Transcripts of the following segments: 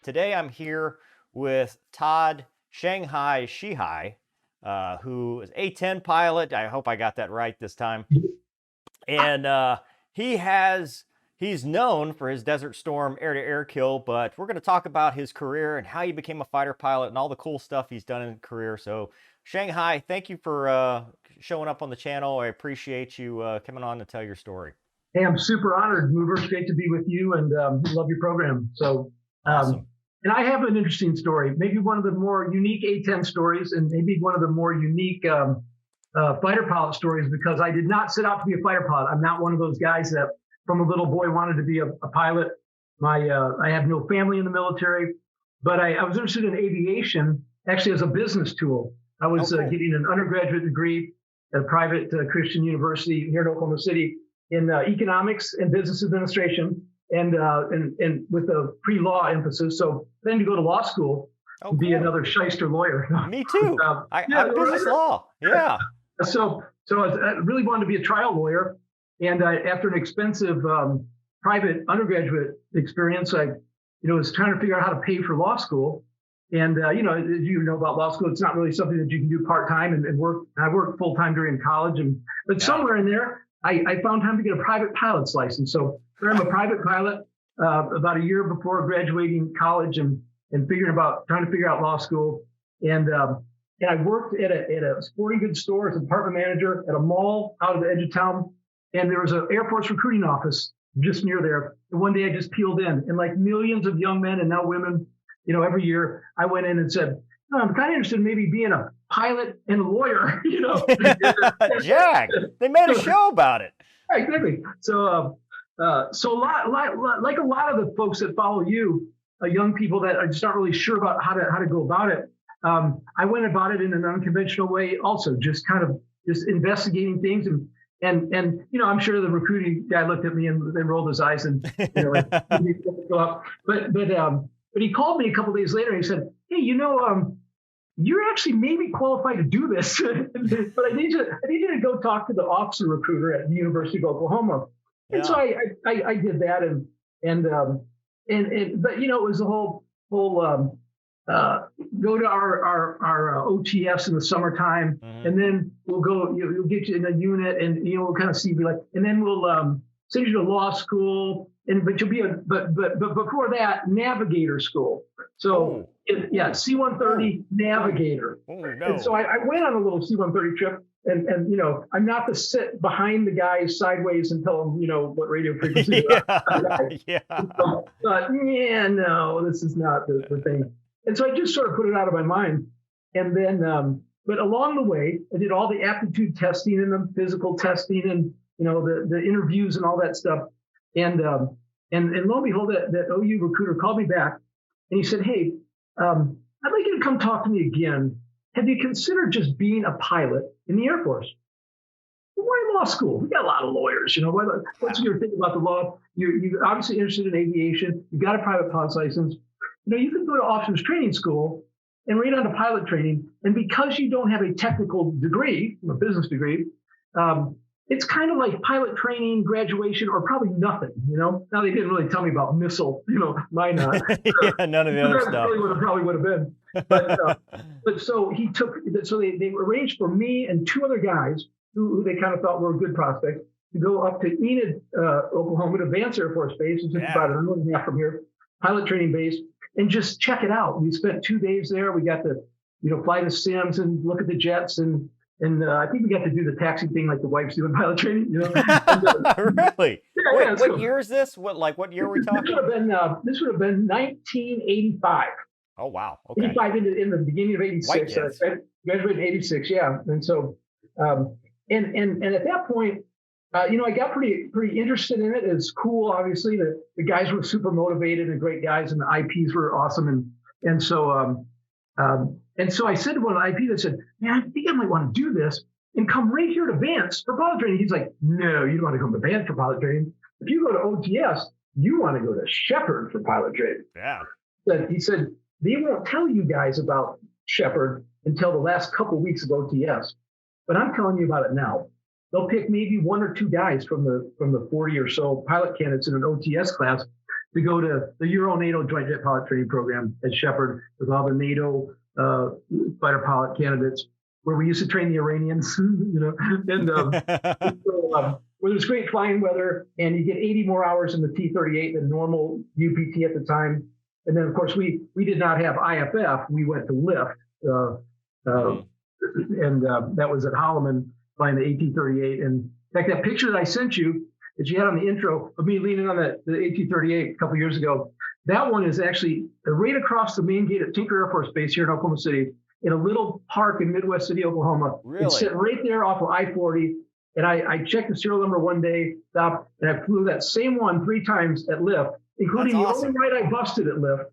Today I'm here with Todd Shanghai Sheehy, who is A-10 pilot. I hope I got that right this time. And he's known for his Desert Storm air-to-air kill, but we're going to talk about his career and how he became a fighter pilot and all the cool stuff he's done in his career. So Shanghai, thank you for showing up on the channel. I appreciate you coming on to tell your story. Hey, I'm super honored, Mover. It's great to be with you, and love your program. So, awesome. And I have an interesting story, maybe one of the more unique A-10 stories, and maybe one of the more unique fighter pilot stories, because I did not set out to be a fighter pilot. I'm not one of those guys that, from a little boy, wanted to be a pilot. I have no family in the military, but I was interested in aviation, actually as a business tool. I was getting an undergraduate degree at a private Christian university here in Oklahoma City in economics and business administration, and with a pre-law emphasis. So then to go to law school, be another shyster lawyer. Me too. I have business law. Yeah. So I really wanted to be a trial lawyer, and after an expensive private undergraduate experience, I was trying to figure out how to pay for law school. And as you know about law school, it's not really something that you can do part-time and work. I worked full-time during college, but somewhere in there, I found time to get a private pilot's license. So I'm a private pilot about a year before graduating college and trying to figure out law school. And I worked at a sporting goods store as a department manager at a mall out of the edge of town. And there was an Air Force recruiting office just near there. And one day I just peeled in, and like millions of young men and now women, every year I went in and said, I'm kind of interested in maybe being a pilot and a lawyer, Jack, they made a show about it. Exactly. So like a lot of the folks that follow you, young people that are just not really sure about how to go about it. I went about it in an unconventional way also, just investigating things. And I'm sure the recruiting guy looked at me and then rolled his eyes and, but he called me a couple of days later and he said, hey, you're actually maybe qualified to do this, but I need you to go talk to the officer recruiter at the University of Oklahoma. Yeah. And so I did that, but it was the whole go to our OTS in the summertime, and then you'll get you in a unit, and we'll kind of see, and then we'll send you to law school, but you'll be but before that, navigator school. So C-130 navigator. Oh, no. And so I went on a little C-130 trip, and I'm not to sit behind the guys sideways and tell them what radio frequency. No, this is not the thing. And so I just sort of put it out of my mind. And then, but along the way, I did all the aptitude testing and the physical testing and, the interviews and all that stuff. And lo and behold, that OU recruiter called me back and he said, hey, I'd like you to come talk to me again. Have you considered just being a pilot in the Air Force? Well, why law school? We got a lot of lawyers, What's your thing about the law? You're obviously interested in aviation. You got a private pilot's license. You can go to officers training school and read on to pilot training. And because you don't have a technical degree, a business degree, it's kind of like pilot training, graduation, or probably nothing, Now, they didn't really tell me about missile, mine not. None of the other stuff. Probably would have been. But so they arranged for me and two other guys who they kind of thought were a good prospect to go up to Enid, Oklahoma, to Vance Air Force Base, which is about an hour and a half from here, pilot training base, and just check it out. We spent 2 days there. We got to, fly the sims and look at the jets, and I think we got to do the taxi thing like the wife's doing pilot training. Really? Yeah, what year is this? What year are we talking? This would have been 1985. Oh wow! Okay. 85 in the beginning of 86. I graduated in 86. Yeah, and so and at that point, I got pretty interested in it. It's cool, obviously. The guys were super motivated and great guys, and the IPs were awesome. And so I said to one of the IPs, I said, man, I think I might want to do this and come right here to Vance for pilot training. He's like, no, you don't want to come to Vance for pilot training. If you go to OTS, you want to go to Shepherd for pilot training. Yeah. He said, they won't tell you guys about Shepherd until the last couple of weeks of OTS, but I'm telling you about it now. They'll pick maybe one or two guys from the 40 or so pilot candidates in an OTS class to go to the Euro-NATO Joint Jet Pilot Training Program at Shepherd with all the NATO fighter pilot candidates, where we used to train the Iranians, and so, where there's great flying weather, and you get 80 more hours in the T-38 than normal UPT at the time. And then, of course, we did not have IFF. We went to lift, and that was at Holloman flying the AT-38. And in fact, that picture that I sent you, that you had on the intro of me leaning on the AT-38 a couple years ago, that one is actually right across the main gate at Tinker Air Force Base here in Oklahoma City, in a little park in Midwest City, Oklahoma. Really? It's sitting right there off of I-40. And I checked the serial number one day, stopped, and I flew that same one 3 times at lift, including the only ride I busted at lift,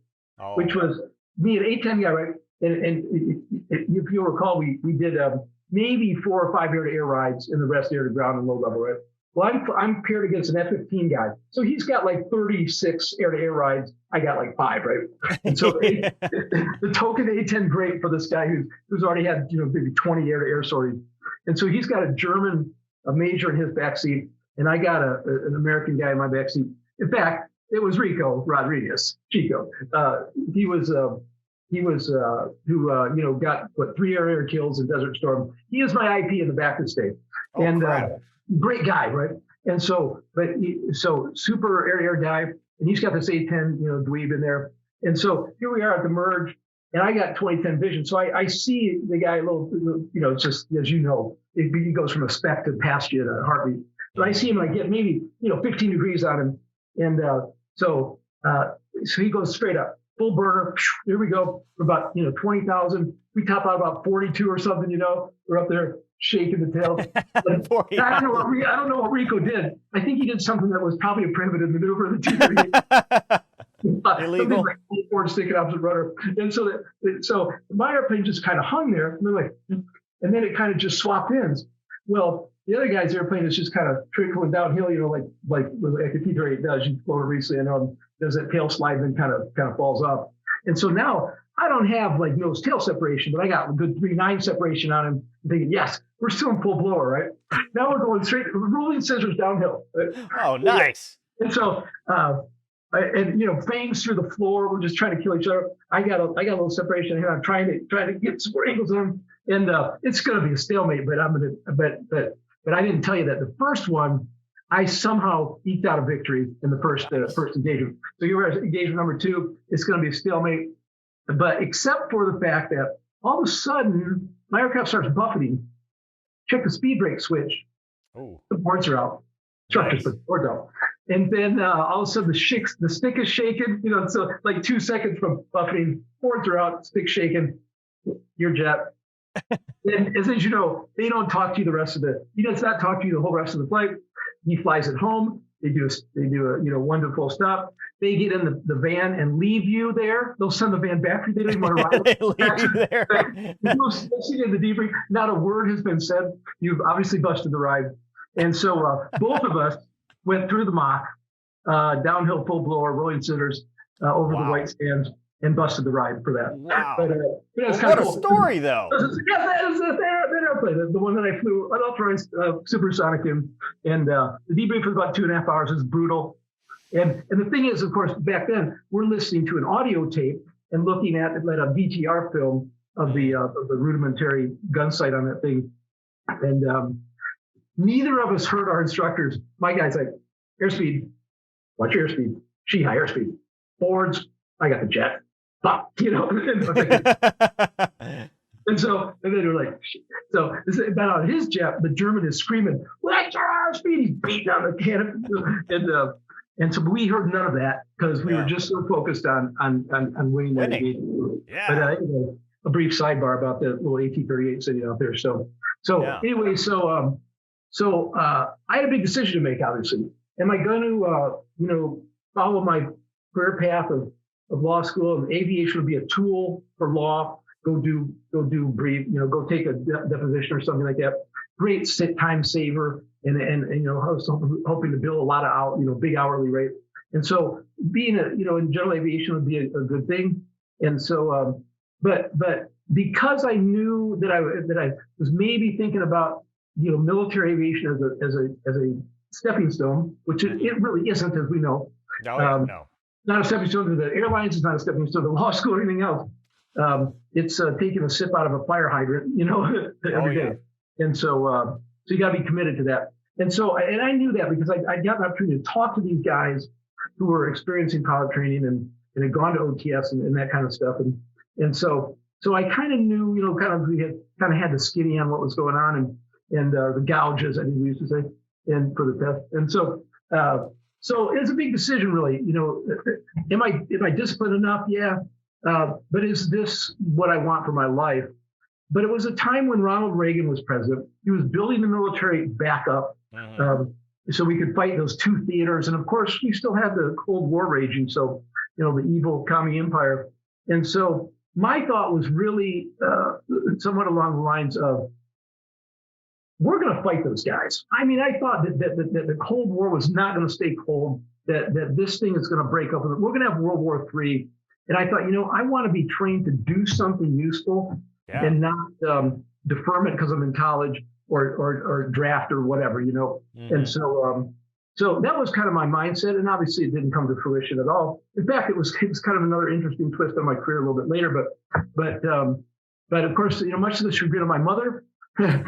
which was me an A-10 guy, right? And if you'll recall, we did maybe 4 or 5 air-to-air rides, and the rest air-to-ground and low-level, right? Well, I'm paired against an F-15 guy. So he's got like 36 air-to-air rides. I got like 5, right? And so the token A-10 great for this guy who's already had, maybe 20 air-to-air sorties. And so he's got a major in his backseat, and I got an American guy in my backseat. In fact, it was Rico Rodriguez, Chico. He was who got 3 air kills in Desert Storm. He is my IP in the back of the state, and great guy, right? And so, so super air guy, and he's got this A-10, dweeb in there. And so here we are at the merge, and I got 2010 vision. So I see the guy a little, it's just, as you know, he goes from a speck to past you in a heartbeat. But I see him, and I get maybe, 15 degrees on him. And so he goes straight up, full burner. Here we go for about, 20,000. We top out about 42 or something, we're up there shaking the tail. I don't know what Rico did. I think he did something that was probably a primitive maneuver in the T-38. Illegal. Like forward sticking opposite rudder. And so my airplane just kind of hung there, and then it kind of just swapped ends. Well, the other guy's airplane is just kind of trickling downhill, like a T-38 does. You float it recently, I know, does that tail slide, then kind of falls off. And so now I don't have like nose tail separation, but I got a good 3-9 separation on him. I'm thinking, yes, we're still in full blower, right? Now we're going straight, rolling scissors downhill. Oh, nice. And so, fangs through the floor. We're just trying to kill each other. I got a little separation here. I'm trying to get some more angles on him, and it's going to be a stalemate. But but I didn't tell you that the first one, I somehow eked out a victory in the first engagement. So here we're at engagement number 2. It's going to be a stalemate, but except for the fact that all of a sudden my aircraft starts buffeting. Check the speed brake switch. Ooh. The boards are out. Structures, but boards out. And then all of a sudden the stick is shaking. So like 2 seconds from buffeting, boards are out, stick shaking. Your jet. And as you know, they don't talk to you the rest of he does not talk to you the whole rest of the flight. He flies it home. They do a 1 to full stop. They get in the van and leave you there. They'll send the van back for you. They don't even want to ride. They leave you there. You'll see in the debrief, not a word has been said. You've obviously busted the ride. And so both of us went through the Mach, downhill full blower, rolling scissors over the white stands, and busted the ride for that. Wow. But what a story, though. Yeah, that is that airplane, the one that I flew unauthorized supersonic in. And the debrief was about 2.5 hours. It was brutal. And the thing is, of course, back then, we're listening to an audio tape and looking at a VTR film of the rudimentary gun sight on that thing. And neither of us heard our instructors. My guy's like, airspeed, watch your airspeed, Sheehy airspeed, boards, I got the jet. And then they're like, so about his jet, the German is screaming, "Watch your airspeed!" He's beating on the cannon, and so we heard none of that because we were just so focused on winning that engagement. Yeah. But a brief sidebar about the little AT-38 sitting out there. Anyway, I had a big decision to make. Obviously, am I going to follow my career path of law school, and aviation would be a tool for law? Go do brief, go take a deposition or something like that. Great time saver, and I was hoping to bill a lot of big hourly rate. And so being in general aviation would be a good thing. And so, but because I knew that I was maybe thinking about military aviation as a stepping stone, which it really isn't, as we know. No. not a stepping stone to the airlines. It's not a stepping stone to law school or anything else. It's taking a sip out of a fire hydrant, every day. And so you got to be committed to that. And so, and I knew that because I got an opportunity to talk to these guys who were experiencing pilot training and had gone to OTS and that kind of stuff. And so I kind of knew, we had the skinny on what was going on and the gouges, I think we used to say, and for the test. And so it's a big decision, really. Am I disciplined enough? Yeah. But is this what I want for my life? But it was a time when Ronald Reagan was president. He was building the military back up so we could fight those two theaters. And of course, we still had the Cold War raging. So, the evil commie empire. And so my thought was really somewhat along the lines of, we're going to fight those guys. I mean, I thought that the Cold War was not going to stay cold, that this thing is going to break up. We're going to have World War III. And I thought, I want to be trained to do something useful and not deferment because I'm in college or draft or whatever, And so that was kind of my mindset. And obviously it didn't come to fruition at all. In fact, it was kind of another interesting twist on my career a little bit later. But of course, much to the chagrin of my mother, I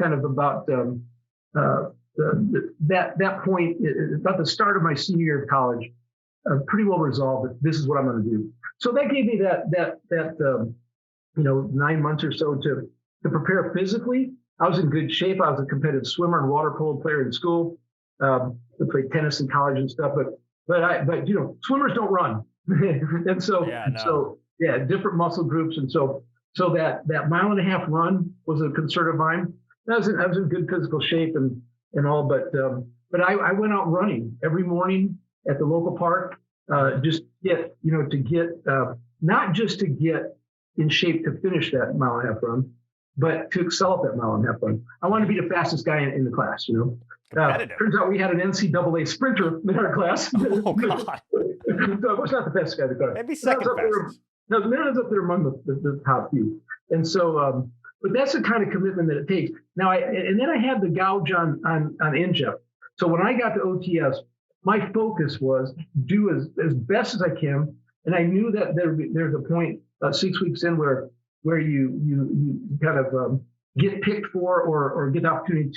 kind of about that point, about the start of my senior year of college, pretty well resolved that this is what I'm going to do. So that gave me that 9 months or so to prepare physically. I was in good shape. I was a competitive swimmer and water polo player in school. I played tennis in college and stuff, but swimmers don't run, and so different muscle groups, and so that 1.5 mile run was a concern of mine. I was in good physical shape and all, but I went out running every morning at the local park, just not just to get in shape to finish that 1.5 mile run, but to excel at that 1.5 mile run. I wanted to be the fastest guy in the class, Turns out we had an NCAA sprinter in our class. Oh, God. I was not the best guy in the class. Maybe second best. No, I was up there among the top few. And so, but that's the kind of commitment that it takes. Now, and then I had the gouge on NJEP. So when I got to OTS, my focus was do as best as I can. And I knew that there's a point 6 weeks in where you kind of get picked for or get the opportunity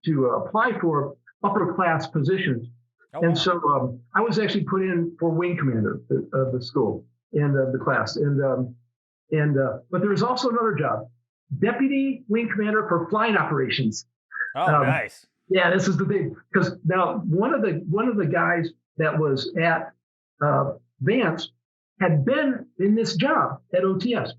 to apply for upper class positions. Oh, and wow. So I was actually put in for wing commander of the school and the class. But there was also another job, deputy wing commander for flying operations. Oh, nice. Yeah, this is the thing, because now one of the guys that was at Vance had been in this job at OTS,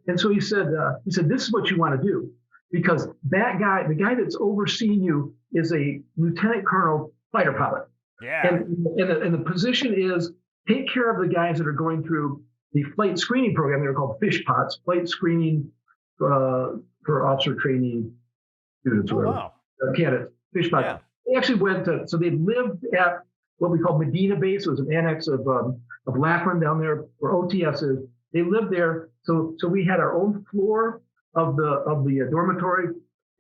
and so he said, this is what you want to do, because that guy, the guy that's overseeing you, is a lieutenant colonel fighter pilot. Yeah. And the position is take care of the guys that are going through the flight screening program. They're called fish pots, flight screening for officer training students. Wow. Candidates, fish pots. Yeah. They actually went to, so they lived at what we call Medina Base. It was an annex of Lackland down there where OTS is. They lived there. So we had our own floor of the dormitory,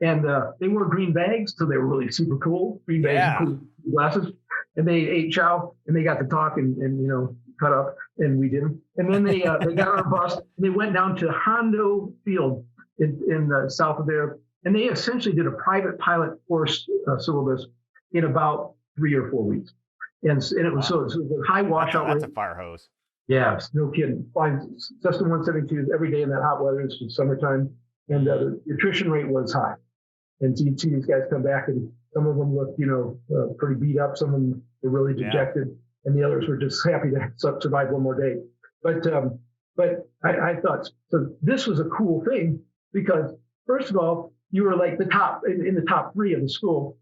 and they wore green bags, so they were really super cool. Green bags and cool glasses. And they ate chow, and they got to talk and cut up, and we didn't. And then they got on a bus, and they went down to Hondo Field in the south of there, and they essentially did a private pilot course syllabus in about 3 or 4 weeks. And it was so it was a high washout rate. That's a fire hose. Yeah, no kidding. Flying Cessna 172s every day in that hot weather. It's summertime, and the attrition rate was high. And so you'd see these guys come back, and some of them looked, pretty beat up. Some of them were really dejected, and the others were just happy to survive one more day. But I thought, so this was a cool thing, because first of all, you were like the top in the top 3 of the school,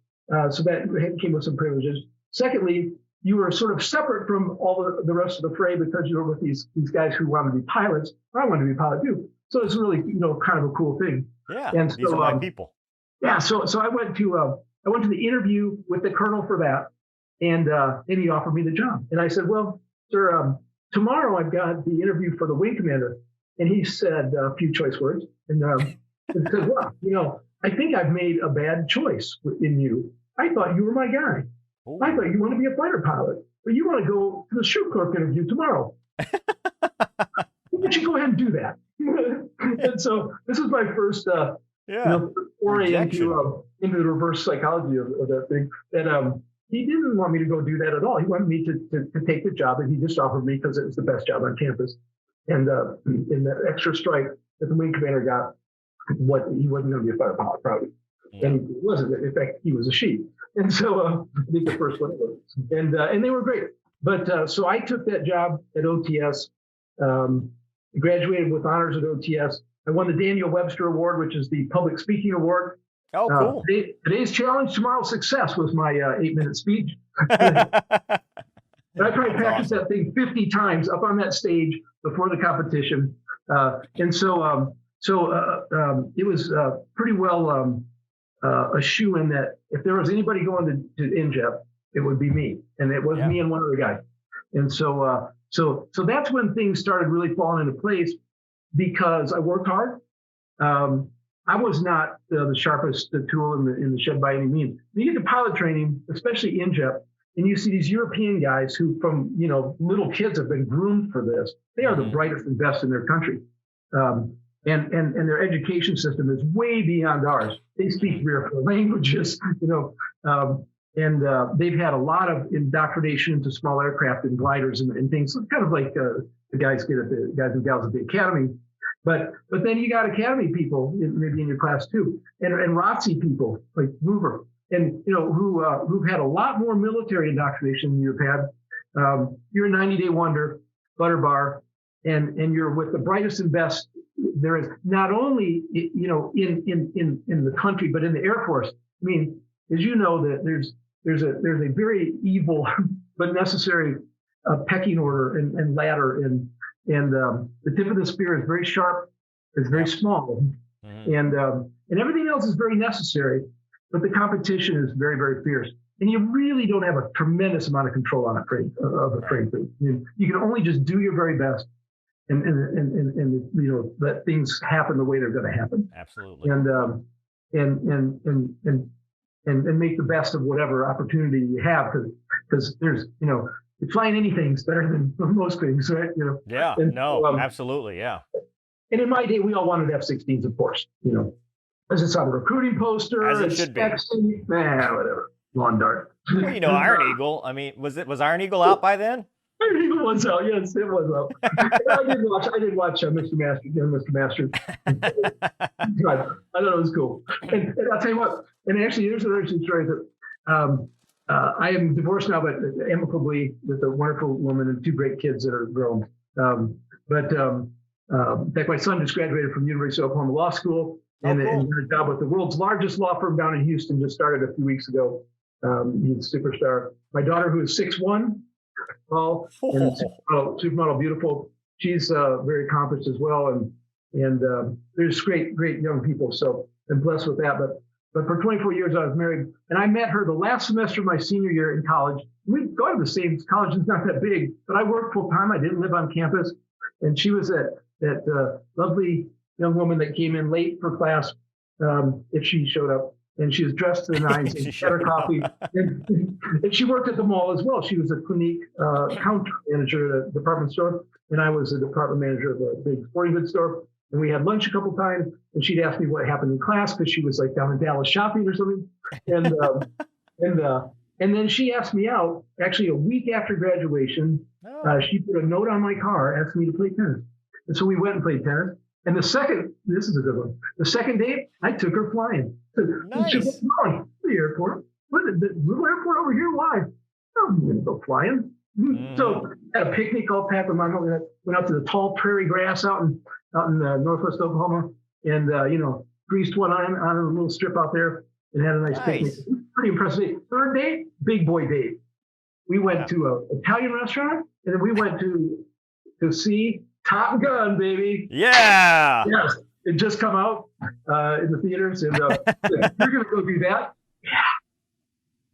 so that came with some privileges. Secondly, you were sort of separate from all the rest of the fray because you were with these guys who wanted to be pilots. I wanted to be a pilot too, so it's really kind of a cool thing. Yeah, and these are my people. Yeah, so I went to the interview with the colonel for that, and he offered me the job. And I said, well, sir, tomorrow I've got the interview for the wing commander. And he said a few choice words, and said, well, I think I've made a bad choice in you. I thought you were my guy. I Ooh. thought you want to be a fighter pilot, but you want to go to the shoe clerk interview tomorrow. Why don't you go ahead and do that? And so this is my first, Yeah. foray Rejection. into the reverse psychology of that thing. And he didn't want me to go do that at all. He wanted me to take the job that he just offered me because it was the best job on campus. And in the extra strike that the wing commander got, what he wasn't going to be a fighter pilot, probably. No. And he wasn't. In fact, he was a sheep. And so I think the first one was. And they were great. But so I took that job at OTS, graduated with honors at OTS. I won the Daniel Webster Award, which is the public speaking award. Oh, cool. Today's challenge, tomorrow's success was my 8-minute speech. But I probably practiced that thing 50 times up on that stage before the competition. And so it was pretty well a shoe-in that if there was anybody going to INJEP, it would be me. And it was me and one other guy. And so that's when things started really falling into place because I worked hard. I was not the sharpest tool in the shed by any means. When you get to pilot training, especially INJEP, and you see these European guys who from, little kids have been groomed for this. They are the brightest and best in their country. And their education system is way beyond ours. They speak 3 or 4 languages, and they've had a lot of indoctrination into small aircraft and gliders and things, so kind of like the guys and gals at the academy. But then you got academy people, maybe in your class too, and ROTC people like Hoover, and who've had a lot more military indoctrination than you've had. You're a 90-day wonder, butter bar, and you're with the brightest and best there is, not only in the country but in the Air Force. I mean, as you know, that there's a very evil but necessary pecking order and ladder, and the tip of the spear is very sharp, it's very small, and everything else is very necessary, but the competition is very, very fierce, and you really don't have a tremendous amount of control on a frame. I mean, you can only just do your very best, and let things happen the way they're going to happen. Absolutely. And make the best of whatever opportunity you have, because there's flying anything's better than most things, right? Yeah. Absolutely. Yeah. And in my day, we all wanted F-16s, of course. As it's on a recruiting poster, as it should be. Whatever. Lawn dart. Well, Iron Eagle. I mean, was Iron Eagle out by then? Iron Eagle was out. Yes, it was out. I did watch Mr. Master. I thought it was cool. And I'll tell you what. And actually, here's an interesting story. That I am divorced now, but amicably with a wonderful woman and 2 great kids that are grown. In fact, my son just graduated from the University of Oklahoma Law School and got a job with the world's largest law firm down in Houston. Just started a few weeks ago. He's a superstar. My daughter, who is 6'1", tall and supermodel, beautiful. She's very accomplished as well, and there's great young people. So I'm blessed with that. But for 24 years I was married, and I met her the last semester of my senior year in college. We'd go to the same college; it's not that big, but I worked full time. I didn't live on campus, and she was that lovely young woman that came in late for class if she showed up. And she was dressed to the nines, and she had her coffee. And she worked at the mall as well. She was a Clinique counter manager at a department store, and I was a department manager of a big sporting goods store. And we had lunch a couple times, and she'd ask me what happened in class because she was like down in Dallas shopping or something. And then she asked me out actually a week after graduation. She put a note on my car asking me to play tennis. And so we went and played tennis. And this is a good one. The second date, I took her flying. Nice. She went, "No, the airport. What, the little airport over here? Why? I'm going to go flying." So had a picnic all packed with my mom. Went out to the tall prairie grass out in northwest Oklahoma, and greased one on a little strip out there, and had a nice picnic. Pretty impressive date. Third date, big boy date. We went to an Italian restaurant, and then we went to see Top Gun, baby. Yeah. Yes, it just come out in the theaters, and you're gonna go do that. Yeah.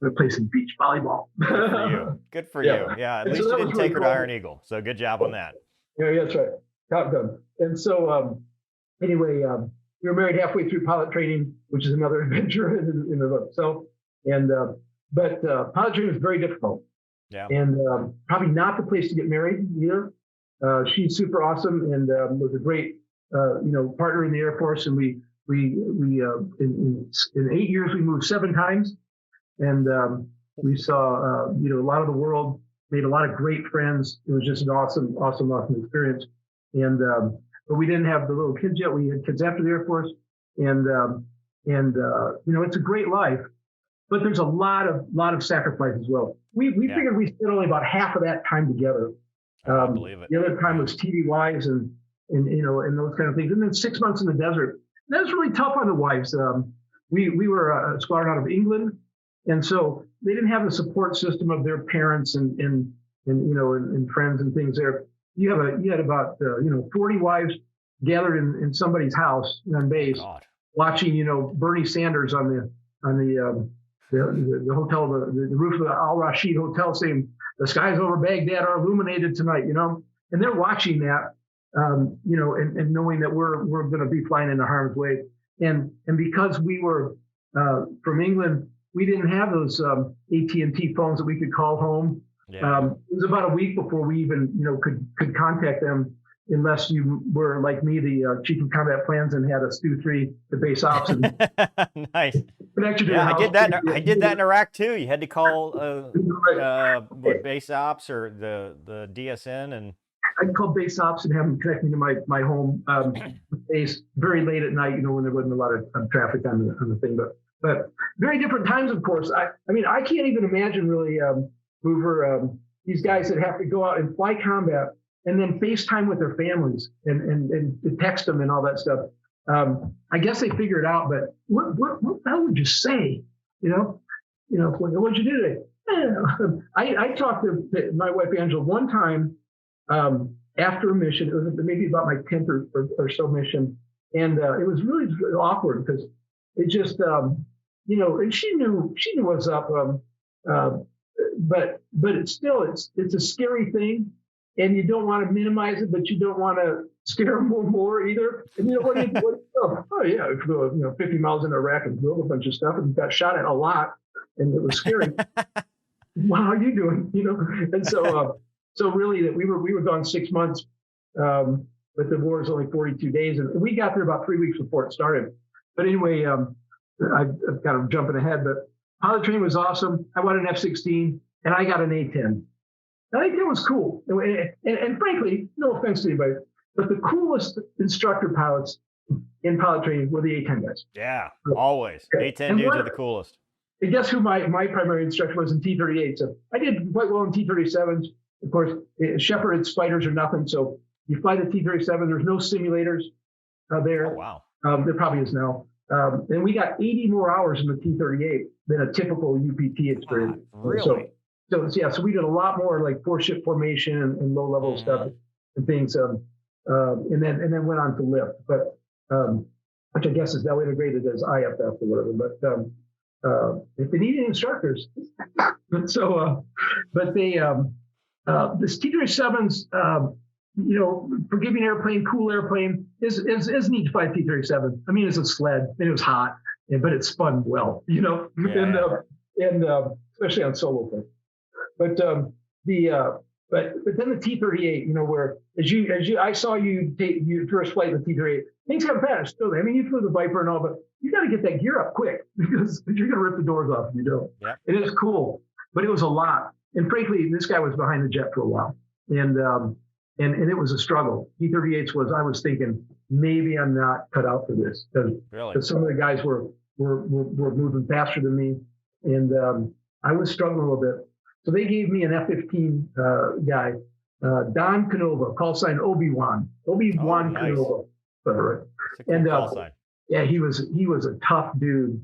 We're gonna play some beach volleyball. Good for you. Yeah. At least you didn't take her to Iron Eagle. So good job on that. Yeah, that's right. Top Gun. And so anyway, we were married halfway through pilot training, which is another adventure in and of itself. And but pilot training was very difficult, Yeah. and probably not the place to get married either. She's super awesome and was a great partner in the Air Force, and we in 8 years we moved 7 times, and we saw a lot of the world, made a lot of great friends. It was just an awesome experience. And but we didn't have the little kids yet. We had kids after the Air Force, and it's a great life, but there's a lot of sacrifice as well. We figured we spent only about half of that time together. I believe it. The other time was TV wives and those kind of things. And then 6 months in the desert. That was really tough on the wives. We were a squadron out of England, and so they didn't have the support system of their parents and friends and things there. You had about 40 wives gathered in somebody's house on base, watching Bernie Sanders on the hotel, the roof of the Al Rashid Hotel, saying the skies over Baghdad are illuminated tonight, and they're watching that, and knowing that we're going to be flying into harm's way, and because we were from England, we didn't have those AT&T phones that we could call home. Yeah. It was about a week before we even could contact them, unless you were like me, the chief of combat plans, and had a Stu-3, the base ops. And nice. Yeah, I did that. I did that in Iraq too. You had to call base ops or the DSN, and I'd call base ops and have them connect me to my home base very late at night. When there wasn't a lot of traffic on the thing, but very different times, of course. I mean, I can't even imagine really, Hoover, these guys that have to go out and fly combat and then FaceTime with their families and text them and all that stuff. I guess they figure it out, but what the hell would you say? What'd you do today? I talked to my wife Angela one time after a mission. It was maybe about my 10th or so mission, and it was really awkward because it just and she knew what's up. But it's still it's a scary thing, and you don't want to minimize it, but you don't want to scare them more either. And what do you do? Oh yeah, we flew 50 miles into Iraq and blew a bunch of stuff and got shot at a lot, and it was scary. How are you doing? And so really that we were gone 6 months, but the war is only 42 days, and we got there about 3 weeks before it started. But anyway, I'm kind of jumping ahead, but pilot training was awesome. I wanted an F-16, and I got an A-10. Now, A-10 was cool. And frankly, no offense to anybody, but the coolest instructor pilots in pilot training were the A-10 guys. Yeah, always. A-10 dudes are the coolest. And guess who my primary instructor was in T-38? So I did quite well in T-37s. Of course, shepherded spiders are nothing. So you fly the T-37, there's no simulators there. Oh, wow. There probably is now. And we got 80 more hours in the T-38 than a typical UPT experience. Really? So we did a lot more like 4-ship formation and low-level stuff and things, and then went on to lift, but which I guess is now integrated as IFF or whatever. But if they need any instructors, but they this T-37s. Forgiving airplane, cool airplane is neat to fly T-37. I mean, it's a sled and it was hot, but it spun well, Yeah. and especially on solo things. But but then the T-38, where I saw you take your first flight in the T-38. Things haven't passed still. I mean, you flew the Viper and all, but you got to get that gear up quick because you're going to rip the doors off if you don't. Yeah. It is cool, but it was a lot. And frankly, this guy was behind the jet for a while, and it was a struggle. T-38s I was thinking maybe I'm not cut out for this because some of the guys were moving faster than me, and I was struggling a little bit. So they gave me an F-15 guy, Don Canova, call sign Obi-Wan Nice. Canova. Right. And yeah, he was a tough dude.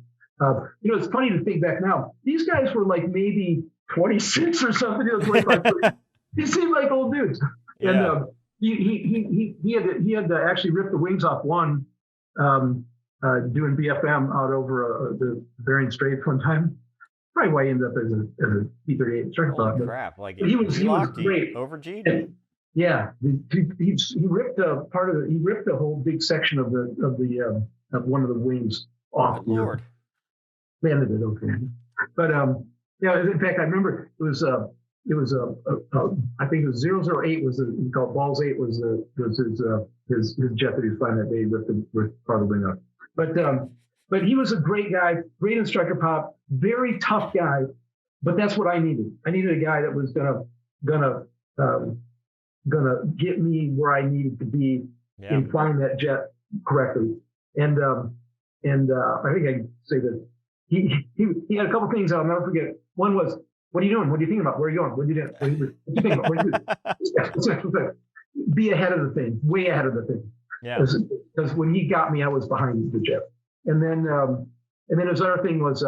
It's funny to think back now. These guys were like maybe 26 or something. 25. He seemed like old dudes. Yeah. And he had to actually rip the wings off one doing BFM out over the Bering Straits one time. Probably why he ended up as a T-38 instructor. Holy crap! Like he was great. Over G. Yeah, he ripped a part of it. He ripped a whole big section of one of the wings off. Good Lord. Landed it okay, but Yeah, in fact, I remember I think it was 008 was we called Balls 8 was his jet that he was flying that day with part of the wing up. But he was a great guy, great instructor pop, very tough guy. But that's what I needed. I needed a guy that was gonna get me where I needed to be in flying that jet correctly. And I think I can say that he had a couple things I'll never forget. One was, what are you doing? What are you thinking about? Where are you going? What are you doing? What are you thinking about? What are you doing? Be ahead of the thing, way ahead of the thing. Yeah. Because when he got me, I was behind the jet. And then his other thing was,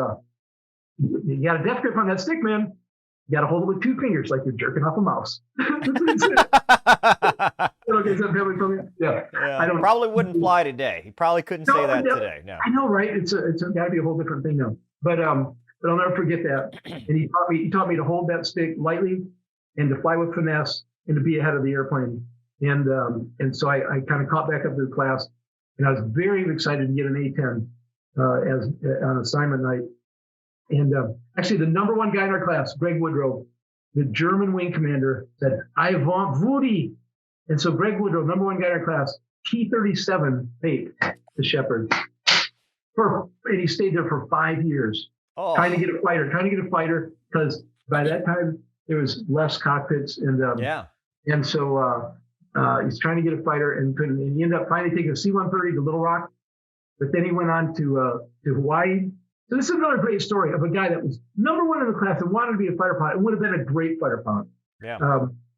you got a death grip on that stick, man. You got to hold it with two fingers, like you're jerking off a mouse. Yeah. I don't. Probably wouldn't fly today. He probably couldn't say that today. No. I know, right? It's got to be a whole different thing now. But I'll never forget that. And he taught me to hold that stick lightly and to fly with finesse and to be ahead of the airplane. And so I kind of caught back up to the class, and I was very excited to get an A-10 as on assignment night. And actually, the number one guy in our class, Greg Woodrow, the German wing commander, said, "I want Woody." And so Greg Woodrow, number one guy in our class, T-37 paid the Shepherd. And he stayed there for 5 years, trying to get a fighter, because by that time there was less cockpits. And so he's trying to get a fighter and couldn't. And he ended up finally taking a C-130 to Little Rock, but then he went on to Hawaii. So this is another great story of a guy that was number one in the class and wanted to be a fighter pilot and would have been a great fighter pilot. Yeah.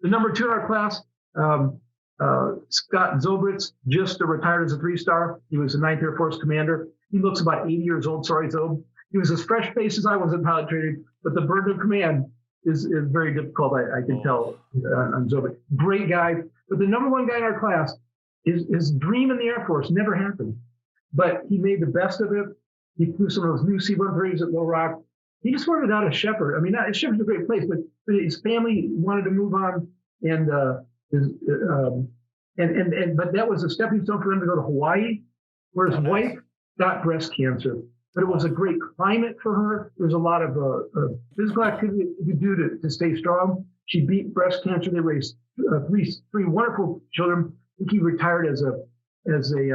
The number two in our class, Scott Zobritz, just retired as a 3-star. He was a 9th Air Force commander. He looks about 80 years old. Sorry, Zob. He was as fresh faced as I was in pilot training, but the burden of command is very difficult. I can tell on Zobritz. Great guy. But the number one guy in our class, his dream in the Air Force never happened, but he made the best of it. He flew some of those new C-130s at Little Rock. He just wanted out of Shepherd. I mean, Shepherd's a great place, but his family wanted to move on, but that was a stepping stone for him to go to Hawaii, where his wife got breast cancer. But it was a great climate for her. There was a lot of physical activity to do to stay strong. She beat breast cancer. They raised three wonderful children. I think he retired as a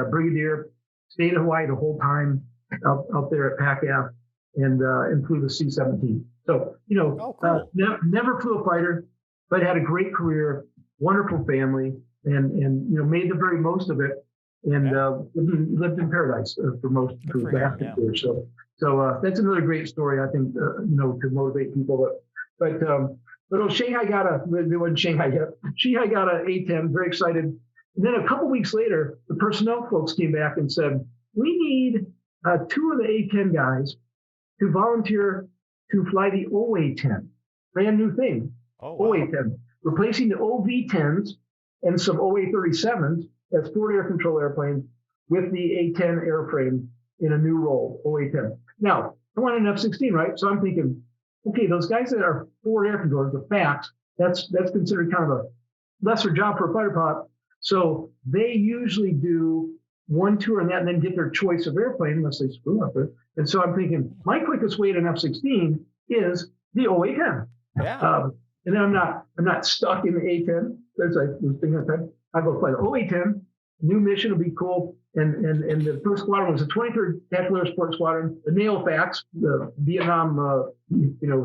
brigadier, stayed in Hawaii the whole time. Out there at PACAF and flew the C-17. So, cool. Never flew a fighter, but had a great career, wonderful family, and made the very most of it, and lived in paradise for most of the half the year. So that's another great story, I think, to motivate people. But Shanghai got Sheehy got an A-10, very excited. And then a couple weeks later, the personnel folks came back and said, we need 2 of the A-10 guys to volunteer to fly the OA-10, brand new thing. Oh, wow. OA-10, replacing the OV-10s and some OA-37s as forward air control airplanes with the A-10 airframe in a new role, OA-10. Now, I want an F-16, right? So I'm thinking, okay, those guys that are forward air controllers, the FACs, that's considered kind of a lesser job for a fighter pilot. So they usually do 1 tour and that, and then get their choice of airplane unless they screw up it. And so I'm thinking, my quickest way to an F-16 is the OA-10. Yeah. And then I'm not stuck in the A-10. As I was thinking at the time, I go fly the OA-10. New mission will be cool. And the first squadron was the 23rd Tactical Air Support Squadron, the NAOFAX, the Vietnam,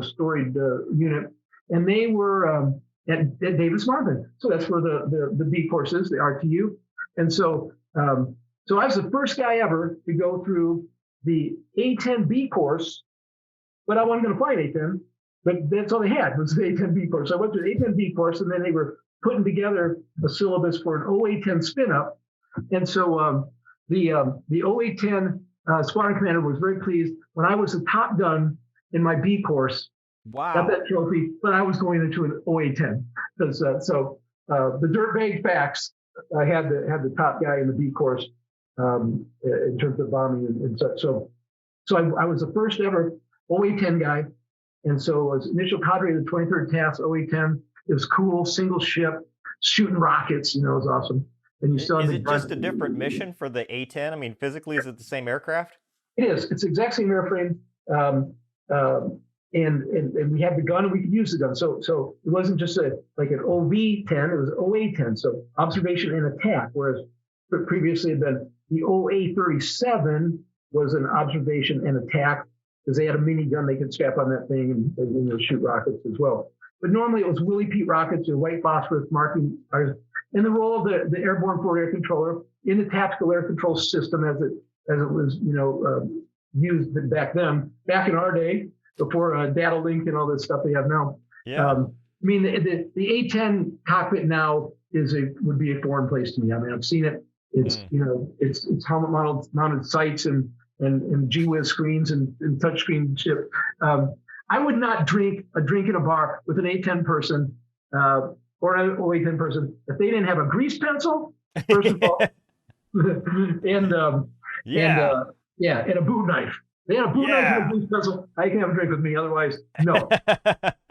storied unit, and they were at Davis Marvin. So that's where the B course is, the RTU. And so I was the first guy ever to go through the A-10B course, but I wasn't going to fly an A-10, but that's all they had was the A-10B course. So I went through the A-10B course, and then they were putting together a syllabus for an OA-10 spin-up. And so the OA-10 squadron commander was very pleased when I was the top gun in my B course. Wow. Got that trophy, but I was going into an OA-10. Because the dirtbag facts, I had the top guy in the B course in terms of bombing and such. So I was the first ever OA-10 guy. And so I was initial cadre of the 23rd Task OA-10. It was cool, single ship, shooting rockets, it was awesome. And you still is it just a different mission for the A-10? I mean, physically, is it the same aircraft? It is. It's the exact same airframe. and we had the gun and we could use the gun. So it wasn't just like an OV-10, it was OA-10, so observation and attack, whereas previously had been the OA-37 was an observation and attack because they had a mini gun they could strap on that thing and shoot rockets as well. But normally it was Willie Pete rockets or white phosphorus marking, and the role of the airborne forward air controller in the tactical air control system as it was, used back then, back in our day, before data link and all this stuff they have now. Yeah. I mean, the A-10 cockpit now would be a foreign place to me. I mean, I've seen it. It's it's helmet mounted sights and G-Wiz screens and touchscreen chip. I would not drink a drink in a bar with an A-10 person or an OA-10 person if they didn't have a grease pencil, first of all, and a boot knife. They had a boot knife and a grease pencil. I can have a drink with me. Otherwise, no.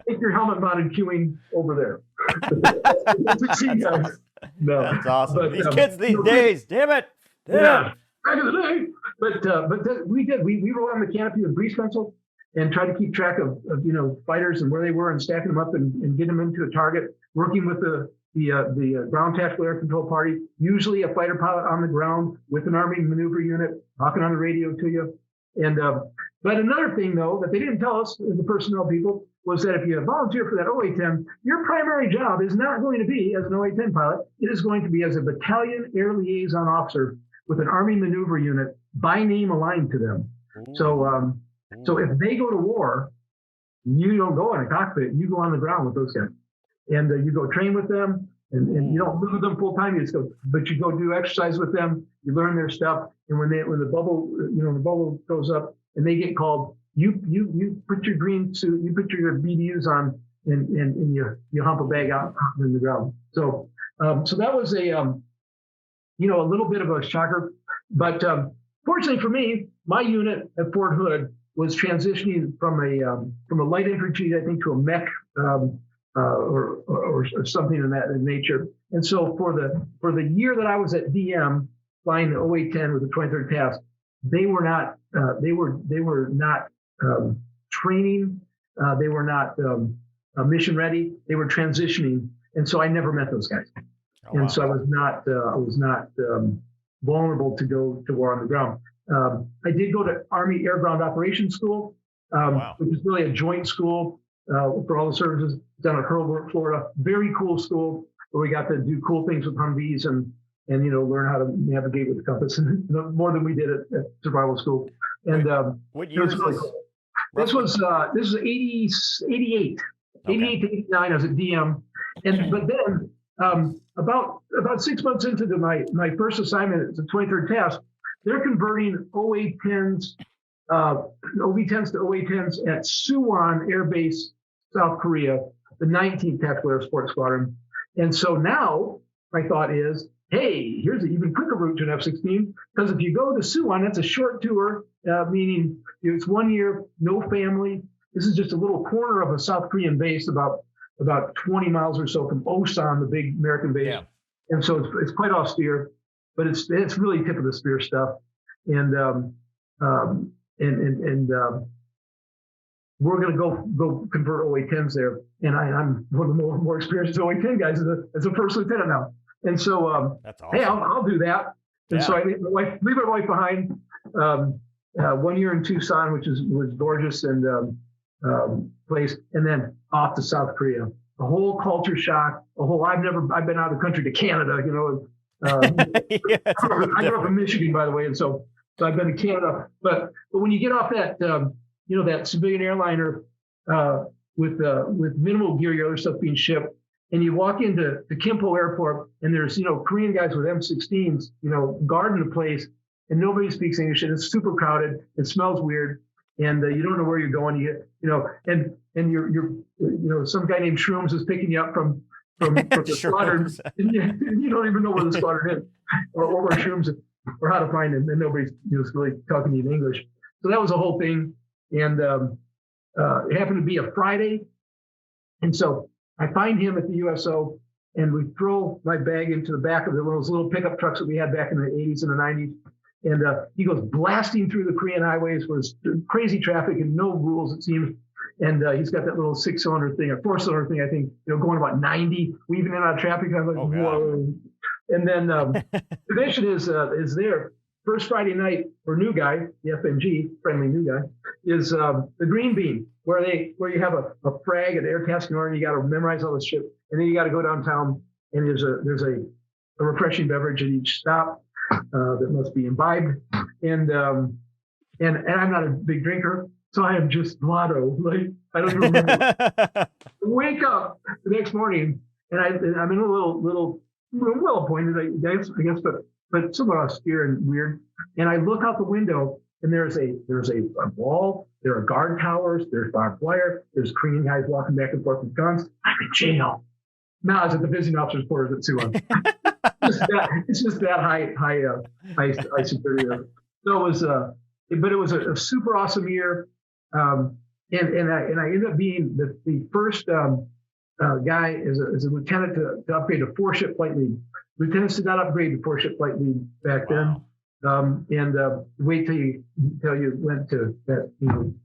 Take your helmet mounted queuing over there. That's awesome. No. That's awesome. But, these kids these days, damn it. Yeah, back in the day. But we did. We wrote on the canopy with grease pencil and tried to keep track of fighters and where they were and stacking them up and get them into a target, working with the ground tactical air control party, usually a fighter pilot on the ground with an Army maneuver unit, talking on the radio to you. And but another thing, though, that they didn't tell us, the personnel people, was that if you volunteer for that OA-10, your primary job is not going to be as an OA-10 pilot. It is going to be as a battalion air liaison officer with an Army maneuver unit by name aligned to them. Ooh. So if they go to war, you don't go in a cockpit. You go on the ground with those guys. And you go train with them, and you don't live with them full time. But you go do exercise with them. You learn their stuff. And when the bubble goes up and they get called, you put your green suit, you put your BDUs on, and you hump a bag out in the ground. So that was a little bit of a shocker. But fortunately for me, my unit at Fort Hood was transitioning from a light infantry, I think, to a mech. Or something in that nature. And so for the year that I was at DM flying the OA-10 with the 23rd task, they were not training. They were not mission ready. They were transitioning, and so I never met those guys. Oh, and wow. So I was not vulnerable to go to war on the ground. I did go to Army Air Ground Operations School, which is really a joint school for all the services down at Hurlburt, Florida. Very cool school where we got to do cool things with Humvees and learn how to navigate with the compass, and more than we did at survival school. And what year was really cool. This was 88, okay. 88 to 89. I was at DM, but then about 6 months into my first assignment at the 23rd task, they're converting OA-10s. OV-10s to OA-10s at Suwon Air Base, South Korea, the 19th Tactical Air Support Squadron. And so now my thought is, hey, here's an even quicker route to an F-16, because if you go to Suwon, that's a short tour, meaning it's 1 year, no family. This is just a little corner of a South Korean base about 20 miles or so from Osan, the big American base. Yeah. And so it's quite austere, but it's really tip of the spear stuff. And we're going to go convert OA-10s there. And I'm one of the more experienced OA-10 guys as a first lieutenant now. And so, that's awesome. Hey, I'll do that. And so I leave my wife behind 1 year in Tucson, which was gorgeous and place, and then off to South Korea. A whole culture shock. I've been out of the country to Canada, I grew up in Michigan, by the way, and so I've been to Canada. But when you get off that that civilian airliner with minimal gear, your other stuff being shipped, and you walk into the Kimpo Airport, and there's Korean guys with M16s, guarding the place, and nobody speaks English, and it's super crowded. It smells weird, and you don't know where you're going. And you're some guy named Shrooms is picking you up from the squadron, and you don't even know where the squadron is, or where Shrooms is, or how to find him, and nobody's really talking to you in English. So that was a whole thing, and it happened to be a Friday, and so I find him at the USO, and we throw my bag into the back of one of those little pickup trucks that we had back in the 80s and the 90s, and he goes blasting through the Korean highways where there's crazy traffic and no rules, it seems, And he's got that little 6-cylinder thing, a 4-cylinder thing, I think, going about 90, weaving in and out of traffic. I'm like, whoa. And then tradition is there. First Friday night for new guy, the FNG, friendly new guy, is the green bean, where you have a frag, an air tasking order, you got to memorize all this shit, and then you got to go downtown, and there's a refreshing beverage at each stop that must be imbibed, and I'm not a big drinker, so I am just blotto. Like, I don't even remember. Wake up the next morning, and I'm in a little well appointed, I guess, but somewhat austere and weird. And I look out the window, and there's a wall. There are guard towers. There's barbed wire. There's cleaning guys walking back and forth with guns. I'm in jail. No, I was at the visiting officer's quarters at Suwon. It's just that high security there. So it was, but it was a super awesome year. And I ended up being the first guy as a lieutenant to upgrade to 4-ship flight lead. Lieutenants did not upgrade to 4-ship flight lead back then. And wait till you went to that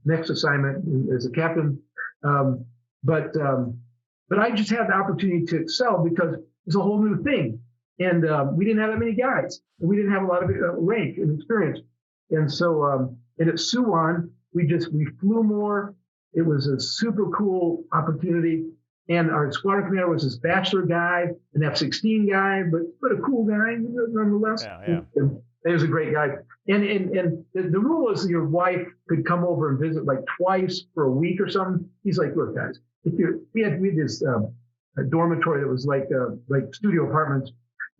next assignment as a captain. But I just had the opportunity to excel because it's a whole new thing, and we didn't have that many guys. We didn't have a lot of rank and experience, and so and at Suwon we flew more. It was a super cool opportunity. And our squadron commander was this bachelor guy, an F-16 guy, but a cool guy nonetheless. Yeah. And he was a great guy. And the rule was your wife could come over and visit like twice for a week or something. He's like, look, guys, we had this a dormitory that was like studio apartments,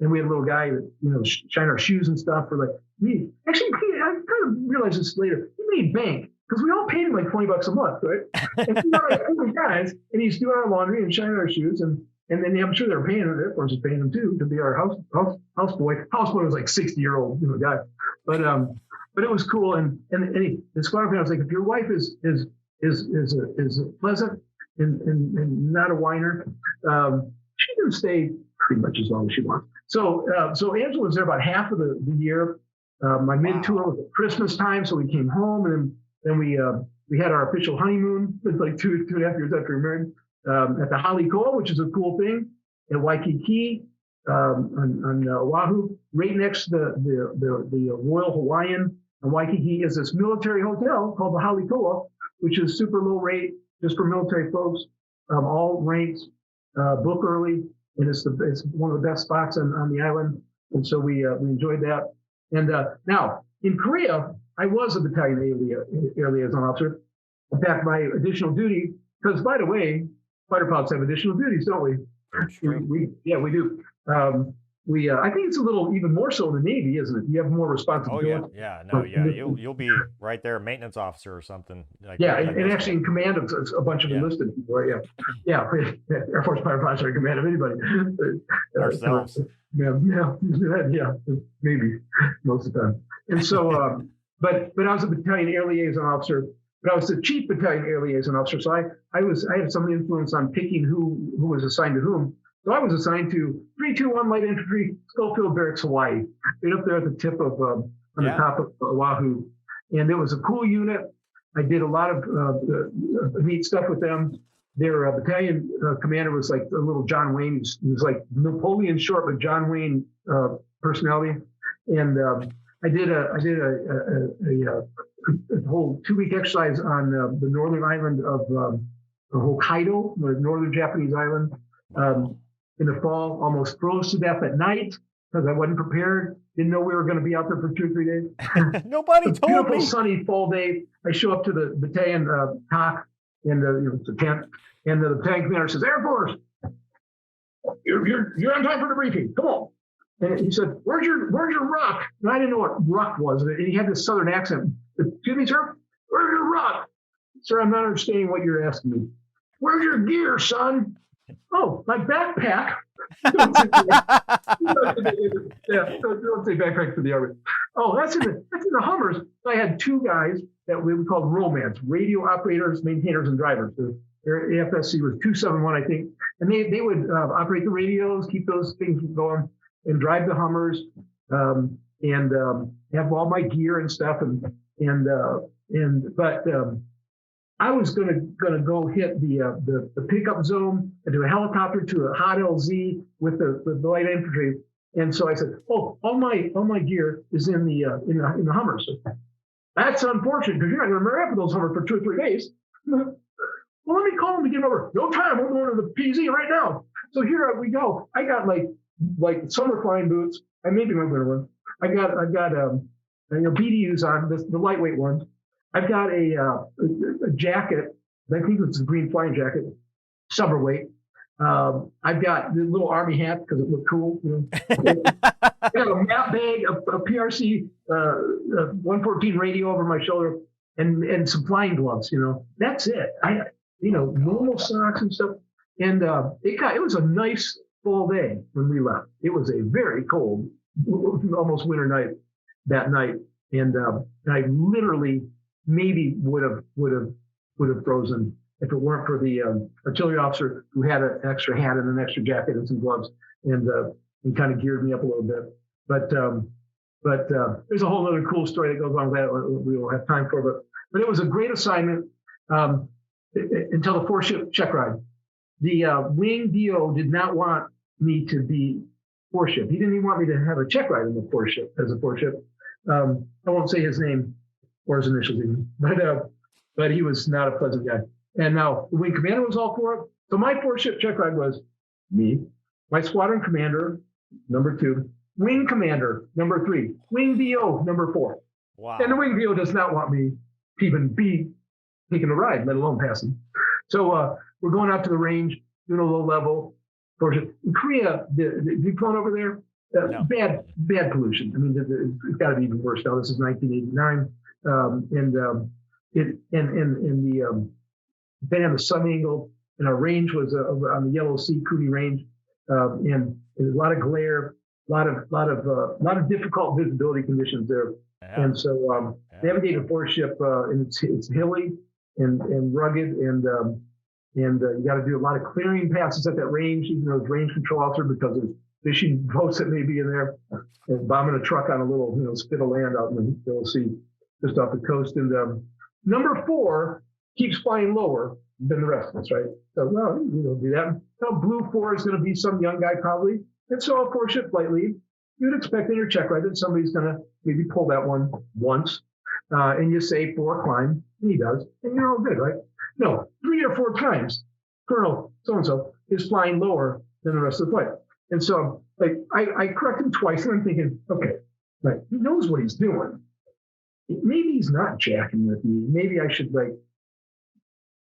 and we had a little guy that shine our shoes and stuff. For like me, actually, I kind of realized this later. He made bank. Because we all paid him like $20 a month, right? And we got like 40 guys, and he's doing our laundry and shining our shoes, and then I'm sure they're paying him. The Air Force is paying him too to be our houseboy. Houseboy was like 60-year-old guy, but it was cool. And the squadron commander was like, if your wife is pleasant and not a whiner, she can stay pretty much as long as she wants. So Angela was there about half of the year. My mid-tour was at Christmas time, so we came home, and then we had our official honeymoon. It was like two and a half years after we were married, at the Halikoa, which is a cool thing, at Waikiki, on Oahu, right next to the Royal Hawaiian. And Waikiki is this military hotel called the Halikoa, which is super low rate just for military folks, all ranked, book early, and it's one of the best spots on the island. And so we enjoyed that. And now in Korea, I was a battalion air liaison officer. In fact, my additional duty, because by the way, fighter pilots have additional duties, don't we? We do. I think it's a little even more so in the Navy, isn't it? You have more responsibility. Oh yeah. You'll be right there, maintenance officer or something. Like and actually in command of a bunch of enlisted people, right? Yeah. Air Force fighter pilots are in command of anybody. Ourselves. Yeah, maybe most of the time. And so, but I was a battalion air liaison officer. But I was the chief battalion air liaison officer, so I had some influence on picking who was assigned to whom. So I was assigned to 321 Light Infantry, Schofield Barracks, Hawaii, right up there at the tip of on the top of Oahu, and it was a cool unit. I did a lot of neat stuff with them. Their battalion commander was like a little John Wayne. He was like Napoleon short, but John Wayne personality. And I did a whole 2-week exercise on the northern island of Hokkaido, the northern Japanese island. In the fall, almost froze to death at night because I wasn't prepared. Didn't know we were going to be out there for 2 or 3 days. Nobody told me. Beautiful sunny fall day. I show up to the battalion TOC, and it's a tent, and the battalion commander says, "Air Force, you're on time for the briefing. Come on." And he said, "Where's your ruck?" And I didn't know what ruck was, and he had this southern accent. "Excuse me, sir. Where's your ruck?" "Sir, I'm not understanding what you're asking me." "Where's your gear, son?" "Oh, my backpack." Don't say backpack for the Army. "Oh, that's in the Hummers." I had 2 guys that we called romance, radio operators, maintainers, and drivers. Their AFSC was 271, I think, and they would operate the radios, keep those things going, and drive the Hummers, and have all my gear and stuff, but I was gonna go hit the pickup zone and do a helicopter to a hot LZ with the light infantry. And so I said, "Oh, all my gear is in the Hummers." That's unfortunate because you're not going to marry up with those Hummers for 2 or 3 days. Well, let me call them to get over. No time. I'm going to the PZ right now. So here we go. I got like summer flying boots. I maybe my winter one. I got BDUs on the lightweight ones. I've got a jacket. I think it's a green flying jacket, summer weight. I've got the little army hat because it looked cool. I got a map bag, a PRC 114 radio over my shoulder, and some flying gloves. That's it. Normal socks and stuff. And it was a nice fall day when we left. It was a very cold, almost winter night that night, and I literally maybe would have frozen if it weren't for the artillery officer who had an extra hat and an extra jacket and some gloves, and kind of geared me up a little bit. But there's a whole other cool story that goes on with that we don't have time for. But it was a great assignment until the 4-ship check ride. The wing DO did not want me to be 4-ship. He didn't even want me to have a check ride in the 4-ship as a 4-ship. I won't say his name or his initials even, but he was not a pleasant guy. And now the wing commander was all for it. So my 4-ship check ride was me, my squadron commander, number 2, wing commander, number 3, wing DO, number 4. Wow. And the wing DO does not want me to even be taking a ride, let alone passing. So we're going out to the range, doing a low level. In Korea, have you flown over there? No. Bad pollution. I mean, it's got to be even worse now. This is 1989, depending on the sun angle, and our range was on the Yellow Sea Cooney Range, and there's a lot of glare, a lot of difficult visibility conditions there. Yeah. And so navigating a 4-ship, and it's hilly and rugged, and you got to do a lot of clearing passes at that range, even though it's range control officer, because there's fishing boats that may be in there, and bombing a truck on a little spit of land out in the Yellow Sea, just off the coast. And number 4 keeps flying lower than the rest of us, right? So, well, do that. Now, blue 4 is going to be some young guy probably. And so a 4-ship flight lead, you'd expect in your check ride that somebody's going to maybe pull that one once, and you say 4 climb, and he does, and you're all good, right? No, 3 or 4 times, Colonel so-and-so is flying lower than the rest of the flight. And so, I correct him twice, and I'm thinking, okay, right, he knows what he's doing. Maybe he's not jacking with me. Maybe I should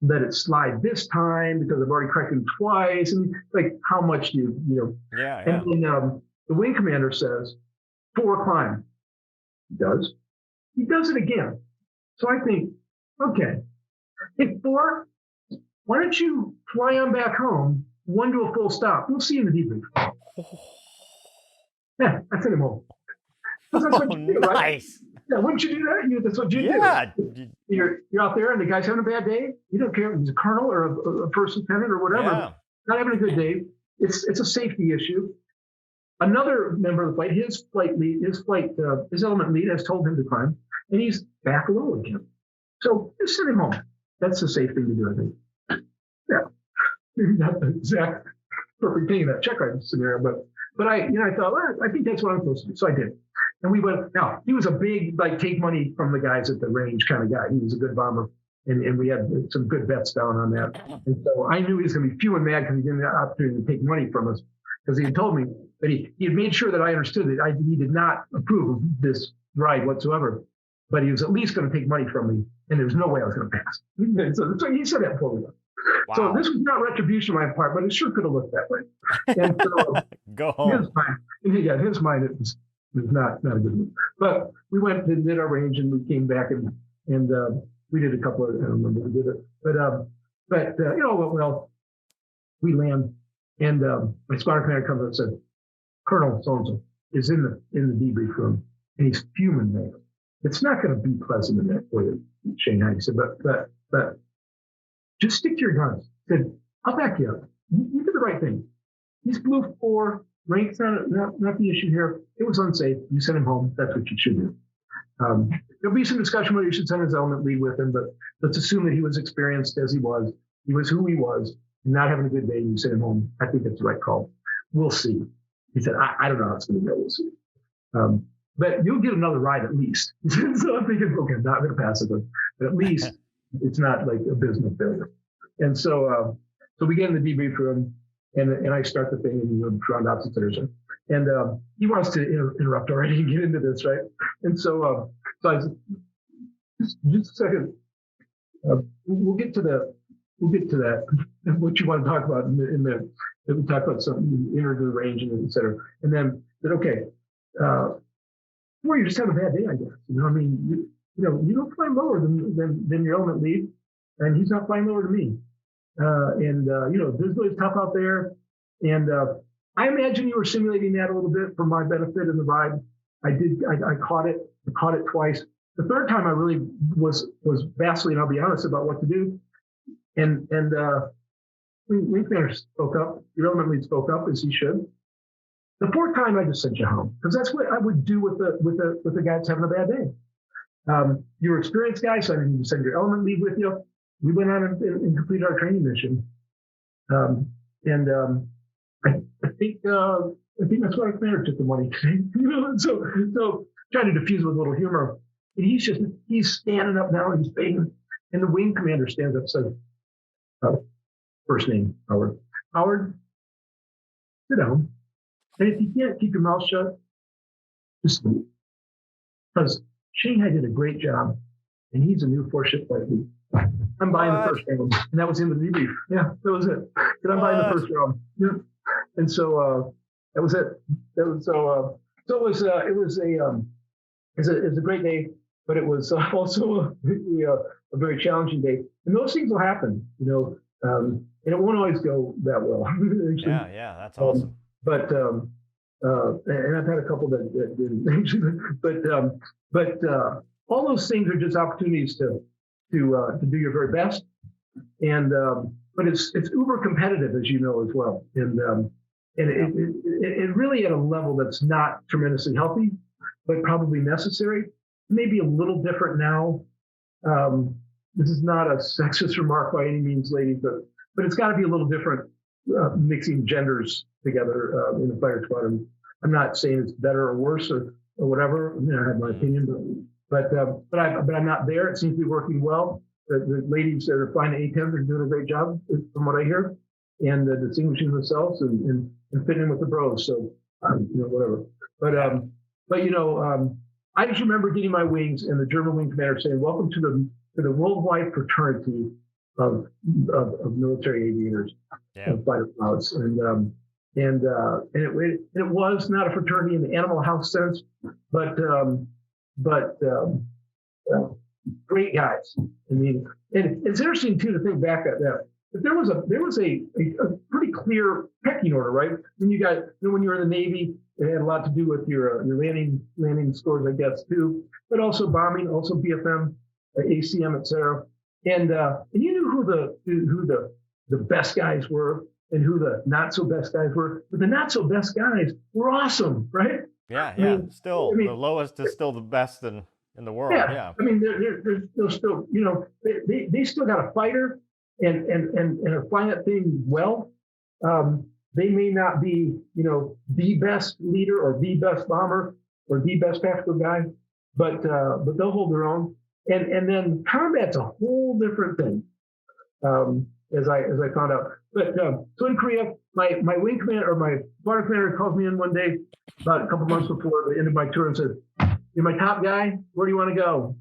let it slide this time because I've already corrected him twice. And how much do you? Yeah. And then the wing commander says 4 climb. He does. He does it again. So I think, okay, hey 4, why don't you fly on back home? 1 to a full stop. We'll see you in the debrief. Yeah, I sent him home. That's what you do, right? Nice. Yeah, wouldn't you do that? That's what you do. Yeah. You're out there and the guy's having a bad day. You don't care if he's a colonel or a first lieutenant or whatever. Yeah. Not having a good day. It's a safety issue. Another member of the flight, his element lead has told him to climb, and he's back low again. So just send him home. That's the safe thing to do, I think. Yeah. Maybe not the exact perfect thing in that check ride scenario, but I thought, well, I think that's what I'm supposed to do. So I did. And we went, now, he was a big, take money from the guys at the range kind of guy. He was a good bomber. And we had some good bets down on that. And so I knew he was going to be fuming mad because he didn't have the opportunity to take money from us. Because he had told me that he had made sure that I understood that he did not approve of this ride whatsoever. But he was at least going to take money from me. And there was no way I was going to pass. So he said that before we left. Wow. So this was not retribution on my part, but it sure could have looked that way. And so go home. His mind, it was not a good move. But we went and did our range, and we came back and we did a couple of, I don't remember we did it, but well, we land, and my squadron commander comes up and said, Colonel so-and-so is in the debrief room, and he's fuming there. It's not going to be pleasant in that way, Shanghai. He said, but just stick to your guns. He said, I'll back you up. You did the right thing. He's blue 4. Rank's not the issue here. It was unsafe. You sent him home. That's what you should do. there'll be some discussion whether you should send his element lead with him, but let's assume that he was experienced as he was. He was who he was, not having a good day, and you send him home. I think that's the right call. We'll see. He said, I don't know how it's going to go. We'll see. But you'll get another ride at least. So I'm thinking, okay, I'm not going to pass it, but at least it's not like a business failure. And so we get in the debrief room, and I start the thing, and round out the Thursday. And he wants to interrupt already and get into this, right? And so I said, just a second. We'll get to that. What you want to talk about in the we talk about something, enter the range, and et cetera. And then said, okay, well, you just have a bad day, I guess. I mean, you don't fly lower than your element lead, and he's not flying lower than me. Visibly it's tough out there. And I imagine you were simulating that a little bit for my benefit in the ride. I caught it. I caught it twice. The third time I really was vacillating, I'll be honest, about what to do. And Wing Commander spoke up. Your element lead spoke up, as he should. The fourth time I just sent you home, because that's what I would do with the guy that's having a bad day. You're an experienced guy, so I didn't send your element lead with you. We went on and completed our training mission. I think that's why our commander took the money today. So trying to diffuse with a little humor. And he's standing up now and he's begging. And the wing commander stands up and says, first name, Howard. Howard, sit down. And if you can't keep your mouth shut, just leave. Because Shanghai did a great job, and he's a new four-ship flight lead. I'm buying the first round, and that was in the debrief. Yeah, that was it. And I'm buying the first round. Yeah. And so that was it. It was a great day, but it was also a very challenging day. And those things will happen, and it won't always go that well. Yeah, that's awesome. And I've had a couple that didn't. But all those things are just opportunities to do your very best. And but it's uber competitive, as you know, as well. And it really at a level that's not tremendously healthy, but probably necessary. Maybe a little different now. This is not a sexist remark by any means, ladies, but it's got to be a little different, mixing genders together in the fighter squadron. I'm not saying it's better or worse or whatever. I have my opinion, but I'm not there. It seems to be working well. The ladies that are flying the A-10s are doing a great job, from what I hear, and distinguishing themselves and fitting in with the bros. So whatever. But I just remember getting my wings and the German wing commander saying, "Welcome to the worldwide fraternity of military aviators and fighter pilots." And it was not a fraternity in the Animal House sense, but great guys. I mean, and it's interesting too to think back at that. But there was a pretty clear pecking order, right? When you were in the Navy, it had a lot to do with your landing scores, I guess, too, but also bombing, also BFM, ACM, et cetera. And you knew who the best guys were and who the not so best guys were. But the not so best guys were awesome, right? Yeah. The lowest is still the best in the world. Yeah. I mean, they're still, they still got a fighter and are flying that thing well. They may not be, the best leader or the best bomber or the best tactical guy, but they'll hold their own. And then combat's a whole different thing, as I found out. But so in Korea, my wing commander or my squadron commander called me in one day about a couple months before the end of my tour and said, "You're my top guy. Where do you want to go?"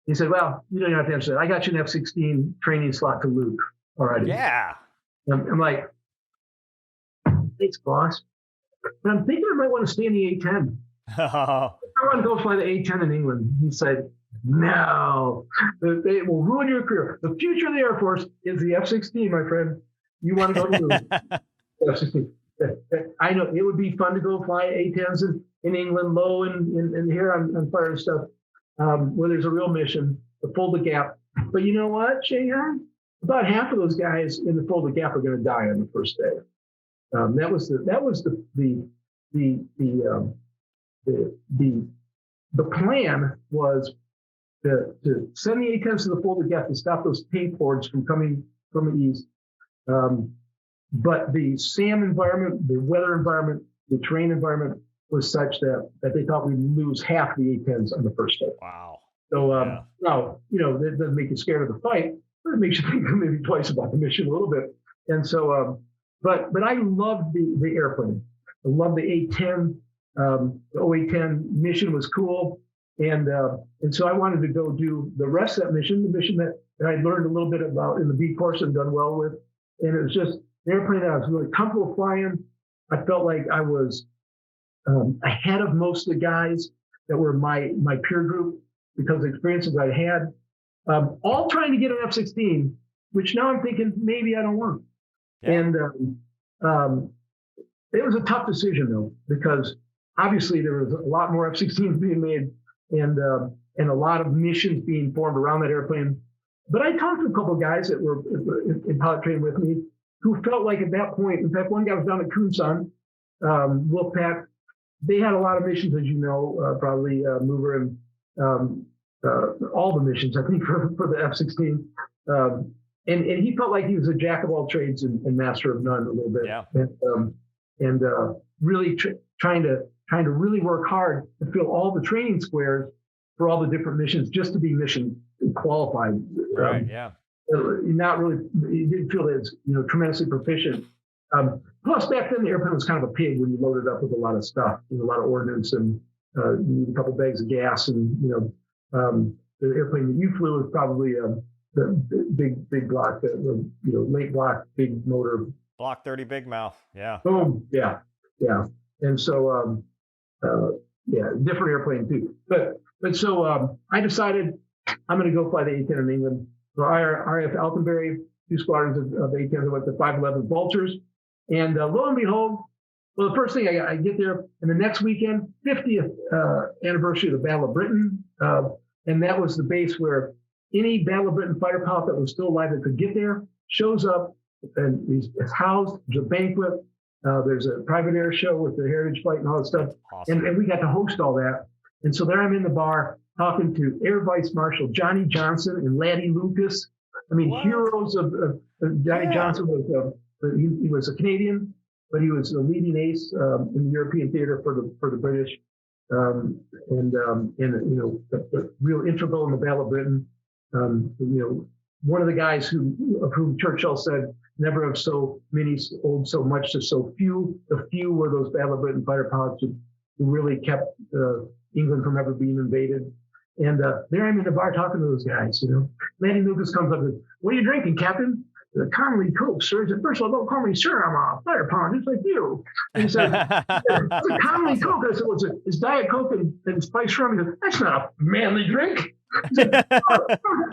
He said, "Well, you don't have to answer that. I got you an F-16 training slot to loop already." Yeah. I'm like, "Thanks, boss. But I'm thinking I might want to stay in the A-10. I want to go fly the A-10 in England." He said, "No, they will ruin your career. The future of the Air Force is the F-16, my friend. You want to go to the F-16. I know it would be fun to go fly A-10s in England, low and here on fire and stuff, where there's a real mission to pull the gap. But you know what, Shanghai? About half of those guys in the pull the gap are going to die on the first day. That was the plan was to send the A-10s to the folded gap to stop those tank hordes from coming from the east. But the SAM environment, the weather environment, the terrain environment was such that they thought we'd lose half the A-10s on the first day. Wow. So now, that doesn't make you scared of the fight, but it makes you think maybe twice about the mission a little bit. And so, but I loved the airplane. I loved the A-10. The A-10 mission was cool. And so I wanted to go do the rest of that mission, the mission that I learned a little bit about in the B course and done well with. And it was just an airplane that I was really comfortable flying. I felt like I was ahead of most of the guys that were my peer group because of the experiences I had, all trying to get an F-16, which now I'm thinking maybe I don't want. Yeah. And it was a tough decision though, because obviously there was a lot more F-16s being made and a lot of missions being formed around that airplane. But I talked to a couple of guys that were in pilot training with me who felt like at that point, in fact, one guy was down at Kunsan, Wolfpack. They had a lot of missions, as you know, probably Mover and all the missions, I think, for the F-16. And he felt like he was a jack of all trades and master of none a little bit. Yeah. And really trying to really work hard to fill all the training squares for all the different missions just to be mission qualified. Right. Yeah. Not really, you didn't feel that it's tremendously proficient. Plus, back then the airplane was kind of a pig when you loaded up with a lot of stuff, a lot of ordnance, and you need a couple bags of gas, and the airplane that you flew was probably the big block, late block, big motor. Block 30 Big Mouth. Yeah. Boom. Yeah. And so different airplane too. But so I decided I'm going to go fly the A-10 in England. So RAF Altenbury, 2 squadrons of A-10s. I went to 511 Vultures. And lo and behold, the first thing I get there, and the next weekend, 50th anniversary of the Battle of Britain. And that was the base where any Battle of Britain fighter pilot that was still alive that could get there shows up and is housed. There's a banquet. There's a private air show with the heritage flight and all that stuff. Awesome. And we got to host all that. And so there I'm in the bar talking to Air Vice Marshal Johnny Johnson and Laddie Lucas. I mean, what? Heroes of Johnny Johnson was he was a Canadian, but he was a leading ace in the European theater for the British, and the real integral in the Battle of Britain. One of the guys of whom Churchill said, "Never have so many owed so much to so few." The few were those Battle of Britain fighter pilots who really kept England from ever being invaded. And there I'm in the bar talking to those guys. Laddie Lucas comes up and says, "What are you drinking, Captain?" The Connolly Coke, sir. He said, "First of all, don't call me sir. I'm a fighter pilot just like you." And he said, "It's a Connolly Coke." I said, "Well, it's Diet Coke and spiced rum." He said, "That's not a manly drink." He said,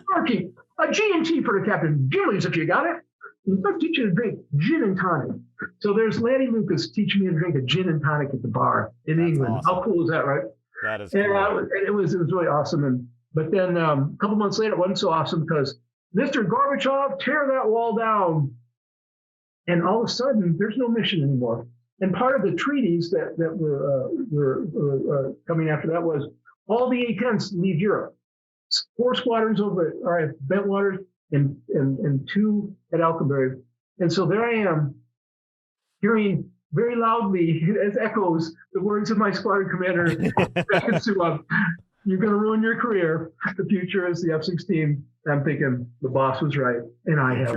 "Sparky, a G&T for the captain. Gillies, if you got it. I'll teach you to drink gin and tonic." So there's Laddie Lucas teaching me to drink a gin and tonic at the bar in England. Awesome. How cool is that, right? That is cool. And it was really awesome. But then a couple months later, it wasn't so awesome because Mr. Gorbachev, tear that wall down. And all of a sudden, there's no mission anymore. And part of the treaties that were coming after that was all the A-10s leave Europe. 4 squadrons over at RAF Bentwaters and 2 at Alconbury. And so there I am, hearing very loudly as echoes the words of my squadron commander. "You're going to ruin your career. The future is the F-16. I'm thinking the boss was right, and I have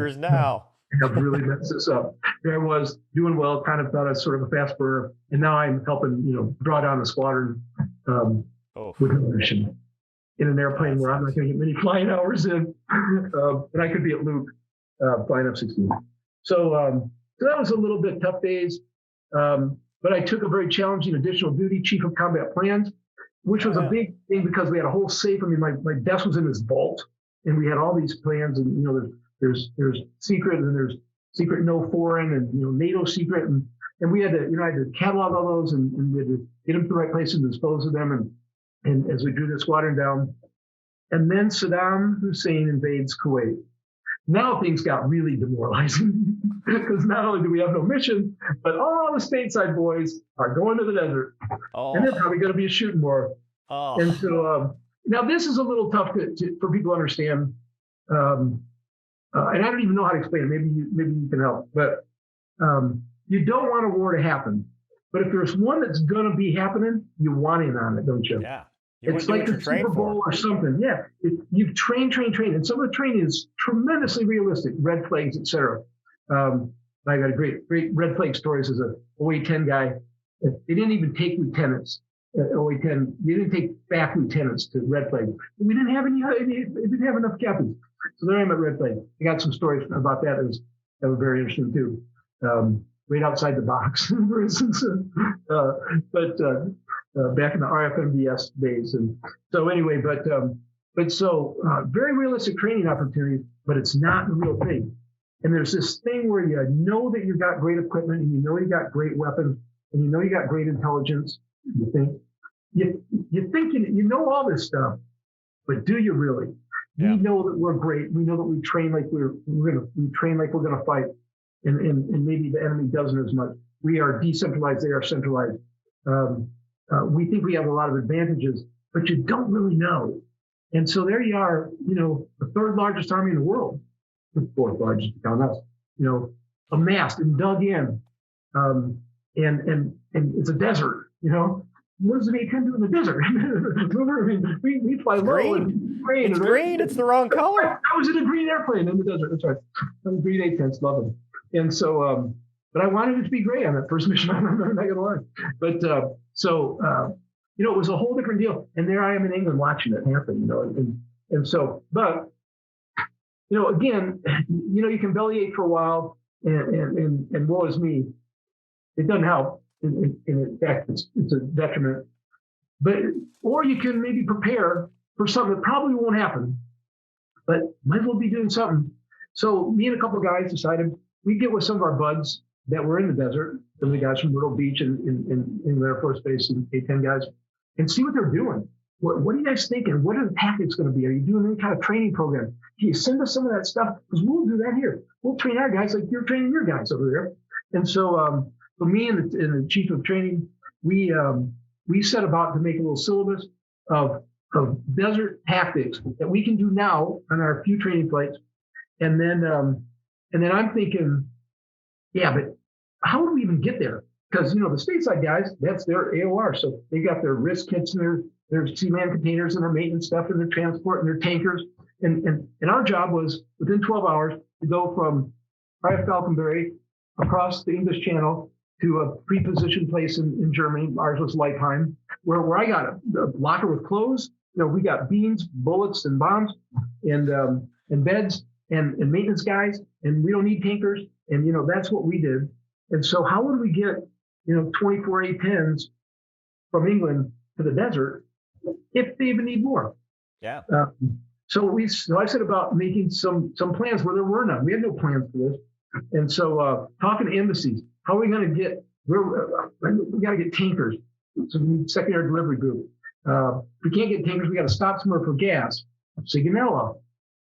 really messed this up. There I was doing well, kind of thought I was sort of a fast burner, and now I'm helping, draw down the squadron with a mission in an airplane where I'm not going to get many flying hours in, and I could be at Luke flying F-16. So that was a little bit tough days, but I took a very challenging additional duty, Chief of Combat Plans, which was a big thing because we had a whole safe. I mean, my desk was in this vault, and we had all these plans, and there's secret, and there's secret no foreign, and NATO secret, and we had to I had to catalog all those, and we had to get them to the right place and dispose of them, and as we drew the squadron down, and then Saddam Hussein invades Kuwait. Now things got really demoralizing because not only do we have no mission, but all the stateside boys are going to the desert, and they're probably going to be a shooting war. And so Now this is a little tough for people to understand, and I don't even know how to explain it. Maybe you can help. But you don't want a war to happen. But if there's one that's going to be happening, you want in on it, don't you? Yeah. It's like the Super Bowl or something. Yeah. You've trained. And some of the training is tremendously realistic, red flags, etc. I got a great red flag stories as a A-10 guy. They didn't even take lieutenants. A-10, they didn't take back lieutenants to red flag. We didn't have didn't have enough captains. So there I am at red flag. I got some stories about that that were very interesting too. Right outside the box, for instance. But back in the RFMDS days. And so anyway, but so very realistic training opportunities, but it's not the real thing. And there's this thing where you know that you got great equipment and you know you got great weapons and you know you got great intelligence. You think you know all this stuff, but do you really? Yeah. We know that we're great. We know that we train like we train like we're gonna fight. And maybe the enemy doesn't as much. We are decentralized, they are centralized. We think we have a lot of advantages, but you don't really know. And so there you are, the third largest army in the world, the fourth largest on us, amassed and dug in. And it's a desert, What does an A-10 do in the desert? Remember, we fly low. Green. It's green. It's the wrong color. How is it a green airplane in the desert? That's right. Green A-10s, love them. And so, but I wanted it to be gray on that first mission. I'm not going to lie. But it was a whole different deal. And there I am in England watching it happen, and so, but, again, you can bellyache for a while and woe is me. It doesn't help. In fact, it's a detriment. Or you can maybe prepare for something that probably won't happen, but might as well be doing something. So me and a couple of guys decided we'd get with some of our buds that were in the desert, some of the guys from Myrtle Beach in Air Force Base and A-10 guys, and see what they're doing. What are you guys thinking? What are the tactics going to be? Are you doing any kind of training program? Can you send us some of that stuff? Because we'll do that here. We'll train our guys like you're training your guys over there. And so, for me and the chief of training, we set about to make a little syllabus of desert tactics that we can do now on our few training flights. And then I'm thinking, yeah, but how would we even get there? Because, the stateside guys, that's their AOR. So they got their risk kits and their Seaman containers and their maintenance stuff and their transport and their tankers. And our job was within 12 hours to go from RF Falconberry across the English Channel to a pre-positioned place in Germany. Ours was Leipheim, where I got a locker with clothes. We got beans, bullets, and bombs, and beds, and maintenance guys, and we don't need tankers. And that's what we did. And so, how would we get 24 A-10s from England to the desert if they even need more? Yeah. So I set about making some plans where there were none. We had no plans for this. And so, talking to embassies. How are we going to get? We got to get tankers. So we need secondary delivery group. If we can't get tankers, we got to stop somewhere for gas. Sigonella.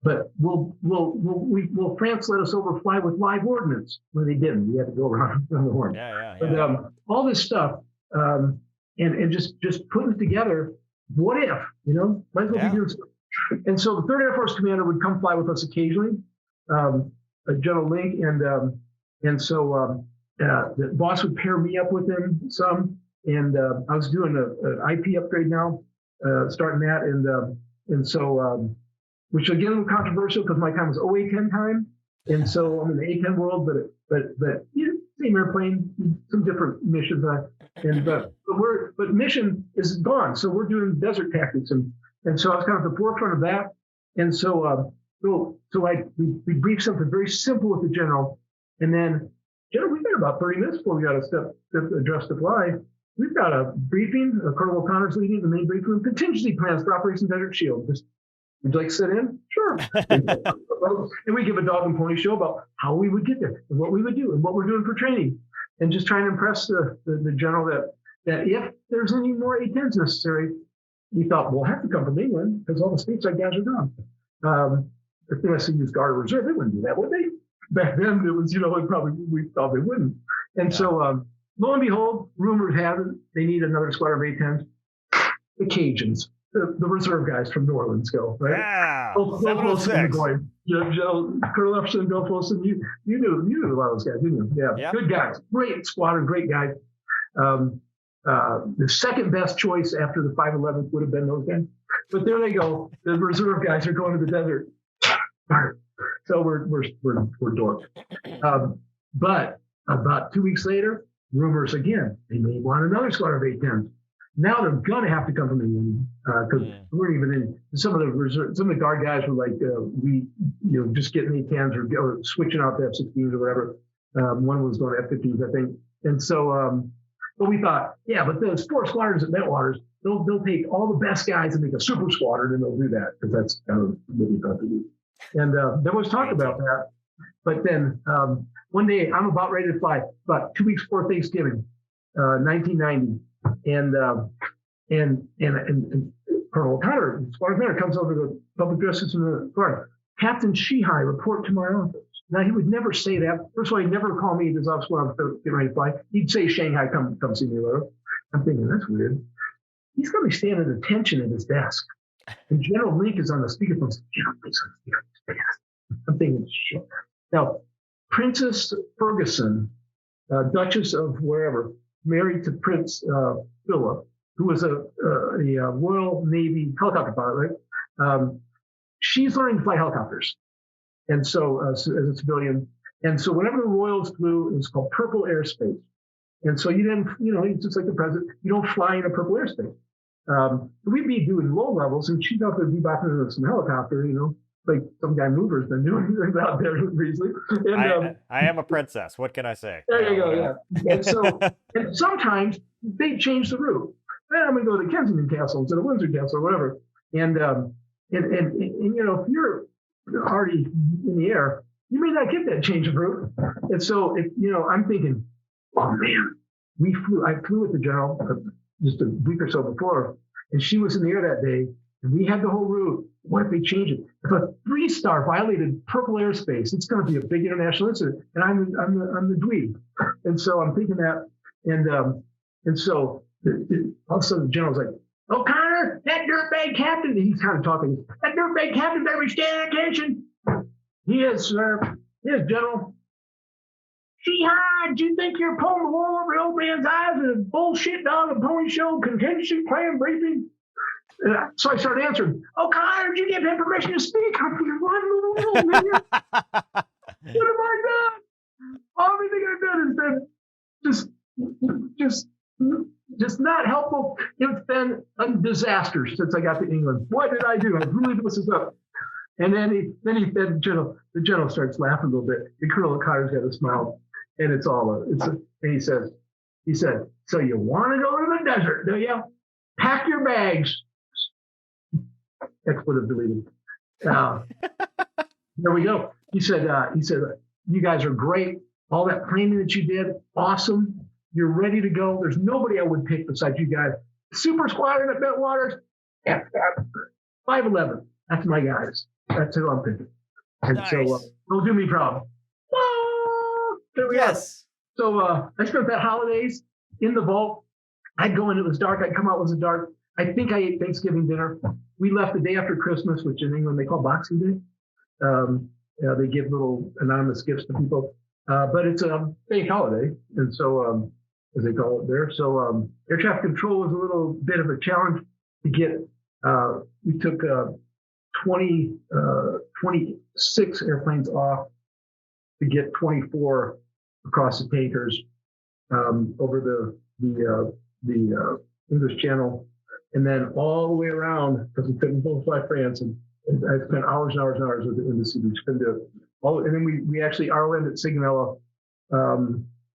But will France let us overfly with live ordnance? Well, they didn't. We had to go around the horn. Yeah. But all this stuff, and just putting it together. What if? Might as well be doing stuff. And so the 3rd Air Force Commander would come fly with us occasionally, General Link, and so. The boss would pair me up with him some, and I was doing an IP upgrade now, starting that, and so which again was controversial because my time was A-10 time, and so I'm in the A-10 world, but same airplane, some different missions, but mission is gone, so we're doing desert tactics, and so I was kind of at the forefront of that, and so we briefed something very simple with the general, and then. General, we've got about 30 minutes before we got to address the fly. We've got a briefing, Colonel O'Connor's leading the main briefing room, contingency plans for Operation Desert Shield. Would you like to sit in? Sure. And we give a dog and pony show about how we would get there and what we would do and what we're doing for training. And just trying to impress the general that if there's any more A-10s necessary, we thought, we'll have to come from England because all the stateside guys are gone. If they must use Guard or Reserve, they wouldn't do that, would they? Back then, it was, we thought they wouldn't. And so, lo and behold, rumors have it, they need another squadron of A-10s. The Cajuns. the reserve guys from New Orleans go, right? Yeah, Bill Wilson and 706. McGoy, Colonel Epson, Bill Wilson. You knew a lot of those guys, didn't you? Yeah, Yep. Good guys, great squadron, great guys. The second best choice after the 511th would have been those guys, but there they go. The reserve guys are going to the desert. So we're dorked. But about 2 weeks later, rumors again. They may want another squadron of A-10s. Now they're gonna have to come from the Union because we're even in some of the guard guys were like we just getting A-10s or switching out to F-16s or whatever. One was going to F-15s, I think. And so, but we thought, yeah, but those 4 squadrons at Bentwaters, they'll take all the best guys and make a super squadron, and they'll do that because that's kind of what we thought to do. And there was talk about that, but then one day I'm about ready to fly, about 2 weeks before Thanksgiving, 1990. And Colonel O'Connor, Squadron Commander, comes over to the public address in the car. Captain Sheehy, report to my office. Now, he would never say that. First of all, he'd never call me at his office when I was getting ready to fly. He'd say, Shanghai, come see me later. I'm thinking, that's weird. He's going to be standing at attention at his desk. And General Link is on the speakerphone. General Link's on the speakerphone. I'm thinking, shit. Now, Princess Ferguson, Duchess of wherever, married to Prince Philip, who was a Royal Navy helicopter pilot, right? She's learning to fly helicopters. And so, as a civilian. And so whenever the Royals flew, it was called purple airspace. And so you didn't, it's just like the president, you don't fly in a purple airspace. We'd be doing low levels, and she'd have to be back in some helicopter, like some guy Mover's been doing out there recently. And, I am a princess. What can I say? There you go, yeah. And so, and sometimes they change the route. I'm going to go to Kensington Castle instead of Windsor Castle or whatever. And if you're already in the air, you may not get that change of route. And so, I'm thinking, oh man, I flew with the general just a week or so before, and she was in the air that day, and we had the whole route. What if they change it? If a 3-star violated purple airspace, it's going to be a big international incident, and I'm the dweeb. And so I'm thinking that, and so all of a sudden the general's like, O'Connor, that dirtbag captain, he's kind of talking, that dirtbag captain better be staying attention. He is, sir. Yes, General. Sheehy, do you think you're pulling the wool over the old man's eyes with a bullshit dog and pony show contingency plan briefing? So I started answering, O'Connor, did you give him permission to speak? I'm thinking, what have I done? Everything I've done has been just not helpful. It's been a disaster since I got to England. What did I do? I really messed this up. And then the general starts laughing a little bit. And Colonel O'Connor's got a smile, and and he said, so you want to go to the desert, do you? Pack your bags. Expletive deleted. There we go. He said, you guys are great. All that planning that you did, awesome. You're ready to go. There's nobody I would pick besides you guys. Super Squadron at Bentwaters, 511. That's my guys. That's who I'm picking. And nice. So don't do me proud. There we are. So I spent that holidays in the vault. I'd go in, it was dark. I'd come out, it was dark. I think I ate Thanksgiving dinner. We left the day after Christmas, which in England they call Boxing Day. They give little anonymous gifts to people. But it's a fake holiday. And so, as they call it there. So air traffic control was a little bit of a challenge to get. We took 26 airplanes off to get 24 across the tankers over the English Channel, and then all the way around because we couldn't both fly France. And I spent hours and hours and hours with the embassy. We couldn't do it. And then we actually ROM'd at Sigonella,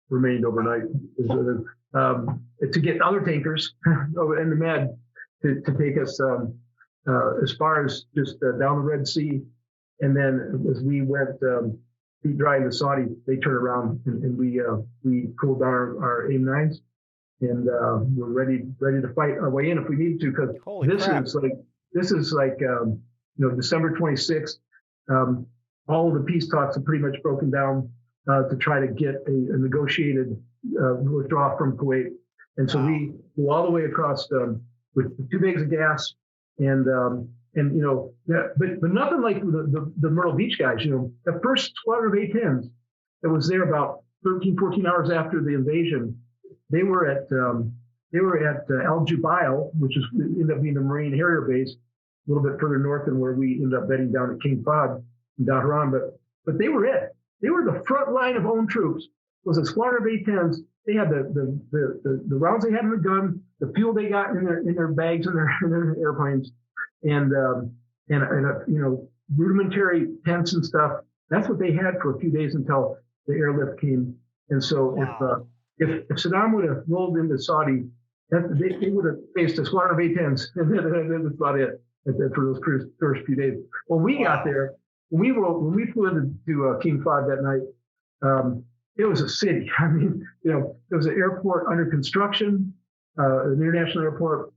remained overnight to get other tankers over in the Med to take us as far as just down the Red Sea. And then as we went feet dry into Saudi, they turned around and we pulled down our AIM-9s and we're ready to fight our way in if we need to, because this is like December 26th. All of the peace talks have pretty much broken down to try to get a negotiated withdrawal from Kuwait. And so we go all the way across with 2 bags of gas and you know, but nothing like the Myrtle Beach guys. You know, the first squadron of A-10s that was there about 13, 14 hours after the invasion, they were at Al Jubail, which is ended up being a Marine Harrier base, a little bit further north than where we ended up bedding down at King Fahd in Dahran. But they were it. They were the front line of own troops. It was a squadron of A-10s. They had the rounds they had in the gun, the fuel they got in their bags in their airplanes, and you know, rudimentary tents and stuff. That's what they had for a few days until the airlift came. And so Wow. if Saddam would have rolled into Saudi, they would have faced a squadron of A-10s, and that's about it for those first few days. When we got there, when we flew into King Fahd that night, it was a city. I mean, you know, there was an airport under construction, an international airport,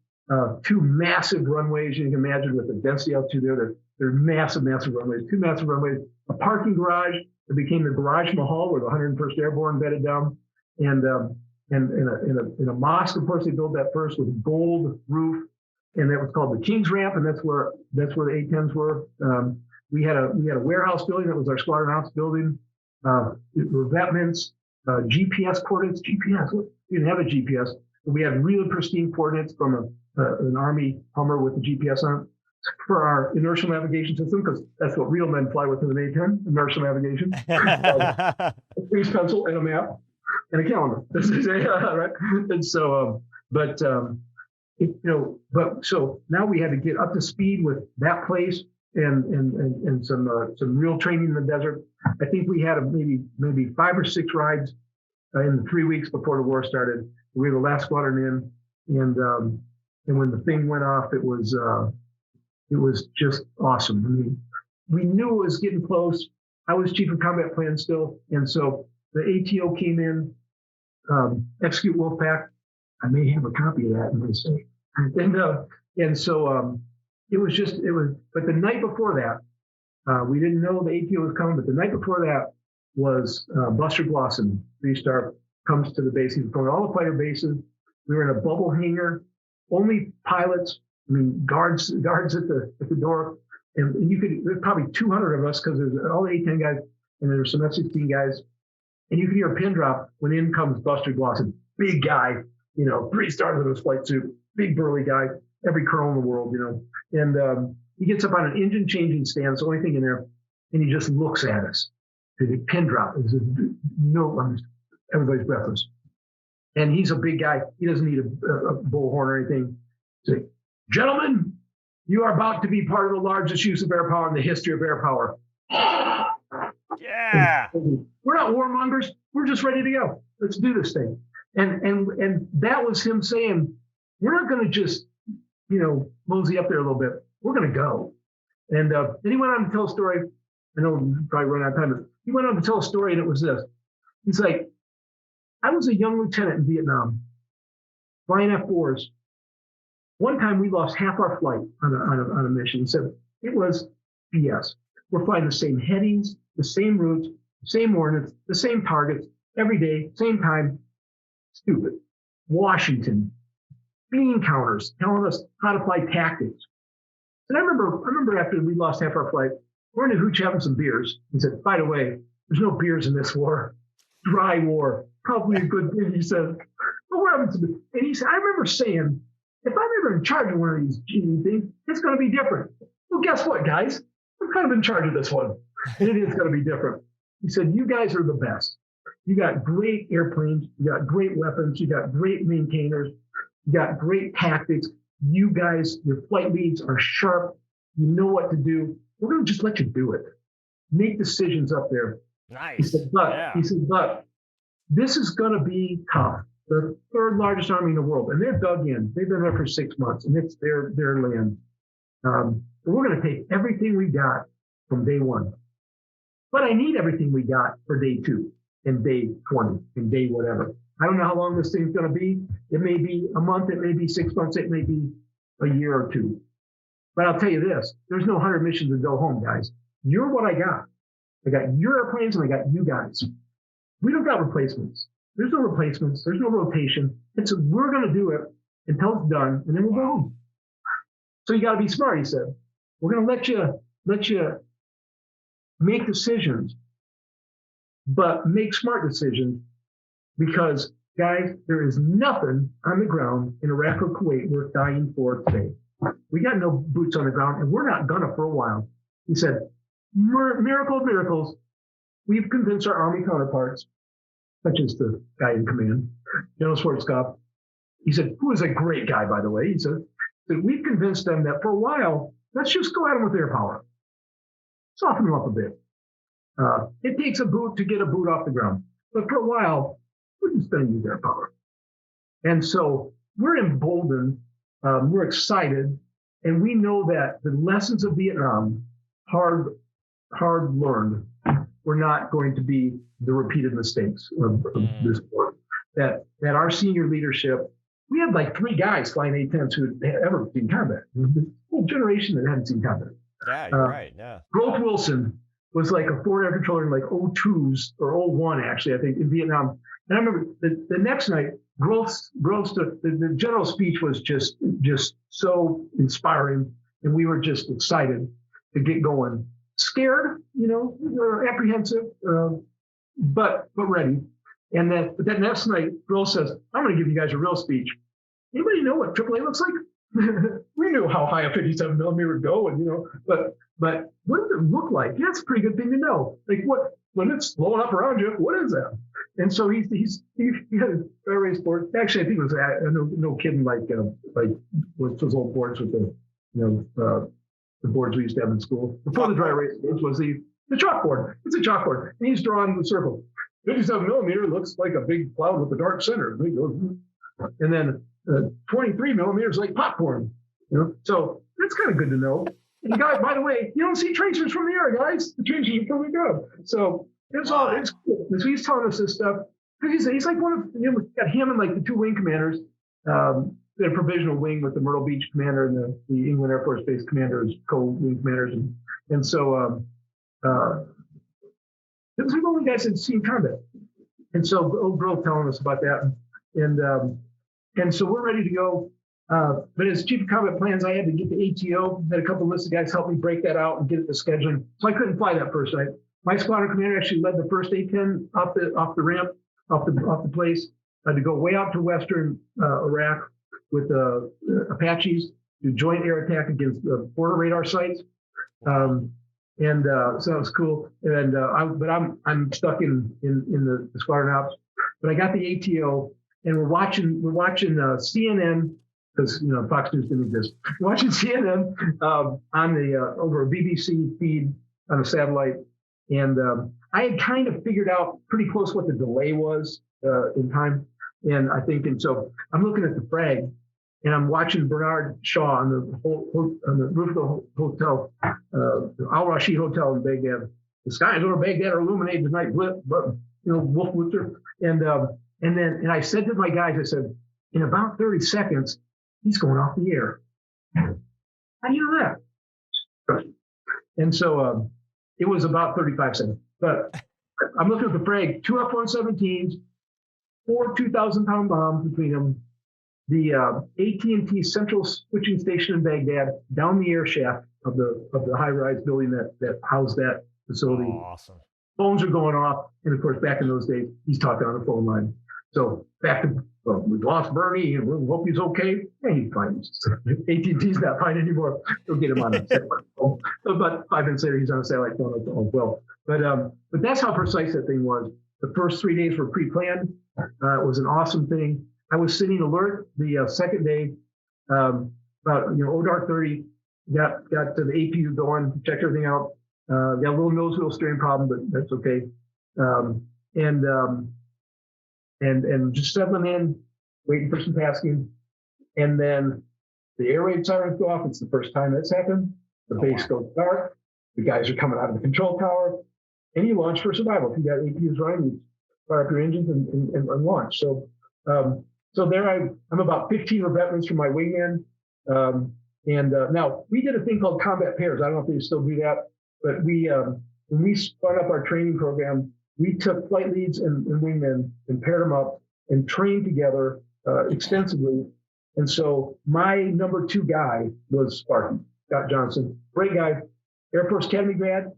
two massive runways. You can imagine with the density altitude there, they're massive, massive runways, two massive runways, a parking garage that became the Garage Mahal where the 101st Airborne bedded down, and in a mosque, of course, they built that first with a gold roof, and that was called the King's Ramp, and that's where the A-10s were. We had a warehouse building that was our squadron ops building. Revetments, GPS coordinates. We didn't have a GPS, but we had really pristine coordinates from an Army Hummer with the GPS on it for our inertial navigation system, because that's what real men fly with in an A-10, inertial navigation. A grease pencil and a map and a calendar. This is right. And so, you know, but so now we had to get up to speed with that place and some real training in the desert. I think we had maybe 5 or 6 rides in the 3 weeks before the war started. We were the last squadron in, and when the thing went off, it was just awesome. I mean, we knew it was getting close. I was chief of combat plan still, and so the ATO came in, execute Wolfpack. I may have a copy of that in my safe. And so it was. But the night before that, we didn't know the ATO was coming. But the night before that was Buster Glosson, 3-star, comes to the base. He's going to all the fighter bases. We were in a bubble hangar, only pilots. I mean, guards at the door, and there's probably 200 of us because there's all the A-10 guys, and there's some F-16 guys, and you can hear a pin drop when in comes Buster Glosson, big guy, you know, 3 stars in his flight suit, big burly guy, every colonel in the world, you know, and he gets up on an engine changing stand, it's the only thing in there, and he just looks at us. The pin drop is everybody's breathless, and he's a big guy. He doesn't need a bullhorn or anything. He's like, gentlemen, you are about to be part of the largest use of air power in the history of air power. Yeah. We're not warmongers. We're just ready to go. Let's do this thing. And that was him saying, we're not going to just, you know, mosey up there a little bit. We're going to go. And then he went on to tell a story. I know we're probably running out of time, but he went on to tell a story, and it was this. He's like, I was a young lieutenant in Vietnam, flying F-4s. One time we lost half our flight on a mission. He said, it was BS. We're flying the same headings, the same routes, the same ordnance, the same targets every day, same time. Stupid. Washington, bean counters telling us how to fly tactics. And I remember after we lost half our flight, we're in a hooch having some beers. He said, by the way, there's no beers in this war. Dry war. Probably a good thing, he said. But we're having some beers. And he said, I remember saying, if I'm ever in charge of one of these GE things, it's going to be different. Well, guess what, guys? I'm kind of in charge of this one, and it is going to be different. He said, you guys are the best. You got great airplanes. You got great weapons. You got great maintainers. You got great tactics. You guys, your flight leads are sharp. You know what to do. We're going to just let you do it. Make decisions up there. Nice. He said, but this is going to be tough. The 3rd largest army in the world, and they're dug in. They've been there for 6 months, and it's their land. But we're going to take everything we got from day 1. But I need everything we got for day 2 and day 20 and day whatever. I don't know how long this thing's going to be. It may be a month. It may be 6 months. It may be a year or 2. But I'll tell you this, there's no 100 missions to go home, guys. You're what I got. I got your airplanes and I got you guys. We don't got replacements. There's no replacements. There's no rotation. We're going to do it until it's done, and then we'll go home. So you got to be smart, he said. We're going to let you make decisions, but make smart decisions, because, guys, there is nothing on the ground in Iraq or Kuwait worth dying for today. We got no boots on the ground, and we're not gonna for a while. He said, miracle of miracles, we've convinced our Army counterparts, such as the guy in command, General Schwarzkopf. He said, who is a great guy, by the way. He said that we've convinced them that for a while, let's just go at them with air power. Soften them up a bit. It takes a boot to get a boot off the ground. But for a while, we're just going to use air power. And so we're emboldened, we're excited, and we know that the lessons of Vietnam, hard learned, were not going to be the repeated mistakes of this war. That our senior leadership, we had like 3 guys flying A-10s who had ever seen combat. This whole generation that hadn't seen combat. Yeah, you're right. Yeah. Groth Wilson was like a forward air controller in like 02s or 01, actually, I think, in Vietnam. And I remember the next night, the general speech was just so inspiring, and we were just excited to get going. Scared, or apprehensive, but ready. And that next night, Groth says, "I'm going to give you guys a real speech. Anybody know what AAA looks like?" We knew how high a 57 millimeter would go, and but what does it look like? Yeah, it's a pretty good thing to know. Like, what, when it's blowing up around you, what is that? And so he had a race board. Actually, I think it was no kidding, like with those old boards with the boards we used to have in school. Before the dry erase boards was the chalkboard. It's a chalkboard, and he's drawing the circle. 57 millimeter looks like a big cloud with a dark center. And then 23 millimeters like popcorn. So that's kind of good to know. And guys, by the way, you don't see tracers from the air, guys. The tracers are coming up. So it's cool. So he's telling us this stuff. He's like one of, got him and like the 2 wing commanders, the provisional wing with the Myrtle Beach commander and the England Air Force Base commander as co-wing commanders. And so it was the only guys that had seen combat. And so old Groth telling us about that. And so we're ready to go. But as chief of combat plans, I had to get the ATO, had a couple of lists of guys help me break that out and get it to scheduling. So I couldn't fly that first night. My squadron commander actually led the first A-10 off the ramp, off the place. I had to go way out to western Iraq with Apaches do joint air attack against the border radar sites. So that was cool. And I'm stuck in the squadron ops. But I got the ATO, and we're watching CNN, because Fox News didn't exist. Watching CNN on the over a BBC feed on a satellite, and I had kind of figured out pretty close what the delay was in time, and so I'm looking at the frag, and I'm watching Bernard Shaw on the roof of the hotel, the Al Rashid Hotel in Baghdad. The skies over Baghdad are illuminated tonight, but Wolf Blitzer, and I said to my guys, I said, in about 30 seconds. He's going off the air. How do you know that? And so it was about 35 seconds. But I'm looking at the frag, 2 F-117s, 4 2,000-pound bombs between them, the AT&T central switching station in Baghdad, down the air shaft of the high-rise building that housed that facility. Oh, awesome. Phones are going off. And, of course, back in those days, he's talking on the phone line. So back to, we've lost Bernie, and we hope he's okay. Yeah, he's fine. AT&T's not fine anymore. They'll get him on a satellite phone. But 5 minutes later, he's on a satellite phone as well. But that's how precise that thing was. The first 3 days were pre-planned. It was an awesome thing. I was sitting alert the second day, about ODAR 30, got to the APU going, checked everything out. Got a little nose wheel steering problem, but that's okay. And just settling in, waiting for some tasking. And then the air raid sirens go off. It's the first time that's happened. The base goes dark. The guys are coming out of the control tower. And you launch for survival. If you got APUs running, you fire up your engines and launch. So there I'm about 15 veterans from my wingman. Now, we did a thing called combat pairs. I don't know if they still do that. But when we spun up our training program, we took flight leads and wingmen and paired them up and trained together extensively And so my number 2 guy was Sparky, Scott Johnson. Great guy, Air Force Academy grad.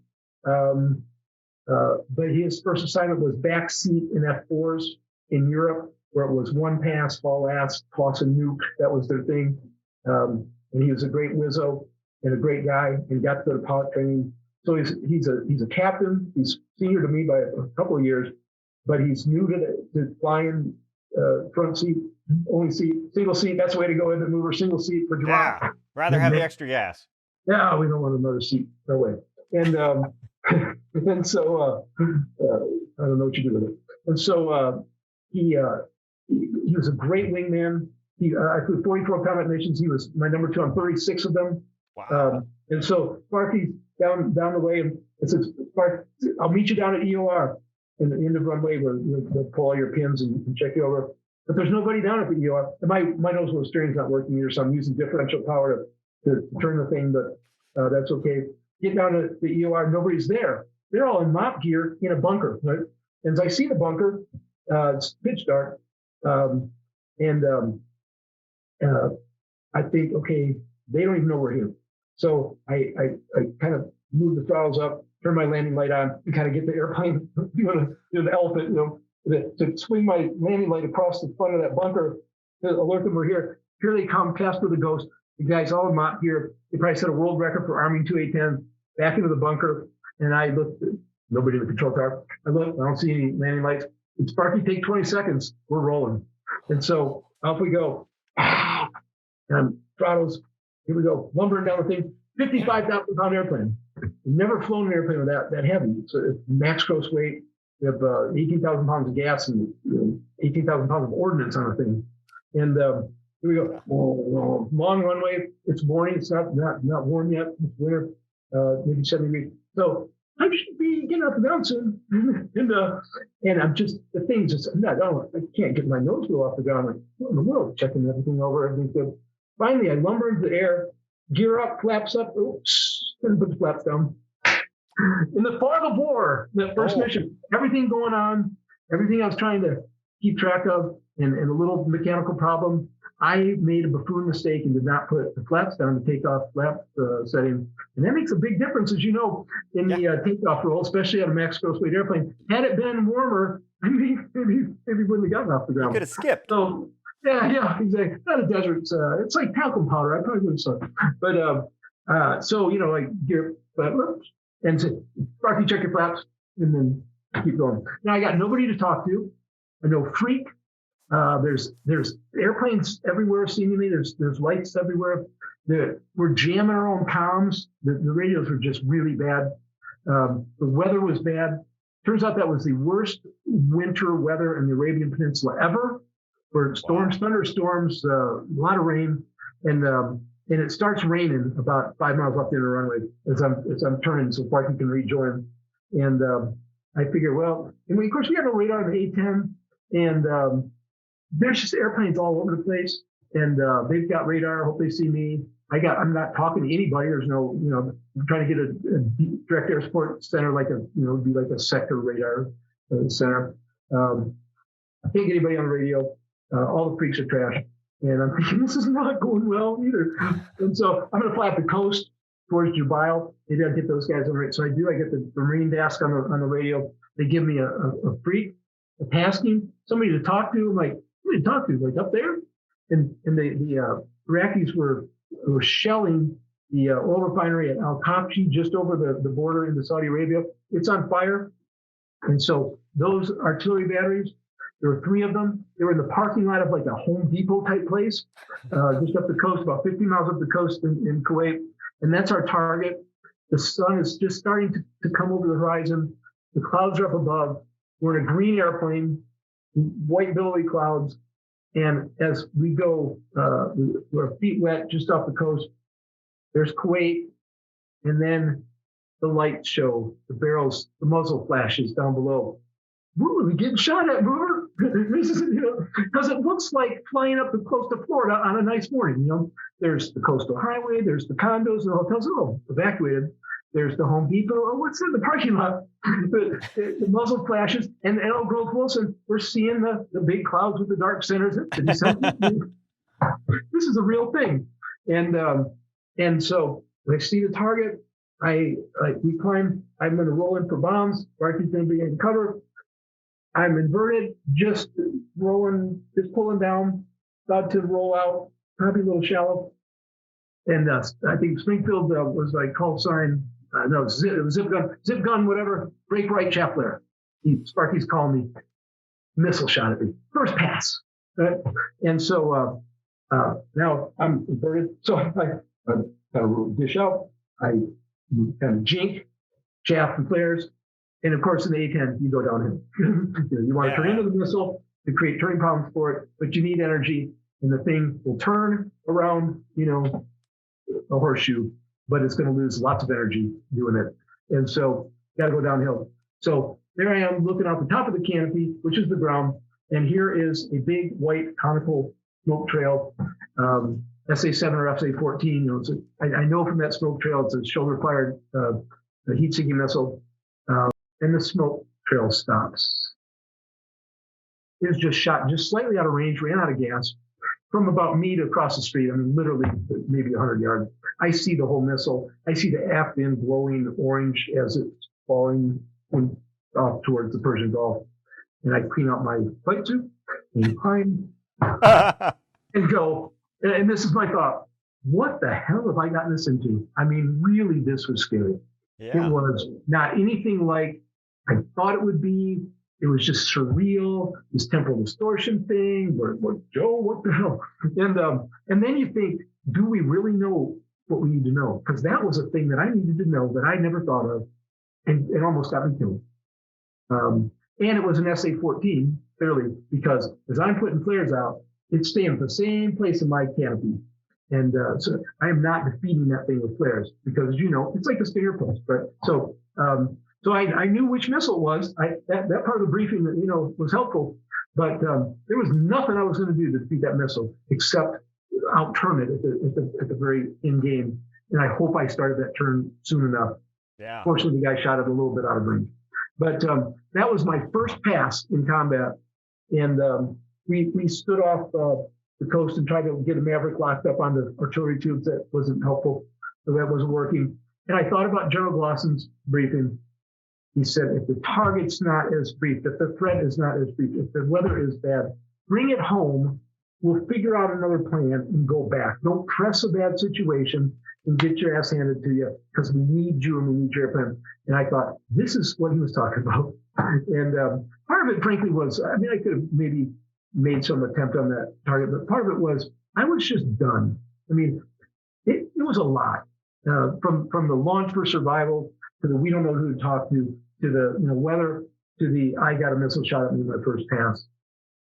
But his first assignment was backseat in F4s in Europe, where it was one pass, fall last, toss a nuke. That was their thing. And he was a great wizzo and a great guy, and got to go to pilot training. So he's a captain. He's senior to me by a couple of years, but he's new to flying front seat, only seat, single seat. That's the way to go in the mover, single seat for July. Yeah, rather have the extra gas. Yeah, we don't want another seat. No way. And and so I don't know what you do with it. And so he was a great wingman. I flew 44 combat missions. He was my number 2 on 36 of them. Wow. And so Sparky's down the way, and it says, Spark, I'll meet you down at EOR in the end of runway where they'll pull all your pins and check you over. But there's nobody down at the EOR. And my nose wheel steering's not working either, so I'm using differential power to turn the thing, but that's okay. Get down to the EOR, nobody's there. They're all in mop gear in a bunker, right? And as I see the bunker, it's pitch dark, I think, okay, they don't even know we're here. So I kind of move the throttles up, turn my landing light on, and kind of get the airplane doing the elephant, to swing my landing light across the front of that bunker to alert them we're here. Here they come, Casper the Ghost. The guys all in mop gear. They probably set a world record for arming 2 A-10s back into the bunker. And I looked, nobody in the control tower. I looked, I don't see any landing lights. It's Sparky, take 20 seconds. We're rolling. And so off we go. And throttles, here we go, lumbering down the thing, 55,000 pound airplane. Never flown an airplane with that heavy. It's max gross weight. We have 18,000 pounds of gas and 18,000 pounds of ordnance on the thing. And here we go, long runway. It's morning. It's not warm yet. It's winter, maybe 70 degrees. So I should be getting up and down soon. And I'm just, the thing's just, I can't get my nose wheel off the ground. I'm like, what in the world? Checking everything over, everything's good. Finally, I lumber into the air, gear up, flaps up, oops, and put the flaps down. In the fog of war, that first mission, everything going on, everything I was trying to keep track of, and a little mechanical problem, I made a buffoon mistake and did not put the flaps down to take off flap setting. And that makes a big difference, as you know, in the takeoff roll, especially on a max gross weight airplane. Had it been warmer, maybe wouldn't have gotten off the ground. You could have skipped. So, yeah, exactly. Not a desert. It's like talcum powder. I probably would have sucked. But so, like gear, and so, Sparky, check your flaps, and then keep going. Now I got nobody to talk to. I know freak. There's airplanes everywhere seemingly. There's lights everywhere. We're jamming our own comms. The radios were just really bad. The weather was bad. Turns out that was the worst winter weather in the Arabian Peninsula ever. For storms, thunderstorms, a lot of rain, and it starts raining about 5 miles up the inner runway as I'm turning, so Sparky can rejoin. And I figure, well, and of course we have a radar on the A-10, and there's just airplanes all over the place, and they've got radar. I hope they see me. I'm not talking to anybody. There's no, I'm trying to get a direct air support center, like be like a sector radar center. I can't get anybody on the radio. All the freaks are trash. And I'm thinking, this is not going well either. And so I'm going to fly up the coast towards Jubail. Maybe I'll get those guys on the radio. So I do. I get the Marine desk on the radio. They give me a freak, a tasking, somebody to talk to. I'm like, who to talk to? Like up there? And the Iraqis were shelling the oil refinery at Al-Kapshi, just over the border into Saudi Arabia. It's on fire. And so those artillery batteries, there were 3 of them. They were in the parking lot of like a Home Depot type place, just up the coast, about 50 miles up the coast in Kuwait. And that's our target. The sun is just starting to come over the horizon. The clouds are up above. We're in a green airplane, white billowy clouds. And as we go, we're feet wet just off the coast. There's Kuwait. And then the lights show, the barrels, the muzzle flashes down below. Woo, we're getting shot at, Mover. This is, because it looks like flying up the coast of Florida on a nice morning. There's the coastal highway, there's the condos and the hotels, evacuated. There's the Home Depot. What's in the parking lot? The muzzle flashes, and Elk Grove Wilson, we're seeing the big clouds with the dark centers. This is a real thing. And so when I see the target, we climb. I'm going to roll in for bombs. Sparky's going to be in cover. I'm inverted, just pulling down, about to roll out, probably a little shallow. And I think Springfield was like call sign. No, zip gun, whatever. Break right, Chapler. Sparky's calling me. Missile shot at me. First pass. Right? And so now I'm inverted. So I kind of dish out. I kind of jink, chaff and flares. And of course, in the A-10, you go downhill. You want to turn into the missile to create turning problems for it, but you need energy, and the thing will turn around, a horseshoe, but it's going to lose lots of energy doing it. And so, got to go downhill. So there I am looking out the top of the canopy, which is the ground, and here is a big white conical smoke trail, SA-7 or SA-14. I know from that smoke trail it's a shoulder-fired heat-seeking missile. And the smoke trail stops. It was just shot just slightly out of range, ran out of gas from about me to across the street. I mean, literally maybe 100 yards. I see the whole missile. I see the aft end glowing orange as it's falling off towards the Persian Gulf. And I clean out my flight suit and climb and go. And this is my thought. What the hell have I gotten this into? I mean, really, this was scary. Yeah. It was not anything like I thought it would be. It was just surreal, this temporal distortion thing. Joe, what the hell? And then you think, do we really know what we need to know? Because that was a thing that I needed to know that I never thought of, and it almost got me killed. And it was an SA-14, clearly, because as I'm putting flares out, it's staying at the same place in my canopy. And so I am not defeating that thing with flares because, it's like a Stinger post. Right? So I knew which missile it was. That part of the briefing, was helpful. But there was nothing I was going to do to defeat that missile except out-turn it at the very end game. And I hope I started that turn soon enough. Yeah. Fortunately, the guy shot it a little bit out of range. But that was my first pass in combat. And we stood off the coast and tried to get a Maverick locked up on the artillery tubes. That wasn't helpful. So that wasn't working. And I thought about General Glossen's briefing. He said, if the target's not as briefed, if the threat is not as briefed, if the weather is bad, bring it home. We'll figure out another plan and go back. Don't press a bad situation and get your ass handed to you because we need you and we need your plan. And I thought, this is what he was talking about. And part of it, frankly, was, I could have maybe made some attempt on that target, but part of it was, I was just done. It was a lot. From the launch for survival to the we don't know who to talk to the weather to the I got a missile shot at me in my first pass.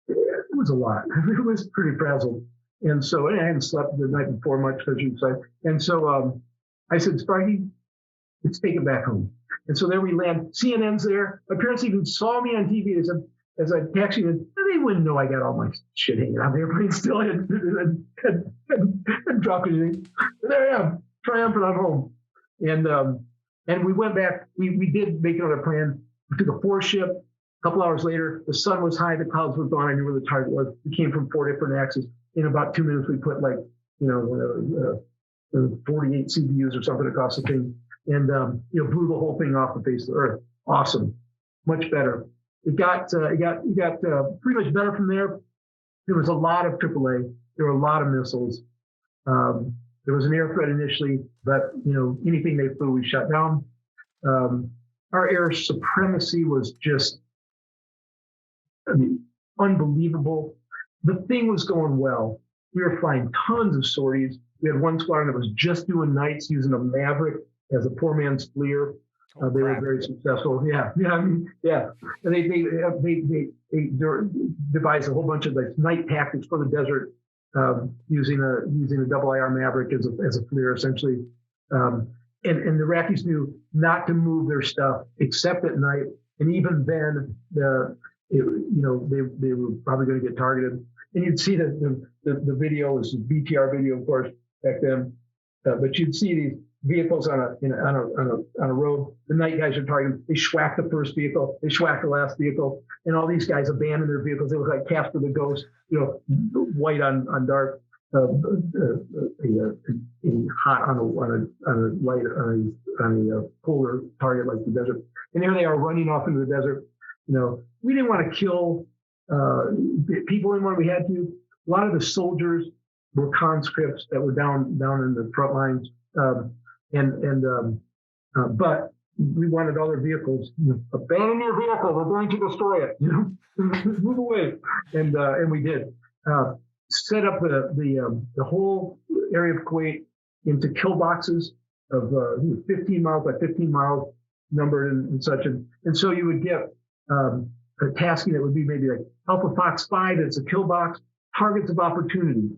It was a lot. It was pretty frazzled. And so I hadn't slept the night before much, as you say. And so I said, Sparky, let's take it back home. And so there we land. CNN's there. My parents even saw me on TV as I taxied in. They wouldn't know I got all my shit hanging out. The airplane still hadn't dropped anything. But there I am, triumphant, I'm home. And we went back. We did make another plan. We took a 4-ship. A couple hours later, the sun was high, the clouds were gone. I knew where the target was. We came from 4 different axes. In about 2 minutes, we put 48 CBUs or something across the thing, and blew the whole thing off the face of the earth. Awesome, much better. It got pretty much better from there. There was a lot of AAA. There were a lot of missiles. There was an air threat initially, but anything they flew, we shut down. Our air supremacy was just, unbelievable. The thing was going well. We were flying tons of sorties. We had one squadron that was just doing nights using a Maverick as a poor man's FLIR. They were very successful. Yeah. And they devised a whole bunch of night tactics for the desert, using a double IR Maverick as a FLIR essentially. And the Iraqis knew not to move their stuff except at night. And even then, they were probably going to get targeted. And you'd see the video was BTR video, of course, back then. But you'd see these vehicles on a road. The night guys are targeting. They schwack the first vehicle. They schwack the last vehicle. And all these guys abandon their vehicles. They look like Casper the Ghost, white on dark. hot on a light on a polar target like the desert. And there they are running off into the desert. We didn't want to kill people when we had to. A lot of the soldiers were conscripts that were down in the front lines, but we wanted all their vehicles. Abandon your vehicle. We're going to destroy it. Move away. And we did. Set up the whole area of Kuwait into kill boxes of 15 miles by 15 miles numbered and such. And so you would get a tasking that would be maybe like Alpha Fox 5, it's a kill box, targets of opportunity.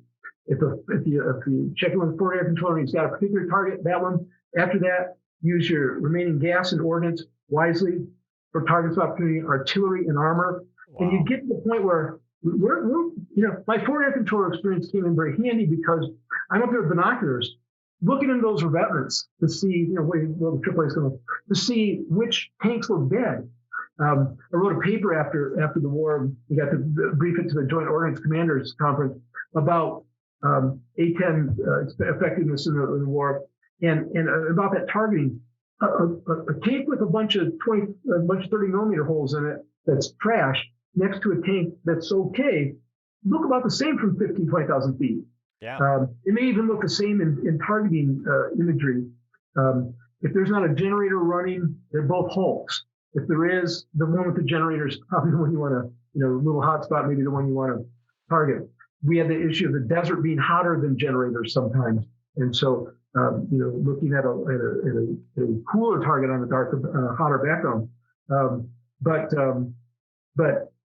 If you check in with the forward air controller, he's got a particular target, that one. After that, use your remaining gas and ordnance wisely for targets of opportunity, artillery and armor. Wow. And you get to the point where my forward air controller experience came in very handy because I'm up there with binoculars looking into those revetments to see, where the AAA is going to see which tanks were dead. I wrote a paper after the war. We got to brief it to the Joint Ordnance Commanders Conference about A-10 effectiveness in the war and about that targeting. A tank with a bunch of 30 millimeter holes in it that's trash next to a tank that's okay look about the same from 15, 20,000 feet. Yeah. It may even look the same in targeting imagery. If there's not a generator running, they're both hulks. If there is, the one with the generator is probably the one you want to, little hotspot, maybe the one you want to target. We had the issue of the desert being hotter than generators sometimes. And so, looking at a cooler target on a darker, hotter background. But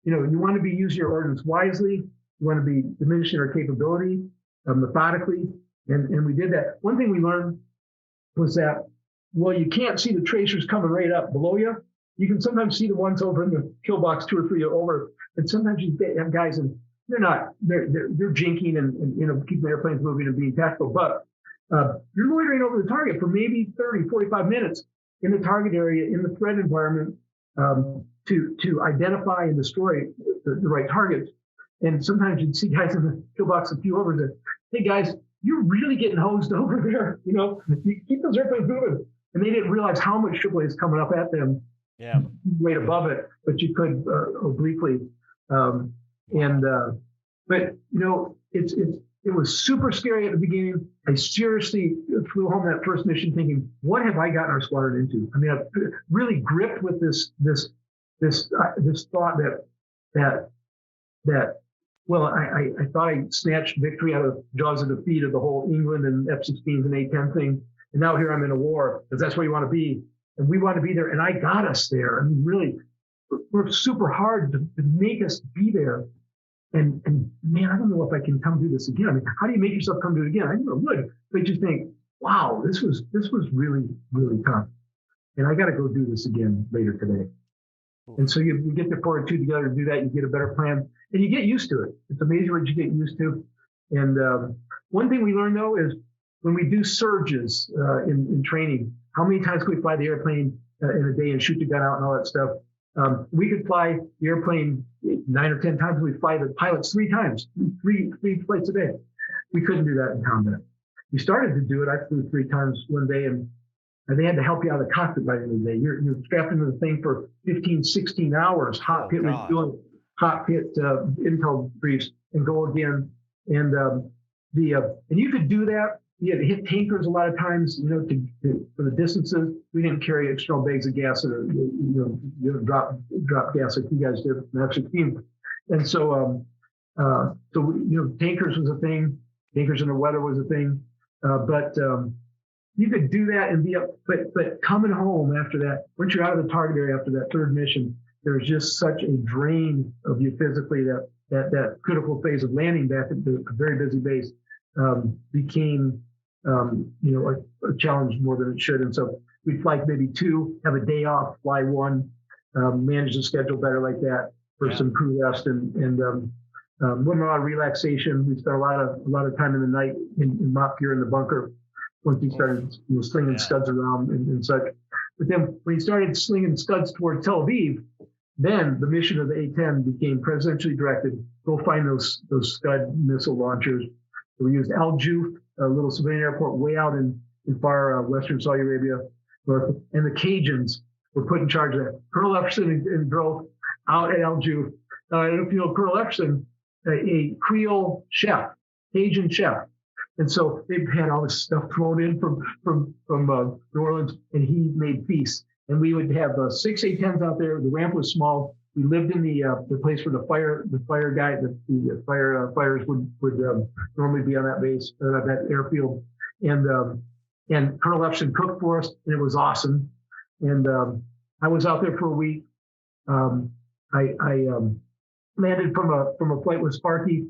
you want to be using your ordnance wisely. You want to be diminishing our capability methodically. And we did that. One thing we learned was that, you can't see the tracers coming right up below you. You can sometimes see the ones over in the kill box 2 or 3 over, and sometimes you have guys and they're jinking and keeping airplanes moving and being tactical, but you're loitering over the target for maybe 30, 45 minutes in the target area in the threat environment to identify and destroy the right targets. And sometimes you'd see guys in the kill box a few over and say, hey guys, you're really getting hosed over there. You keep those airplanes moving. And they didn't realize how much AAA is coming up at them. Yeah, right above it, but you could obliquely. But it was super scary at the beginning. I seriously flew home that first mission thinking, what have I gotten our squadron into? I mean, I really gripped with this thought that I thought I snatched victory out of jaws of defeat of the whole England and F-16s and A-10 thing, and now here I'm in a war because that's where you want to be. And we want to be there, and I got us there. I mean, really, worked super hard to make us be there. And man, I don't know if I can come do this again. I mean, how do you make yourself come do it again? I know I would, but you think, wow, this was really, really tough. And I got to go do this again later today. And so you get the 4 and 2 together to do that. You get a better plan, and you get used to it. It's amazing what you get used to. And one thing we learned though is when we do surges in training. How many times can we fly the airplane in a day and shoot the gun out and all that stuff? We could fly the airplane 9 or 10 times. We fly the pilots 3 times, three flights a day. We couldn't do that in combat. We started to do it. I flew 3 times one day, and they had to help you out of the cockpit by the end of the day. You're strapped into the thing for 15, 16 hours, hot pit refueling, hot pit intel briefs, and go again. And you could do that. You had to hit tankers a lot of times, for the distances. We didn't carry external bags of gas or, drop gas like you guys did from F-16. And so, tankers was a thing. Tankers in the weather was a thing. But you could do that and be up. But coming home after that, once you're out of the target area after that 3rd mission, there's just such a drain of you physically that critical phase of landing back at the very busy base became a challenge more than it should. And so we'd fly maybe 2, have a day off, fly 1, manage the schedule better like that for some crew rest and wasn't a lot of relaxation. We spent a lot of time in the night in mop gear in the bunker once he started slinging studs around and such. But then when he started slinging studs towards Tel Aviv, then the mission of the A-10 became presidentially directed. Go find those Scud missile launchers. We used Al Juf, a little civilian airport way out in far western Saudi Arabia, and the Cajuns were put in charge of that. Colonel Epperson and drove out at Al Juf. I don't know if you know Colonel Epperson, a Creole chef, Cajun chef. And so they had all this stuff thrown in from New Orleans, and he made feasts. And we would have 6 A-10s out there. The ramp was small. We lived in the place where the fire guy, the fires would normally be on that base, that airfield. And Colonel Epson cooked for us, and it was awesome. And I was out there for a week. I landed from a flight with Sparky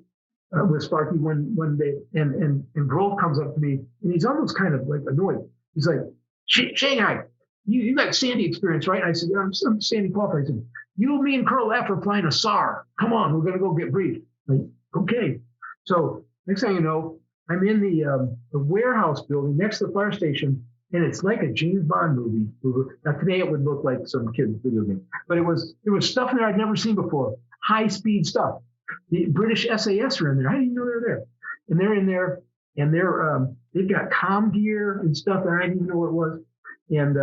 one day, and Grove comes up to me, and he's almost kind of like annoyed. He's like, Shanghai, you got Sandy experience, right? I said, I'm Sandy qualified. I said, you, me, and Colonel F are flying a SAR. Come on, we're gonna go get briefed. Like, okay. So next thing you know, I'm in the warehouse building next to the fire station, and it's like a James Bond movie. Now today it would look like some kid's video game, but it was stuff there I'd never seen before. High speed stuff. The British SAS are in there. I didn't even know they were there, and they're in there, and they've got comm gear and stuff that I didn't even know what it was, and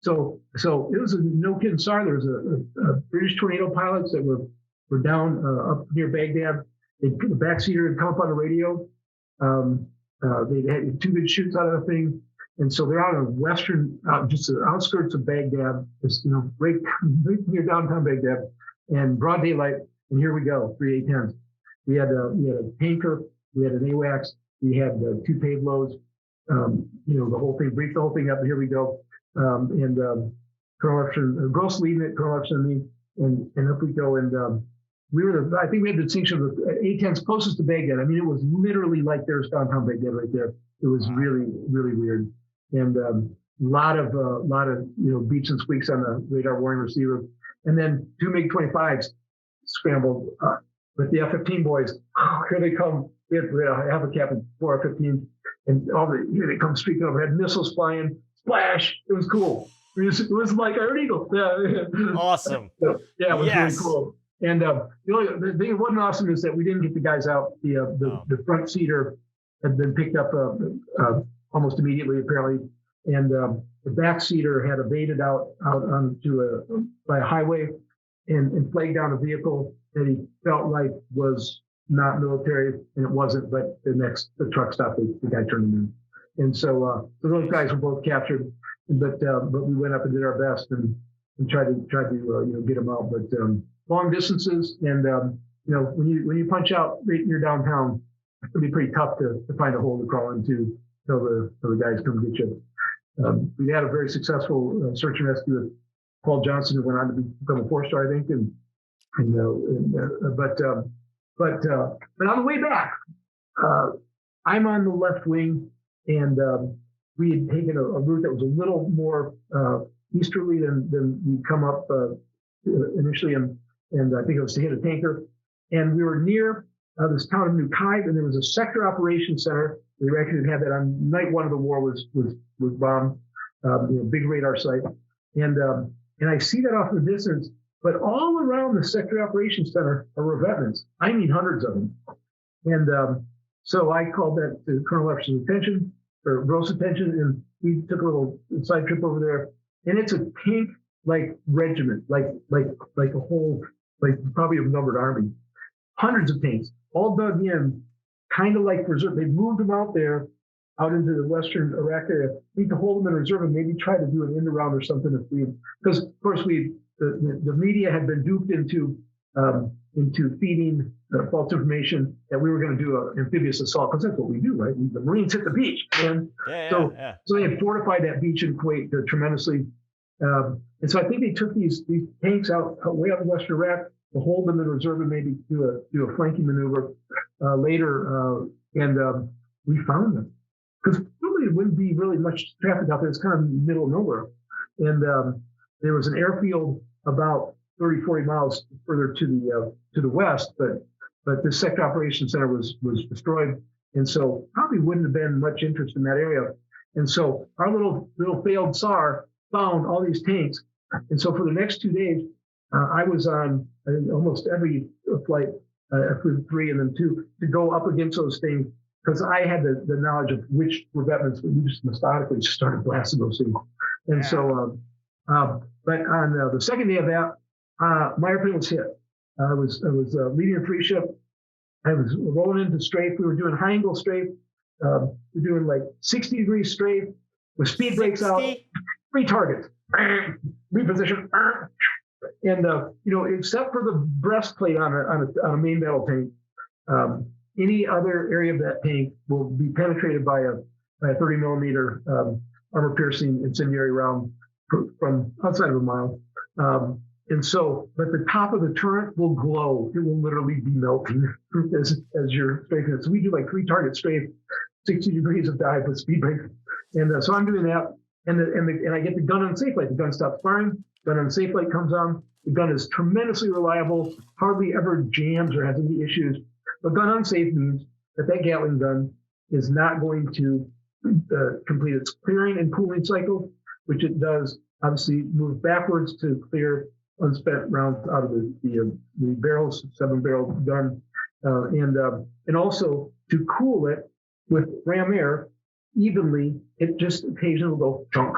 so it was a no kidding SAR. There was a British Tornado pilots that were down up near Baghdad. The backseater had come up on the radio. They had 2 good shoots out of the thing, and so they're out on western, just the outskirts of Baghdad, just right near downtown Baghdad, and broad daylight. And here we go, 3 A-10s. We had a tanker, we had an AWACS, we had 2 payloads. The whole thing, briefed the whole thing up. And here we go. Colonel Epson, Gross leading it, Colonel Epson and me, and up we go. And we were, I think we had the distinction of the A-10s closest to Baghdad. I mean, it was literally like there's downtown Baghdad right there. It was really, really weird. And a lot of beeps and squeaks on the radar warning receiver. And then 2 MiG-25s scrambled with the F-15 boys. Oh, here they come. We had a half a captain, 4 F-15s, and here they come streaking overhead, missiles flying, splash. It was cool. It was like Iron Eagle. Yeah. Awesome. Yeah, it was really cool. And the thing that wasn't awesome is that we didn't get the guys out. The front seater had been picked up almost immediately, apparently, and the back seater had evaded out onto by a highway and flagged down a vehicle that he felt like was not military, and it wasn't. But the truck stopped. The guy turned him in, and so those guys were both captured. But we went up and did our best and tried to get them out. But long distances, and when you punch out right near downtown, it's gonna be pretty tough to find a hole to crawl into till the guys come get you. We had a very successful search and rescue with Paul Johnson, who went on to become a 4-star, I think, but on the way back, I'm on the left wing, and we had taken a route that was a little more easterly than we come up initially, and I think it was to hit a tanker, and we were near this town of New Kaib, and there was a sector operations center. The Iraqis had had that on night 1 of the war was bombed, big radar site, and I see that off in the distance. But all around the sector operations center are revetments. I mean, hundreds of them. And so I called that to Colonel Epson's attention, or Gross' attention, and we took a little side trip over there. And it's a tank-like regiment, like a whole, like probably a numbered army. Hundreds of tanks, all dug in, kind of like reserve. They moved them out there, out into the western Iraq area. We need to hold them in reserve and maybe try to do an end around or something because of course the media had been duped into feeding false information that we were going to do an amphibious assault, because that's what we do, right? The Marines hit the beach, and so they had fortified that beach in Kuwait tremendously. And so I think they took these tanks out way out in western Iraq to hold them in reserve and maybe do a flanking maneuver later. And we found them because normally it wouldn't be really much traffic out there. It's kind of middle of nowhere, and there was an airfield about 30, 40 miles further to the west, but the sector operations center was destroyed, and so probably wouldn't have been much interest in that area. And so our little failed SAR found all these tanks, and so for the next 2 days, I was on almost every flight, I flew 3 and then 2 to go up against those things because I had the knowledge of which revetments, but we just methodically started blasting those things. And so, but on the second day of that, my airplane was hit. I was leading a 3-ship. I was rolling into strafe. We were doing high angle strafe. We're doing like 60 degrees strafe with speed brakes out. 3 targets. Reposition. And except for the breastplate on a main battle tank, any other area of that tank will be penetrated by a 30 millimeter armor piercing incendiary round from outside of a mile. And so, but the top of the turret will glow. It will literally be melting as you're strafing it. So we do like 3 target strafe, 60 degrees of dive with speed brake. And so I'm doing that. And I get the gun on safe light. The gun stops firing. Gun on safe light comes on. The gun is tremendously reliable, hardly ever jams or has any issues. But gun unsafe means that Gatling gun is not going to complete its clearing and cooling cycle, which it does obviously move backwards to clear unspent rounds out of the barrels, 7-barrel gun, and also to cool it with ram air evenly. It just occasionally will go chunk,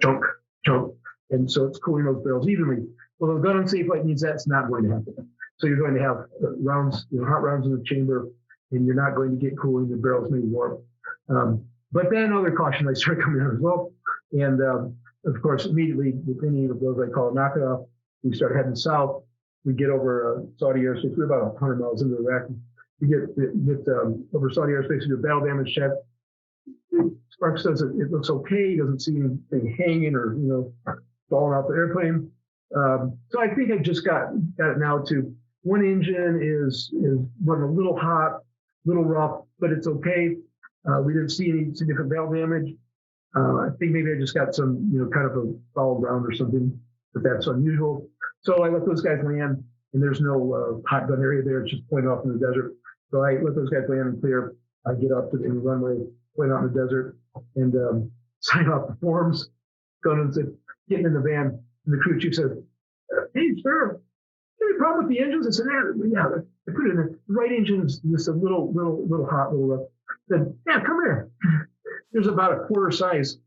chunk, chunk, and so it's cooling those barrels evenly. Well, the gun on safe light means that's not going to happen. So you're going to have rounds, hot rounds in the chamber, and you're not going to get cooling. The barrels may warp. But then other caution lights start coming on as well. And of course, immediately with any of those I call a knockoff, we start heading south. We get over Saudi airspace. We're about 100 miles into Iraq. We get over Saudi airspace. We do a battle damage check. Sparks says it looks okay. He doesn't see anything hanging or falling off the airplane. So I think I just got it now to one engine is running a little hot, a little rough, but it's okay. We didn't see any significant valve damage. I think maybe I just got some, kind of a foul ground or something, but that's unusual. So I let those guys land, and there's no hot gun area there. It's just pointing off in the desert. So I let those guys land and clear. I get up to the runway, point out in the desert, and sign off the forms, going and getting in the van. And the crew chief said, "Hey, sir, any problem with the engines?" I said, "Yeah, I put it in the right engine's just a little hot, little rough." I said, "Yeah, come here." There's about a quarter size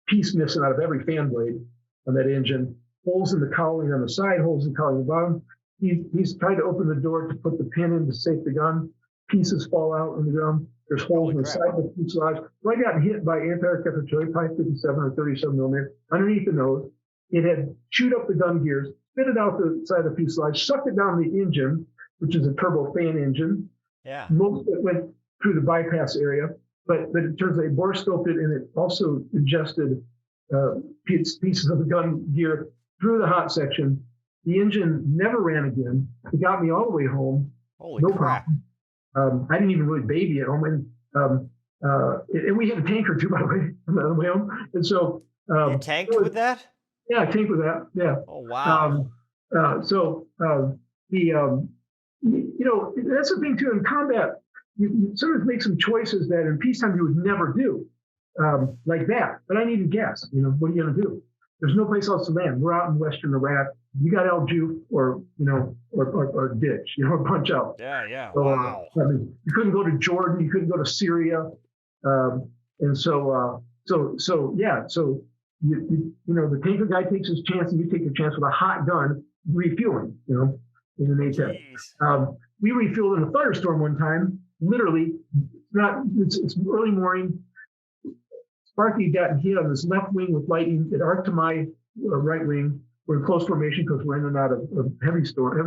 piece missing out of every fan blade on that engine. Holes in the cowling on the side, holes in the cowling on the bottom. He's tried to open the door to put the pin in to safe the gun. Pieces fall out on the ground. There's holes in the side of the fuselage. Well, I got hit by anti-aircraft artillery, pipe 57 or 37 millimeter, underneath the nose. It had chewed up the gun gears, spit it out the side of the fuselage, sucked it down the engine, which is a turbo fan engine. Yeah. Most of it went through the bypass area, but it turns out it borescoped it, and it also ingested pieces of the gun gear through the hot section. The engine never ran again. It got me all the way home. Holy crap. Problem. I didn't even really baby at home, and we had a tanker too, by the way, on the way home. And so you tanked with that? Yeah, I tanked with that. Yeah. Oh wow. That's the thing too. In combat, you sort of make some choices that in peacetime you would never do, like that. But I needed gas. What are you going to do? There's no place else to land. We're out in Western Iraq. You got El Juf or ditch, or punch out. Yeah. So, wow. You couldn't go to Jordan. You couldn't go to Syria. And so the tanker guy takes his chance, and you take your chance with a hot gun refueling. In an A-10. We refueled in a thunderstorm one time. Literally, it's early morning. Sparky got hit on his left wing with lightning. It arced to my right wing. We're in close formation because we're in and out of heavy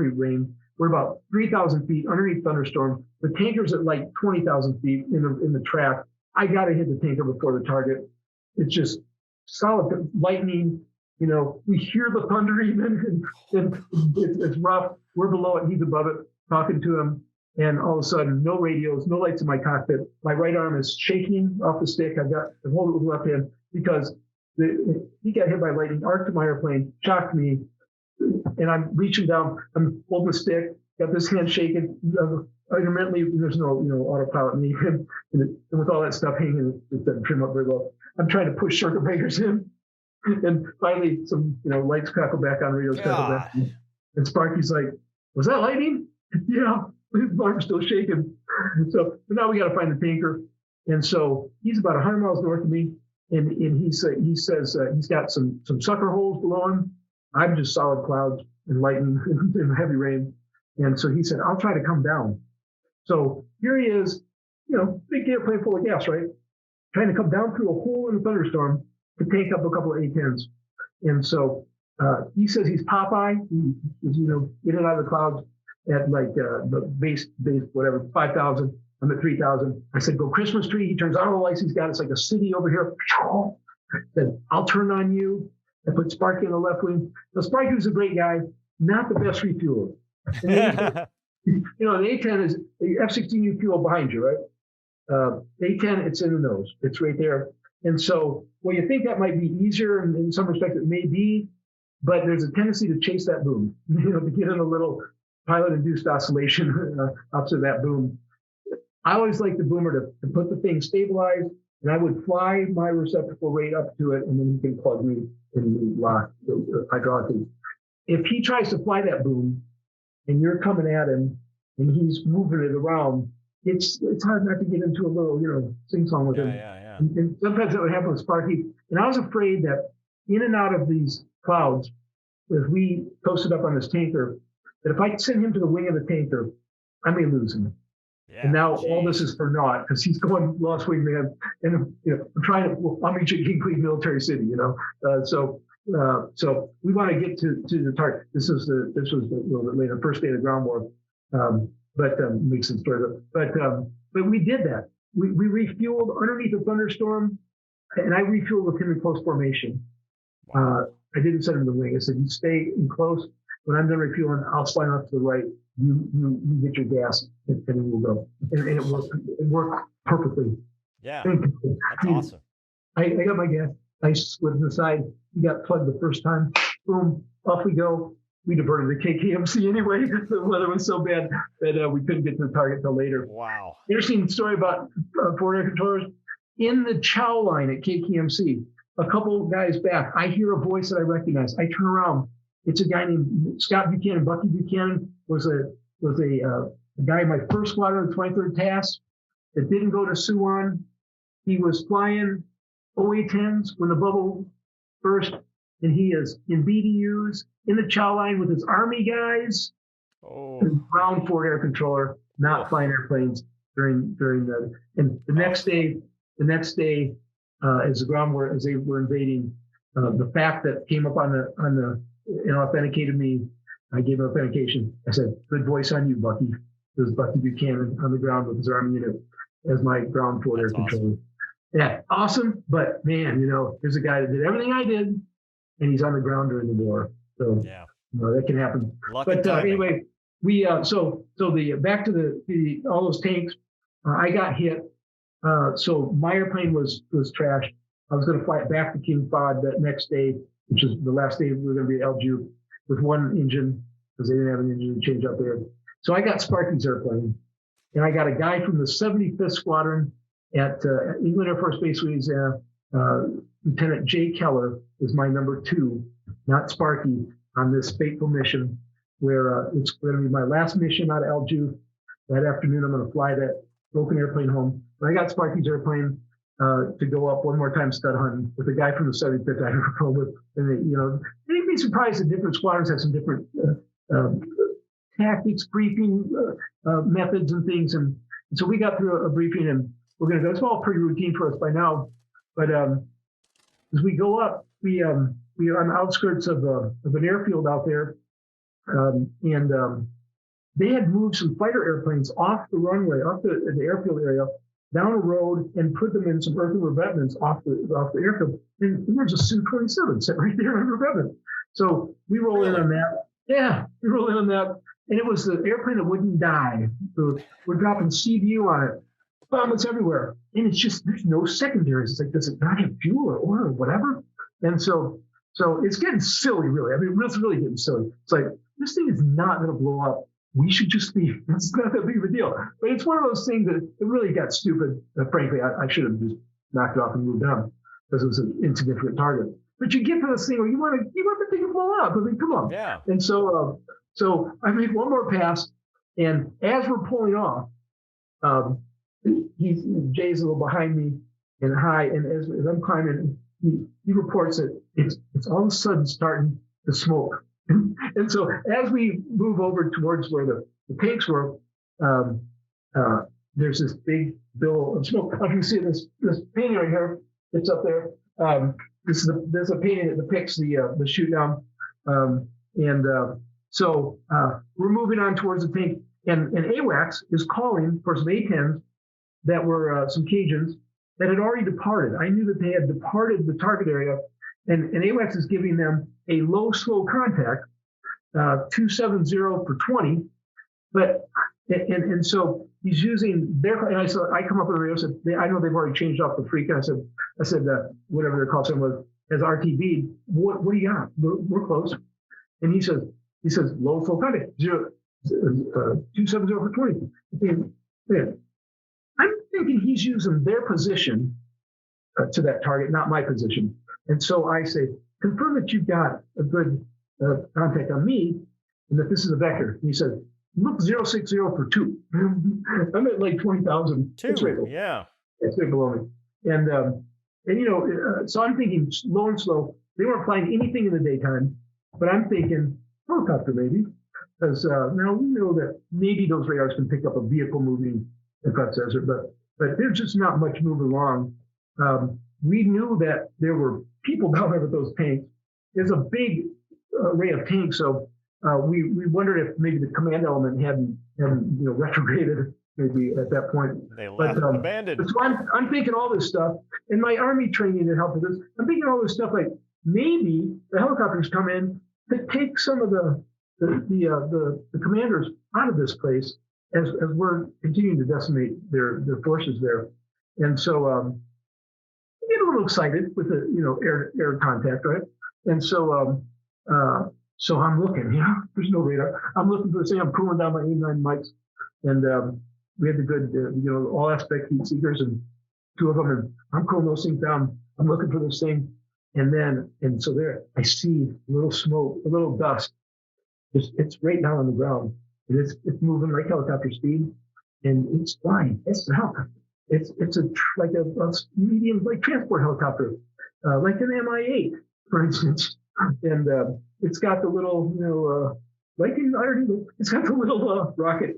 rain. We're about 3,000 feet underneath thunderstorm. The tanker's at like 20,000 feet in the track. I got to hit the tanker before the target. It's just solid lightning. We hear the thunder even, and it's rough. We're below it, he's above it, talking to him. And all of a sudden, no radios, no lights in my cockpit. My right arm is shaking off the stick. I hold it with the left hand because he got hit by lightning, arced my airplane, shocked me. And I'm reaching down, I'm holding the stick, got this hand shaking. Intermittently, there's no, autopilot in me. And with all that stuff hanging, it doesn't trim up very well. I'm trying to push circuit breakers in. And finally, some, lights crackle back on, radios crackle back. And Sparky's like, "Was that lightning?" "Yeah." his arm's still shaking. So, but now we got to find the tanker. And so he's about 100 miles north of me, and he says he's got some sucker holes below him. I'm just solid clouds and lightning and heavy rain. And so he said, I'll try to come down. So here he is, big airplane full of gas, right? Trying to come down through a hole in a thunderstorm to take up a couple of A-10s. And so he says he's Popeye. He's, in and out of the clouds at like the base, whatever, 5,000. I'm at 3,000. I said, go Christmas tree. He turns on all the lights he's got. It's like a city over here. Said, I'll turn on you. I put Sparky on the left wing. Now, Sparky was a great guy, not the best refueler. The A-10 is the F-16U fuel behind you, right? A-10, it's in the nose. It's right there. And so, well, you think that might be easier, and in some respects it may be, but there's a tendency to chase that boom, to get in a little pilot-induced oscillation opposite that boom. I always like the boomer to put the thing stabilized, and I would fly my receptacle right up to it, and then he can plug me in the lock hydraulically. If he tries to fly that boom, and you're coming at him, and he's moving it around, it's hard not to get into a little, sing-song with him. Yeah. And sometimes that would happen with Sparky. And I was afraid that in and out of these clouds, if we coasted up on this tanker, that if I send him to the wing of the tanker, I may lose him. Yeah, and now all this is for naught because he's going lost wing man. And I'm trying to. I'm reaching King Cleave Military City. So we want to get to the target. This was the first day of the ground war. Makes some story. But we did that. We refueled underneath a thunderstorm, and I refueled with him in close formation. I didn't send him to the wing. I said, you stay in close. When I'm done refueling, I'll slide off to the right. You get your gas, and we'll go. And it worked perfectly. Yeah, that's awesome. I got my gas. I slid to the side. He got plugged the first time. Boom, off we go. We diverted the KKMC anyway. The weather was so bad that we couldn't get to the target until later. Wow. Interesting story about forward air controllers. In the chow line at KKMC, a couple guys back, I hear a voice that I recognize. I turn around. It's a guy named Scott Buchanan. Bucky Buchanan was a guy in my first squadron, the 23rd Task, that didn't go to Suwon. He was flying OA-10s when the bubble burst, and he is in BDUs in the chow line with his Army guys. Oh. Ground forward air controller, not flying airplanes during the. And the next day, as the ground war, as they were invading, the fact that came up on the authenticated me. I gave him authentication. I said, "Good voice on you, Bucky." It was Bucky Buchanan on the ground with his Army unit as my ground forward air controller. Yeah, awesome. But man, there's a guy that did everything I did, and he's on the ground during the war. So yeah, that can happen. But anyway, we so the back to the all those tanks. I got hit. So my airplane was trashed. I was going to fly it back to King Fahd that next day, which is the last day we were going to be at Elju with one engine because they didn't have an engine to change up there. So I got Sparky's airplane, and I got a guy from the 75th Squadron at England Air Force Base. He's Lieutenant Jay Keller is my number 2, not Sparky, on this fateful mission where it's going to be my last mission out of Elju. That afternoon, I'm going to fly that broken airplane home. But I got Sparky's airplane to go up one more time stud hunting with a guy from the 75th I ever flew with. And you'd be surprised that different squadrons have some different tactics, briefing methods and things. And so we got through a briefing, and we're going to go. It's all pretty routine for us by now. But as we go up, we are on the outskirts of an airfield out there. They had moved some fighter airplanes off the runway, off the airfield area, down a road, and put them in some earthen revetments off the airfield. And there's a Su-27 set right there in a revetment. So we roll in on that. Yeah, we roll in on that. And it was the airplane that wouldn't die. So we're dropping CBU on it. Bombs everywhere. And it's just, there's no secondaries. It's like, does it not have fuel or oil or whatever? And so it's getting silly, really. I mean, it's really getting silly. It's like, this thing is not going to blow up. We should just leave. It's not that big of a deal. But it's one of those things that it really got stupid. Frankly, I should have just knocked it off and moved on because it was an insignificant target. But you get to this thing where you want the thing to blow up. I mean, come on. Yeah. And so I make one more pass, And as we're pulling off, Jay's a little behind me and high, and as I'm climbing, he reports that it's all of a sudden starting to smoke. And so as we move over towards where the tanks were, there's this big billow of smoke. I can see this painting right here. It's up there. There's a painting that depicts the shoot down. So we're moving on towards the tank, and AWACS is calling, of course, the A-10s that were some Cajuns that had already departed. I knew that they had departed the target area, and AWACS is giving them a low, slow contact, 270 for 20. But and so he's using their, and I come up with a radio. I said, I know they've already changed off the freak. And I said whatever their call sign was as RTB. What do you got? We're close. And he says low flow contact 270 for 20. I'm thinking he's using their position to that target, not my position. And so I say, confirm that you've got a good contact on me and that this is a vector. And he said, look 060 for 2. I'm at like 20,000. 2, it's right below. yeah. It's right below me. And so I'm thinking low and slow. They weren't flying anything in the daytime, but I'm thinking helicopter maybe. Because now we know that maybe those radars can pick up a vehicle moving across the desert, but there's just not much moving along. We knew that there were people down there with those tanks. There's a big array of tanks, so we wondered if maybe the command element hadn't retrograded maybe at that point. They left abandoned. So I'm thinking all this stuff, and my Army training that helped with this. I'm thinking all this stuff like maybe the helicopters come in to take some of the commanders out of this place as we're continuing to decimate their forces there. And so I get a little excited with the air contact, right? And so so I'm looking, there's no radar. I'm looking for the same. I'm cooling down my A-9 mics, and we had the good all aspect heat seekers, and 2 of them, and I'm cooling those things down. I'm looking for this thing, and so there I see a little smoke, a little dust. It's right down on the ground. And it's moving like helicopter speed, and it's flying. It's the helicopter. It's like a medium like transport helicopter, like an Mi-8, for instance. And it's got the little like in Ireland, it's got the little rocket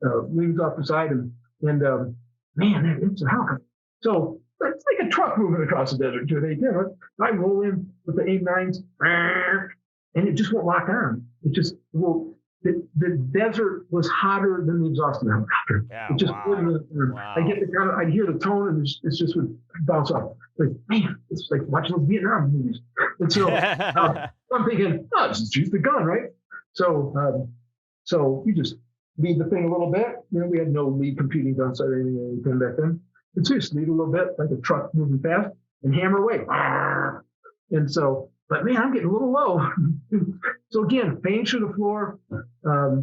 wings off the side, and man, it's a helicopter. So it's like a truck moving across the desert to an A-10. I roll in with the A-9s, and it just won't lock on. It just will. The desert was hotter than the exhaust of the helicopter. Yeah, it just wouldn't. Wow. I'd hear the tone, and it's just would bounce off. Like, man, it's like watching those Vietnam movies. And so I'm thinking, just use the gun, right? So you just lead the thing a little bit. We had no lead computing gun sight or anything back then. And so just lead a little bit, like a truck moving fast, and hammer away. And so, but man, I'm getting a little low. So again, paint through the floor. I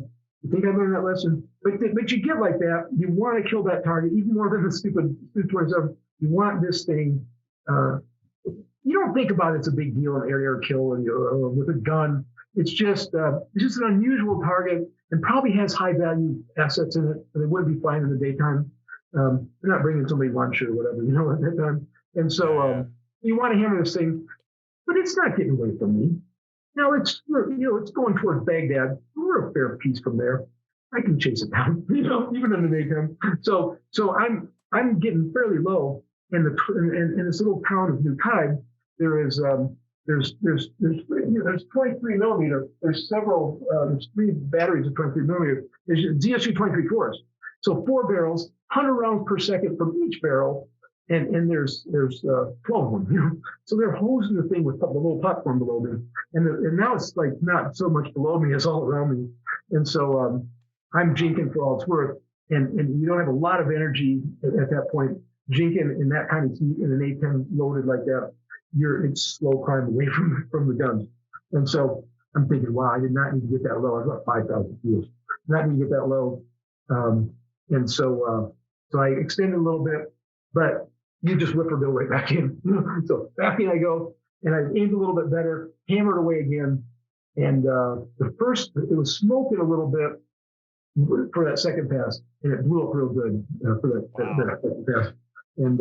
think I learned that lesson. But you get like that, you want to kill that target even more than the stupid 27. You want this thing. You don't think about it's a big deal in air-to-air kill or with a gun. It's just an unusual target and probably has high-value assets in it. And they wouldn't be flying in the daytime. They're not bringing somebody lunch or whatever, at that time. And so you want to hammer this thing, but it's not getting away from me. Now it's going towards Baghdad. We're a fair piece from there. I can chase it down, even in the daytime. So I'm getting fairly low. In this little town of New Tide, there's 23 millimeter. There's 3 batteries of 23 millimeter. There's DSU 23-4s. So 4 barrels, 100 rounds per second from each barrel. And there's 12 of them, So they're hosing the thing with the little platform below me. And now it's like not so much below me as all around me. And so I'm jinking for all it's worth. And you don't have a lot of energy at that point. Jinking in that kind of heat in an A-10 loaded like that, it's slow climb away from the guns. And so I'm thinking, wow, I did not need to get that low. I was about 5,000 feet. Not need to get that low. And so I extended a little bit, but you just whip her bill right back in. So back in I go, and I aimed a little bit better, hammered away again. And it was smoking a little bit, for that second pass, and it blew up real good for that second pass. And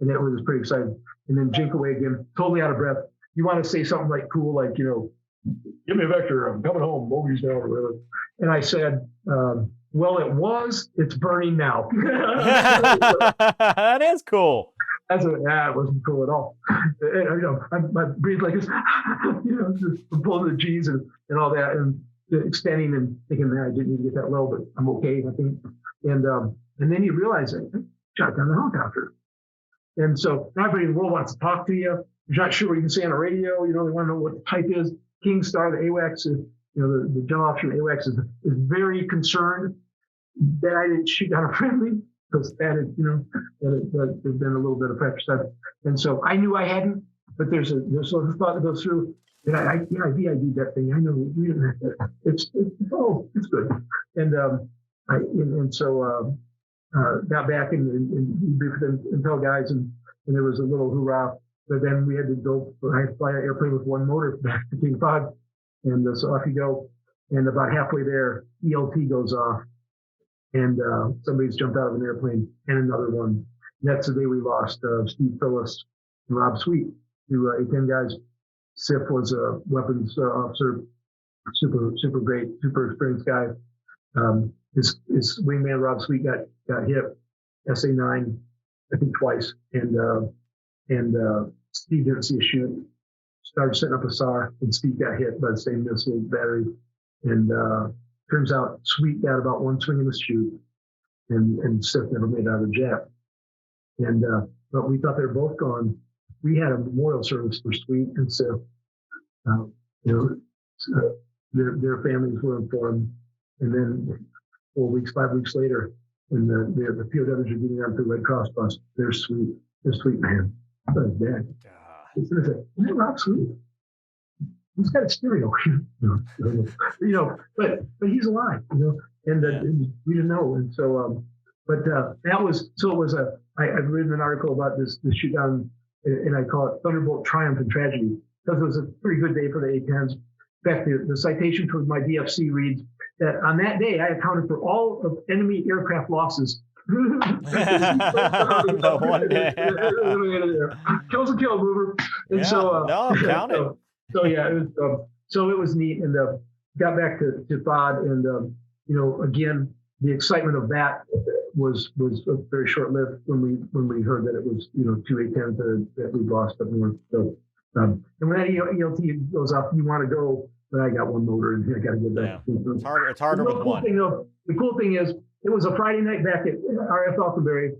and it was pretty exciting. And then jink away again, totally out of breath. You want to say something like cool, like, give me a vector, I'm coming home, bogeys down or whatever. And I said, well, it's burning now. That is cool. It wasn't cool at all. I breathed like this, just pulling the G's and all that, and extending and thinking, man, I didn't need to get that low, but I'm okay, I think. And then you realize it, shot down the helicopter. And so everybody in the world wants to talk to you. You're not sure what you can say on the radio. They want to know what the type is. King Star, the AWACS, the general officer of AWACS is very concerned that I didn't shoot down a friendly, because that there's been a little bit of pressure stuff. And so I knew I hadn't, but there's a thought that goes through that I VID'd that thing. I know we didn't have that. It's good. And so got back and briefed the Intel guys, and there was a little hoorah. But then we had to go. I had to fly an airplane with one motor back to King Todd, and so off you go. And about halfway there, ELT goes off, and somebody's jumped out of an airplane, and another one. And that's the day we lost Steve Phillips and Rob Sweet, two A-10 guys. Sif was a weapons officer, super great, super experienced guy. His wingman Rob Sweet got hit, SA-9, I think twice, and Steve didn't see a shoot. Started setting up a SAR, and Steve got hit by the same missile battery. And turns out Sweet got about one swing in the shoot, and Sif never made it out of the jet. And but we thought they were both gone. We had a memorial service for Sweet and Sif. Their families were informed, and then 5 weeks later, when the POWs are getting out the Red Cross bus, they're Sweet man. That's dead. Isn't that Rob Sweet? He's got a stereo, but he's alive, and we didn't know. And so, it was I've written an article about this shoot down, and I call it Thunderbolt Triumph and Tragedy, because it was a pretty good day for the A-10s. In fact, the citation for my DFC reads that on that day, I accounted for all of enemy aircraft losses. The one day. Kill's a kill, mover. And count it. So it was neat, and got back to Todd, and again, the excitement of that was very short lived when we heard that it was two A-10s that we lost up north. So and when that ELT goes off, you want to go, but I got one motor and I got to go back. Yeah. It's harder with one. The cool thing is, it was a Friday night back at RF Falconberry,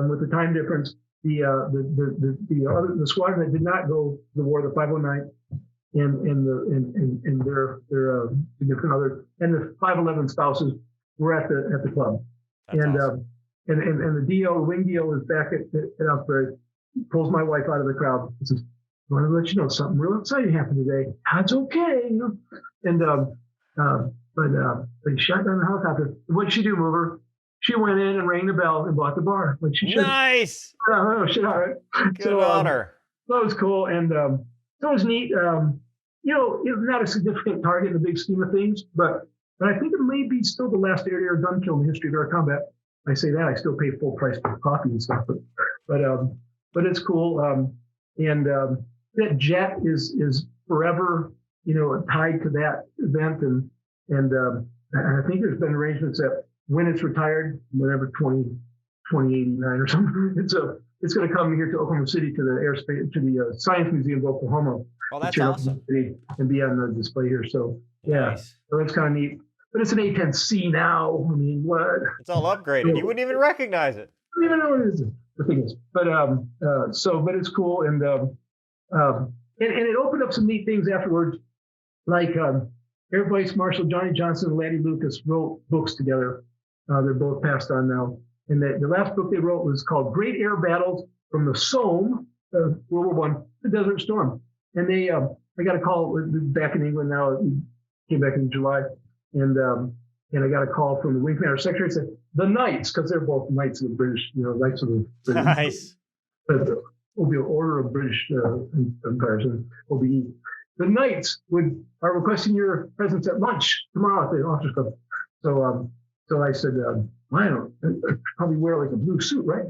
with the time difference. The squadron that did not go to the war, the 509, and their significant other, and the 511 spouses were at the club. That's awesome. And the wing DO is back at Falconberry, pulls my wife out of the crowd and says, I want to let you know something real exciting happened today. That's okay, And but he shot down the helicopter. What'd she do, mover? She went in and rang the bell and bought the bar. Like she should. Nice. Oh shit! All right. Good on her. That was cool, and that was neat. It's not a significant target in the big scheme of things, but I think it may be still the last air-to-air gun kill in the history of air combat. I say that I still pay full price for coffee and stuff, but it's cool. And that jet is forever, tied to that event, and I think there's been arrangements that when it's retired, whatever 2089 or something, it's going to come here to Oklahoma City to the Science Museum of Oklahoma. Oh, that's awesome! And be on the display here. So nice. So that's kind of neat. But it's an A-10C now. I mean, what? It's all upgraded. You wouldn't even recognize it. I don't even know what it is. The thing is, but it's cool, and it opened up some neat things afterwards, like Air Vice Marshal Johnny Johnson and Laddie Lucas wrote books together. They're both passed on now, and the last book they wrote was called Great Air Battles from the Somme, World War I, to Desert Storm. And I got a call back in England now. We came back in July, and I got a call from the Wing Commander Secretary. Said the Knights, because they're both Knights of the British, Knights of the British. Nice. Order of British Empire, OBE. The Knights are requesting your presence at lunch tomorrow at the Officers Club. So I said, well, I don't probably wear like a blue suit, right?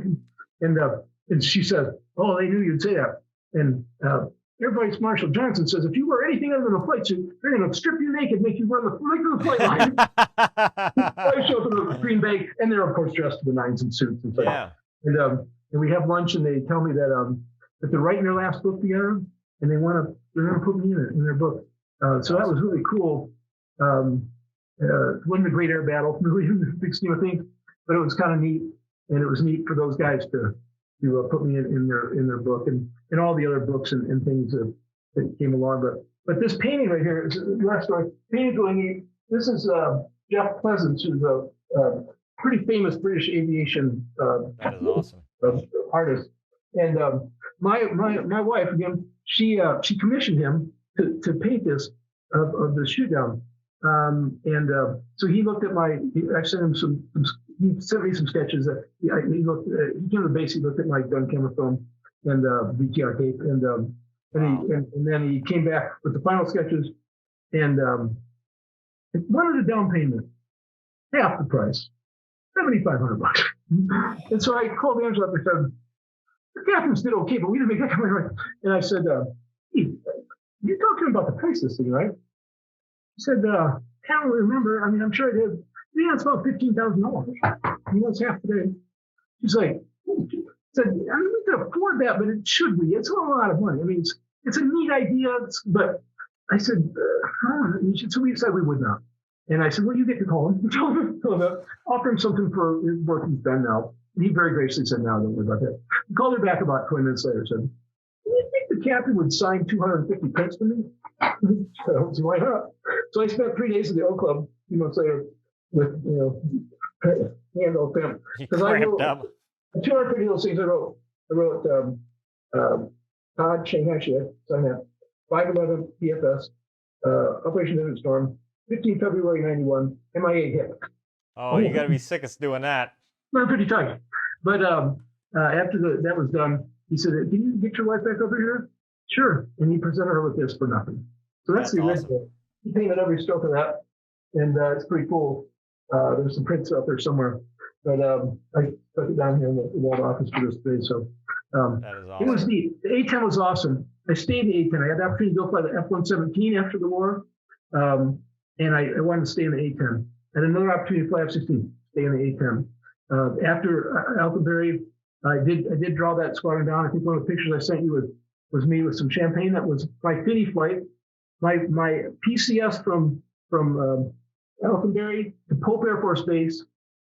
And she says, oh, they knew you'd say that. And Air Vice Marshal Johnson says, if you wear anything other than a flight suit, they're going to strip you naked, make you run the length of the flight line. I show up in a green bag, and they're of course dressed to the nines in suits and stuff. Yeah. And we have lunch, and they tell me that they're writing their last book together, and they're gonna put me in their book. So that was really cool. It wasn't a great air battle, really, in the big scheme of things, but it was kind of neat, and it was neat for those guys to put me in their book, and all the other books and things that came along. But this painting right here is the last story. Painting really neat. This is Jeff Pleasance, who's a pretty famous British aviation That is awesome. artist. And my wife, again, she commissioned him to paint this of the shoot down. So he looked at I sent him he sent me some sketches that he came to the base, he looked at my gun camera film and VTR tape, and then he came back with the final sketches, and wanted a down payment, half the price, $7,500. And so I called Angela up and said, the captains did okay, but we didn't make that coming right. And I said, hey, you're talking about the price of this thing, right? He said, I don't remember. I mean, I'm sure it is. Yeah, it's about $15,000. It's half the day. She's like, said, I mean, we can afford that, but it should be. It's a lot of money. I mean, it's a neat idea, but I said, so we decided we would not. And I said, well, you get to call him. Offer him something for his work he's done now. And he very graciously said, no, don't worry about that. He called her back about 20 minutes later and said, do you think the captain would sign 250 pence for me? So why not? So I spent 3 days at the O Club a few months later with, hand old him. Because I wrote 250 of those things I wrote Todd, Shanghai, sign that, 5/11 PFS, Operation Desert Storm, 15 February 91, MIA hit. Oh, you got to be sick of doing that. Not pretty tight. But after that was done, he said, can you get your wife back over here? Sure. And he presented her with this for nothing. So that's the original. Awesome. He painted every stroke of that, and it's pretty cool. There's some prints out there somewhere. But I put it down here in the wall office for this today. So that is awesome. It was neat. The A-10 was awesome. I stayed in the A-10. I had the opportunity to go fly the F-117 after the war. And I wanted to stay in the A-10. I had another opportunity to fly F-16, stay in the A-10. After Alphaberry, I did draw that squadron down. I think one of the pictures I sent you was me with some champagne. That was my Finney flight. My PCS from Alphaberry to Pope Air Force Base,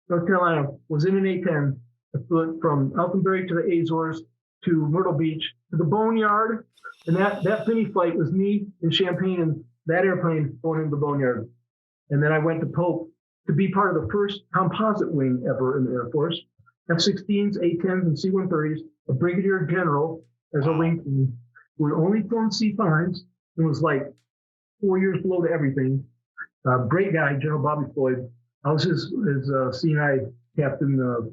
North Carolina, was in an A-10. I flew from Alphaberry to the Azores to Myrtle Beach to the Boneyard, and that Finney flight was me in Champaign and that airplane going into the Boneyard. And then I went to Pope to be part of the first composite wing ever in the Air Force. F-16s, A-10s, and C-130s, a brigadier general as a wing team. We were only flown C-5s. It was like 4 years below to everything. Great guy, General Bobby Floyd. I was his CNI captain,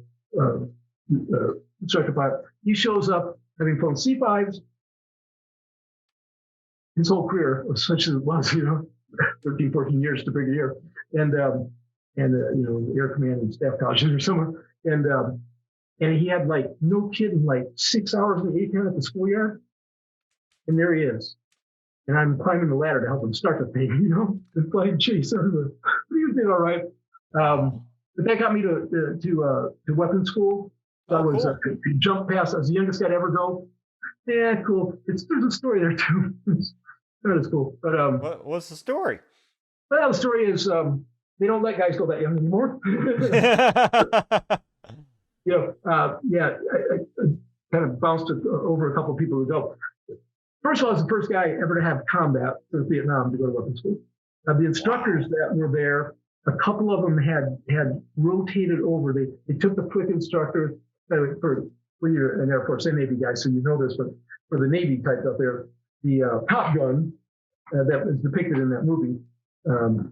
instructor pilot. He shows up having flown C-5s. His whole career was such as it was, 13, 14 years to brigadier, and air command and staff college or somewhere, and he had, like, no kidding, like 6 hours in the A-10 at the schoolyard, and there he is, and I'm climbing the ladder to help him start the thing, and flying chase everywhere. He was doing all right, but that got me to weapons school. So I was jump past. I was the youngest guy to ever go. Yeah, cool. There's a story there too. That is cool. But what's the story? Well, the story is they don't let guys go that young anymore. I kind of bounced over a couple of people who go. First of all, I was the first guy ever to have combat since Vietnam to go to weapons school. The instructors that were there, a couple of them had rotated over. They took the quick instructors when you're an Air Force and Navy guy, so you know this, but for the Navy types out there, the Top Gun that was depicted in that movie.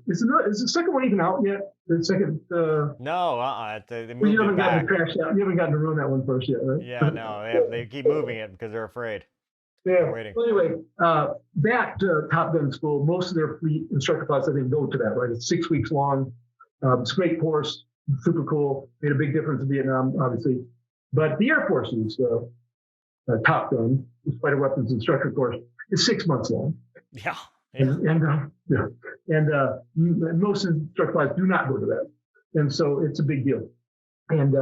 Is the second one even out yet? The second? No, they moved you haven't it back. gotten to crash out. You haven't gotten to ruin that one first yet, right? Yeah, no, they keep moving it because they're afraid. Yeah. They're waiting. Well, anyway, that Top Gun school, most of their fleet instructor pilots, I think, go to that, right? It's 6 weeks long. It's a great course, super cool. Made a big difference in Vietnam, obviously. But the Air Force's Top Gun, the Fighter Weapons Instructor course, is 6 months long. Yeah. And most instructor pilots do not go to that. And so it's a big deal. And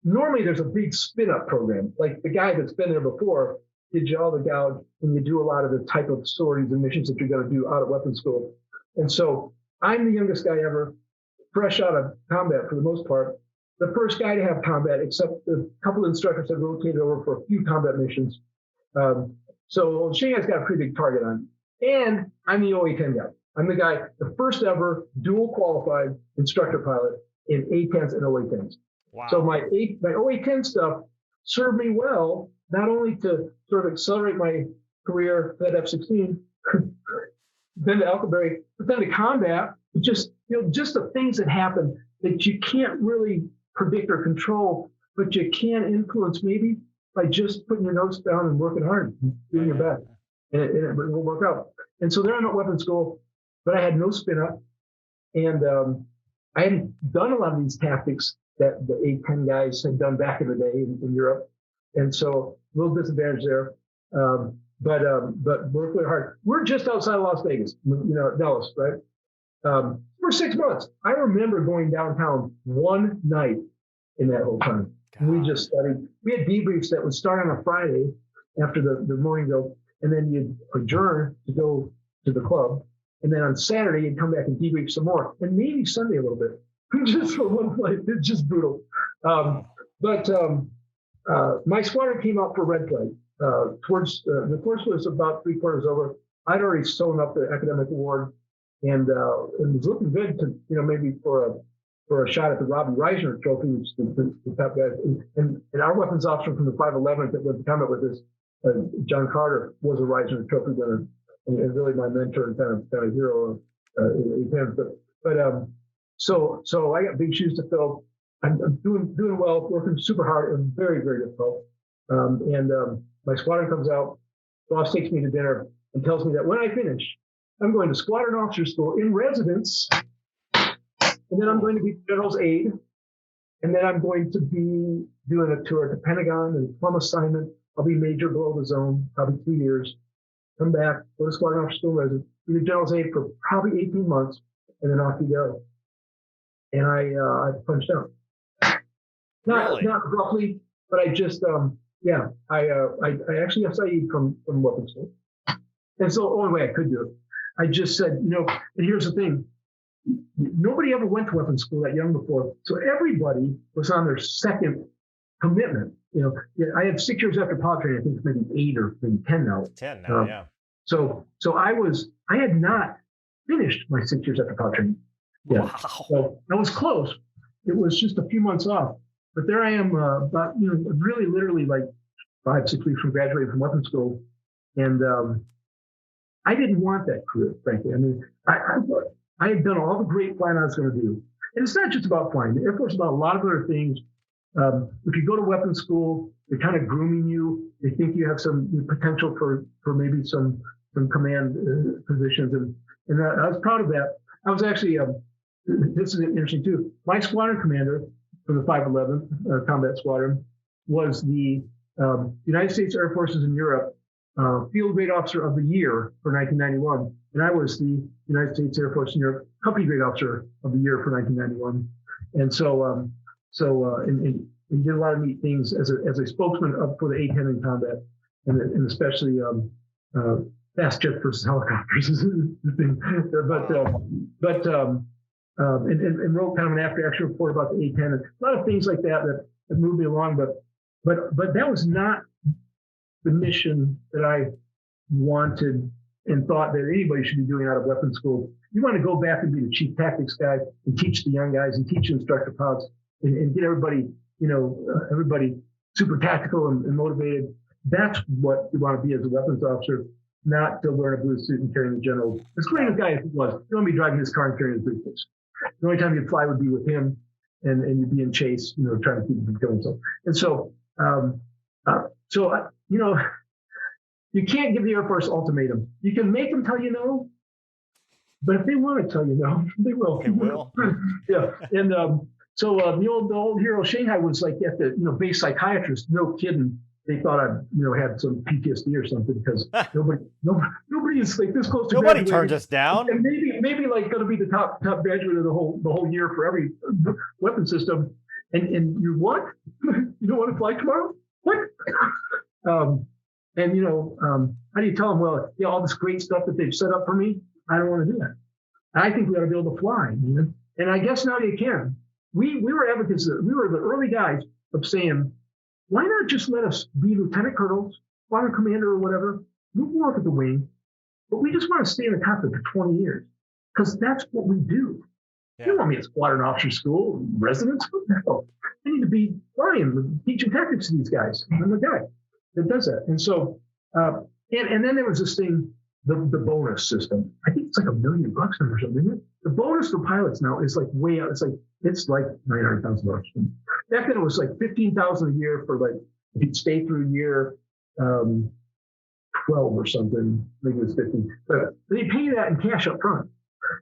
normally there's a big spin-up program. Like the guy that's been there before gives you all the gouge, and you do a lot of the type of sorties and missions that you're going to do out at weapons school. And so I'm the youngest guy ever, fresh out of combat for the most part, the first guy to have combat, except a couple of instructors have rotated over for a few combat missions. So Shanghai's got a pretty big target on me. And I'm the A-10 guy. I'm the guy, the first ever dual qualified instructor pilot in A-10s and A-10s. Wow. So my A-10 stuff served me well, not only to sort of accelerate my career at F-16, then to Alcaberry, but then to combat, just the things that happen that you can't really predict or control, but you can influence maybe by just putting your notes down and working hard, doing your best, and it will work out. And so there I'm at weapons school, but I had no spin up, and I hadn't done a lot of these tactics that the A-10 guys had done back in the day in Europe, and so a little disadvantage there. But worked really hard. We're just outside of Las Vegas, Dallas, right? For 6 months. I remember going downtown one night in that whole time. We just studied. We had debriefs that would start on a Friday after the morning go, and then you'd adjourn to go to the club. And then on Saturday, you'd come back and debrief some more, and maybe Sunday a little bit, just for one flight. It's just brutal. But my squadron came out for red flag. Towards the course was about 3/4 over. I'd already sewn up the academic award, and it was looking good to maybe for a shot at the Robbie Reisner Trophy, which the top guy. And our weapons officer from the 511th that was coming with us, John Carter, was a Reisner Trophy winner, and really my mentor and kind of hero. So I got big shoes to fill. I'm doing well, working super hard, and very, very difficult. My squadron comes out, boss takes me to dinner and tells me that when I finish, I'm going to squadron officer school in residence, and then I'm going to be general's aide, and then I'm going to be doing a tour at the Pentagon and a plum assignment. I'll be major below the zone, probably 2 years. Come back, go to squadron officer school in residence, be the general's aide for probably 18 months, and then off you go. And I punched out. Not abruptly, but I just I actually SIE'd from weapons school. And it's the only way I could do it. I just said, and here's the thing. Nobody ever went to weapons school that young before. So everybody was on their second commitment. I had 6 years after pilot training. I think it's maybe 8 or maybe 10 now. 10 now, yeah. So I had not finished my 6 years after pilot training. Yeah. Wow. So I was close. It was just a few months off. But there I am, about, really literally like 5-6 weeks from graduating from weapons school. And I didn't want that career, frankly. I mean, I had done all the great flying I was going to do. And it's not just about flying. The Air Force is about a lot of other things. If you go to weapons school, they're kind of grooming you. They think you have some potential for maybe some command positions. And I was proud of that. I was actually, this is interesting too. My squadron commander from the 511th Combat Squadron was the United States Air Forces in Europe Field Grade Officer of the Year for 1991. And I was the United States Air Force in Europe Company Grade Officer of the Year for 1991. And so and did a lot of neat things as a spokesman for the A-10 in combat, and especially fast jets versus helicopters. And wrote kind of an after-action report about the A-10 and a lot of things like that moved me along. But that was not the mission that I wanted and thought that anybody should be doing out of weapons school. You want to go back and be the chief tactics guy and teach the young guys and teach instructor pilots and get everybody, everybody super tactical and motivated. That's what you want to be as a weapons officer, not to wear a blue suit and carrying the general. As great as a guy as he was, you don't be driving his car and carrying his briefcase. The only time you'd fly would be with him, and you'd be in chase, trying to keep him from killing himself. And so, you can't give the Air Force ultimatum. You can make them tell you no, But if they want to tell you no, they will. They will. Yeah. And so the old hero Shanghai was like at the base psychiatrist. No kidding. They thought I had some PTSD or something because nobody is like this close to Nobody graduating. turned us down. And maybe like going to be the top graduate of the whole year for every weapon system. And you what? You don't want to fly tomorrow? What? And how do you tell them? Well, all this great stuff that they've set up for me, I don't want to do that. I think we ought to be able to fly. And I guess now they can. We were advocates. We were the early guys of saying, why not just let us be lieutenant colonels, squadron commander or whatever? We'll work at the wing, but we just want to stay in the cockpit for 20 years because that's what we do. Yeah. You don't want me at squadron officer school, residence? What the hell? I need to be flying, teaching tactics to these guys. I'm the guy that does that. And so, and then there was this thing, the bonus system. I think it's like $1 million or something, isn't it? The bonus for pilots now is like way out. It's like $900,000. Back then it was like $15,000 a year for like if you'd stay through year 12 or something. I think it was 15. But they pay you that in cash up front.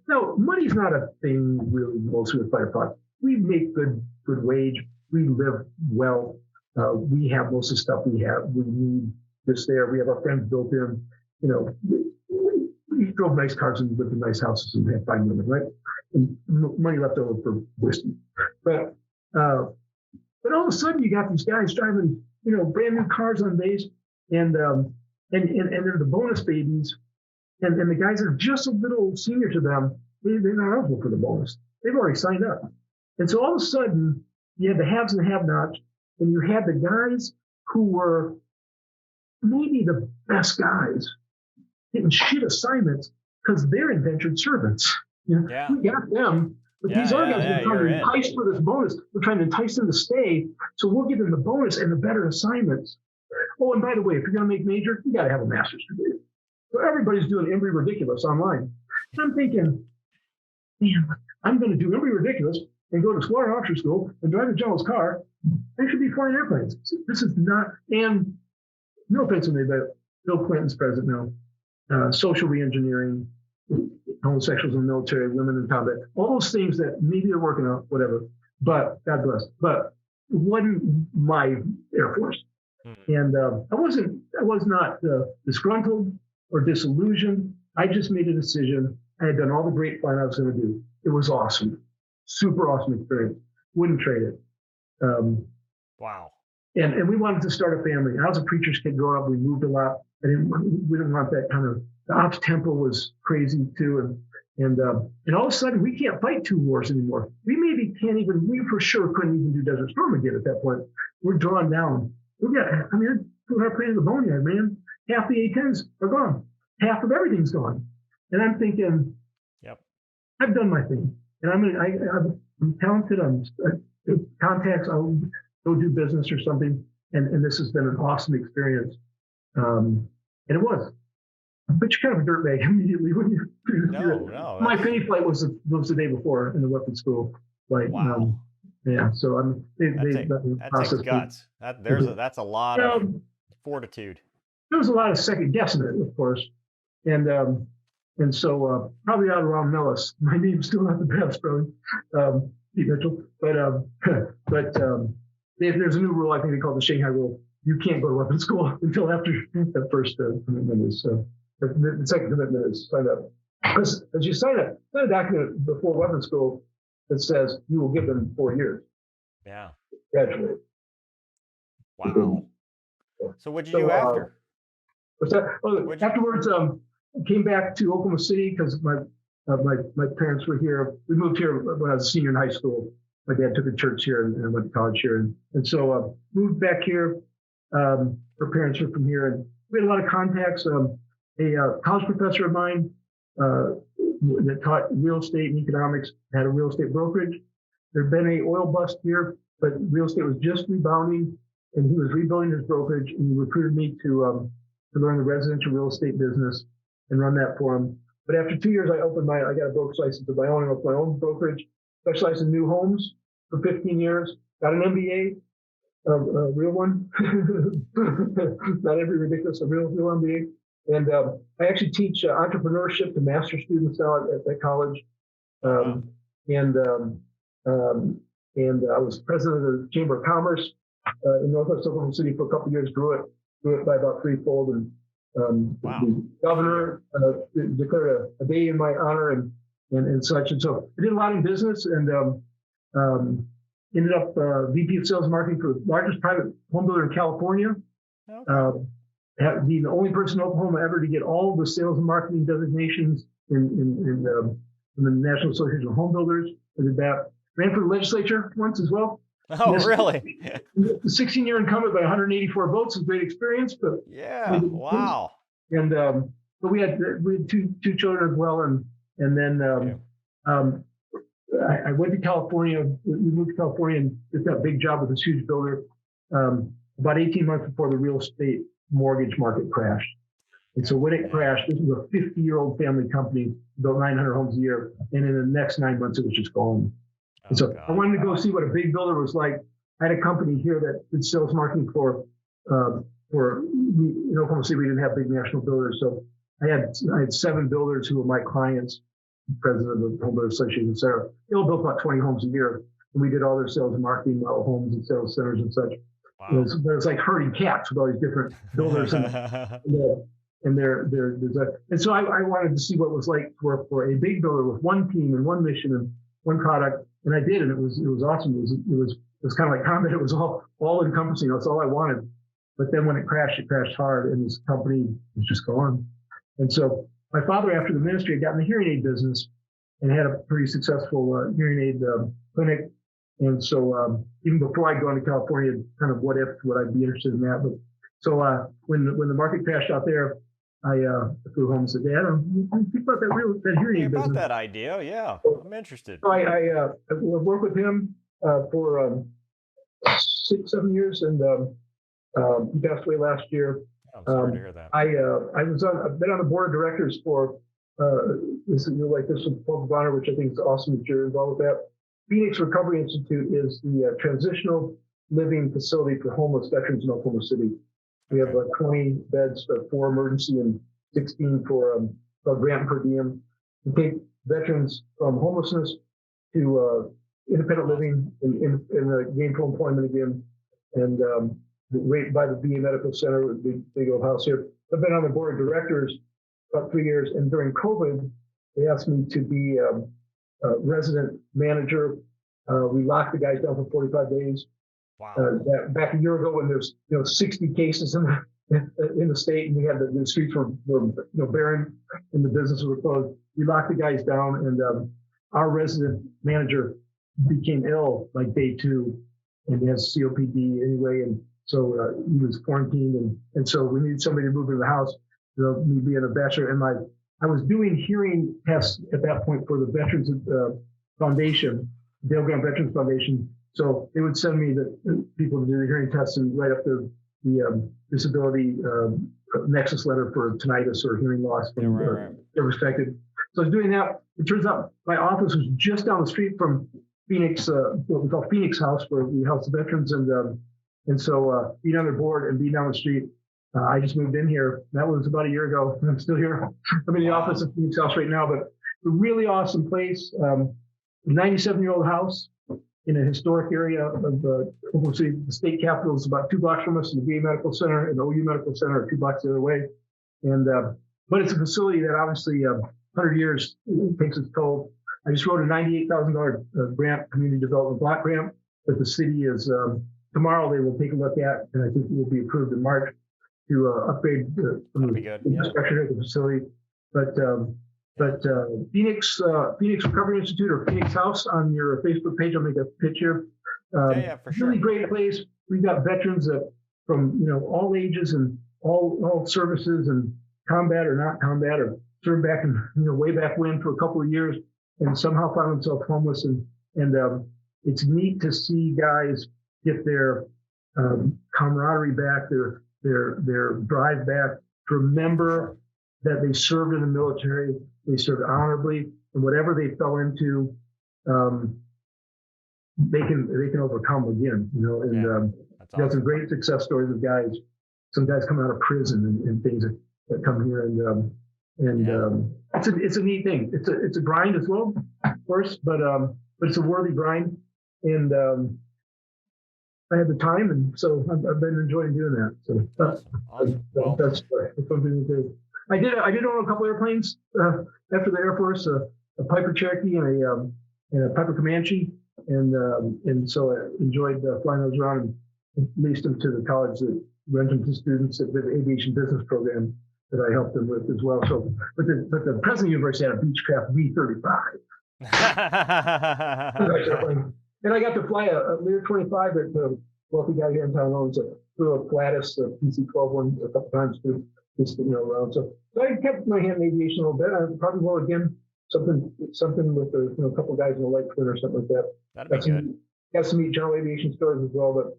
Now, money's not a thing really mostly with fighter pilots. We make good wage. We live well. We have most of the stuff we have. We need this there. We have our friends built in. We drove nice cars and lived in nice houses and had fine women, right? And money left over for whiskey. But all of a sudden you got these guys driving, brand new cars on base, and they're the bonus babies, and the guys that are just a little senior to them, they're not eligible for the bonus. They've already signed up. And so all of a sudden you had the haves and the have-nots, and you had the guys who were maybe the best guys getting shit assignments because they're indentured servants. Yeah. We got them, but these other guys are trying to entice for this bonus. We're trying to entice them to stay, so we'll give them the bonus and the better assignments. Oh, and by the way, if you're going to make major, you got to have a master's degree. So everybody's doing Embry Ridiculous online. And I'm thinking, man, I'm going to do Embry Ridiculous and go to squadron officer school and drive the general's car. I should be flying airplanes. This is not, and no offense to me, but Bill Clinton's president now. Social reengineering, homosexuals in the military, women in combat, all those things that maybe they're working on, whatever. But God bless. But it wasn't my Air Force, and I was not disgruntled or disillusioned. I just made a decision. I had done all the great flying I was going to do. It was awesome, super awesome experience. Wouldn't trade it. Wow. And we wanted to start a family. I was a preacher's kid growing up. We moved a lot. We didn't want that kind of, the ops tempo was crazy too. And all of a sudden we can't fight two wars anymore. We for sure couldn't even do Desert Storm again at that point. We're drawn down. We're our plane of ammonia, man. Half the A-10s are gone. Half of everything's gone. And I'm thinking, yep, I've done my thing. And I'm talented. I'm contacts. I'll go do business or something. And this has been an awesome experience. And it was. But you're kind of a dirtbag immediately when you do that. No. My penny flight was the day before in the weapons school. Wow. Yeah. So that takes guts. That's a lot of fortitude. There was a lot of second guessing it, of course. And so probably out around Nellis. My name's still not the best, probably. Pete Mitchell. But there's a new rule, I think they call it the Shanghai rule. You can't go to weapons school until after the first commitment is. The second commitment is signed up. As you sign a document before weapons school that says you will give them 4 years. Yeah. Graduate. Wow. So what'd you do after? What's that? Afterwards, came back to Oklahoma City because my parents were here. We moved here when I was a senior in high school. My dad took a church here and I went to college here. And so moved back here. Her parents are from here. And we had a lot of contacts. A college professor of mine that taught real estate and economics had a real estate brokerage. There had been an oil bust here, but real estate was just rebounding. And he was rebuilding his brokerage. And he recruited me to learn the residential real estate business and run that for him. But after 2 years, I got a broker's license of my own. I opened my own brokerage, specialized in new homes for 15 years, got an MBA, a real one, not every ridiculous, a real MBA. And I actually teach entrepreneurship to master students now at college. Wow. And I was president of the Chamber of Commerce in Northwest Oklahoma City for a couple of years. Grew it by about threefold, and Wow. the governor declared a day in my honor and such. And so I did a lot in business, and ended up VP of Sales and Marketing for the largest private home builder in California. Okay. Being the only person in Oklahoma ever to get all the sales and marketing designations in the National Association of Home Builders. I did that. Ran for the legislature once as well. Oh, really? The 16-year incumbent by 184 votes was a great experience. But Yeah. Wow. And but we had two children as well, and then I went to California. We moved to California and did that big job with this huge builder. About 18 months before the real estate mortgage market crashed. And so when it crashed, this was a 50-year-old family company, built 900 homes a year, and in the next 9 months, it was just gone. And so I wanted to go see what a big builder was like. I had a company here that did sales marketing for in Oklahoma City. We didn't have big national builders, so I had 7 builders who were my clients, president of the Home Builders Association, et cetera. They all built about 20 homes a year, and we did all their sales and marketing, model homes and sales centers and such. Wow. It was like herding cats with all these different builders and so I wanted to see what it was like to work for a big builder with one team and one mission and one product, and I did, and it was awesome. It was kind of like combat. It was all encompassing. That's all I wanted. But then when it crashed hard, and this company was just gone. And so my father, after the ministry, had gotten the hearing aid business and had a pretty successful hearing aid clinic. And so even before I go into California, kind of what if, would I be interested in that? But so when the market crashed out there, I flew home and said, Dad, think about that hearing aid business. About that idea, yeah. I'm interested. So I worked with him for 6-7 years, and he passed away last year. I'm sorry to hear that. I've been on the board of directors for this with Paul Bonner, which I think is awesome that you're involved with that. Phoenix Recovery Institute is the transitional living facility for homeless veterans in Oklahoma City. We have 20 beds, 4 emergency and 16 for grant per diem. We take veterans from homelessness to independent living in gainful employment again, and right by the VA Medical Center, the big old house here. I've been on the board of directors about 3 years, and during COVID, they asked me to be resident manager. We locked the guys down for 45 days. Wow. Back a year ago, when there's 60 cases in the state, and we had the streets were barren, and the businesses were closed. We locked the guys down, and our resident manager became ill like day 2, and he has COPD anyway, and so he was quarantined, and so we needed somebody to move into the house. Me being a bachelor, and I was doing hearing tests at that point for the Veterans Foundation, Dale Graham Veterans Foundation. So they would send me the people to do the hearing tests and write up the disability nexus letter for tinnitus or hearing loss from their respective. So I was doing that. It turns out my office was just down the street from Phoenix, what we call Phoenix House, where we house the veterans, and so being on their board and being down the street. I just moved in here. That was about a year ago, and I'm still here. I'm in the office of Phoenix House right now, but it's a really awesome place. 97-year-old house in a historic area of Oklahoma City. The state capital is about 2 blocks from us, and the VA Medical Center and the OU Medical Center are 2 blocks the other way. And but it's a facility that obviously 100 years takes its toll. I just wrote a $98,000 grant, community development block grant, that the city is tomorrow they will take a look at, and I think it will be approved in March, to upgrade the infrastructure of the facility. But Phoenix Recovery Institute or Phoenix House on your Facebook page, I'll make a picture. For sure. Really great place. We've got veterans from all ages and all services and combat or not combat, or served back in way back when for a couple of years, and somehow found themselves homeless. And it's neat to see guys get their camaraderie back, their drive back, to remember that they served in the military, they served honorably, and whatever they fell into, they can overcome again. And got some great success stories of guys. Some guys coming out of prison and things. that come here, and it's a neat thing. It's a grind as well, of course, but it's a worthy grind, and I had the time, and so I've been enjoying doing that. So awesome. That's something to do. I did own a couple airplanes after the Air Force, a Piper Cherokee and a Piper Comanche, and so I enjoyed flying those around and leased them to the college that rent them to students at the aviation business program that I helped them with as well. So, but the present university had a Beechcraft V-35. And I got to fly a Lear 25 that the wealthy guy here in town owns, flew a Gladys PC-12 one a couple times too, just around. So I kept my hand in aviation a little bit. I probably will again, something with a couple guys in the light twin or something like that. That'd be good. Got some neat general aviation stories as well, but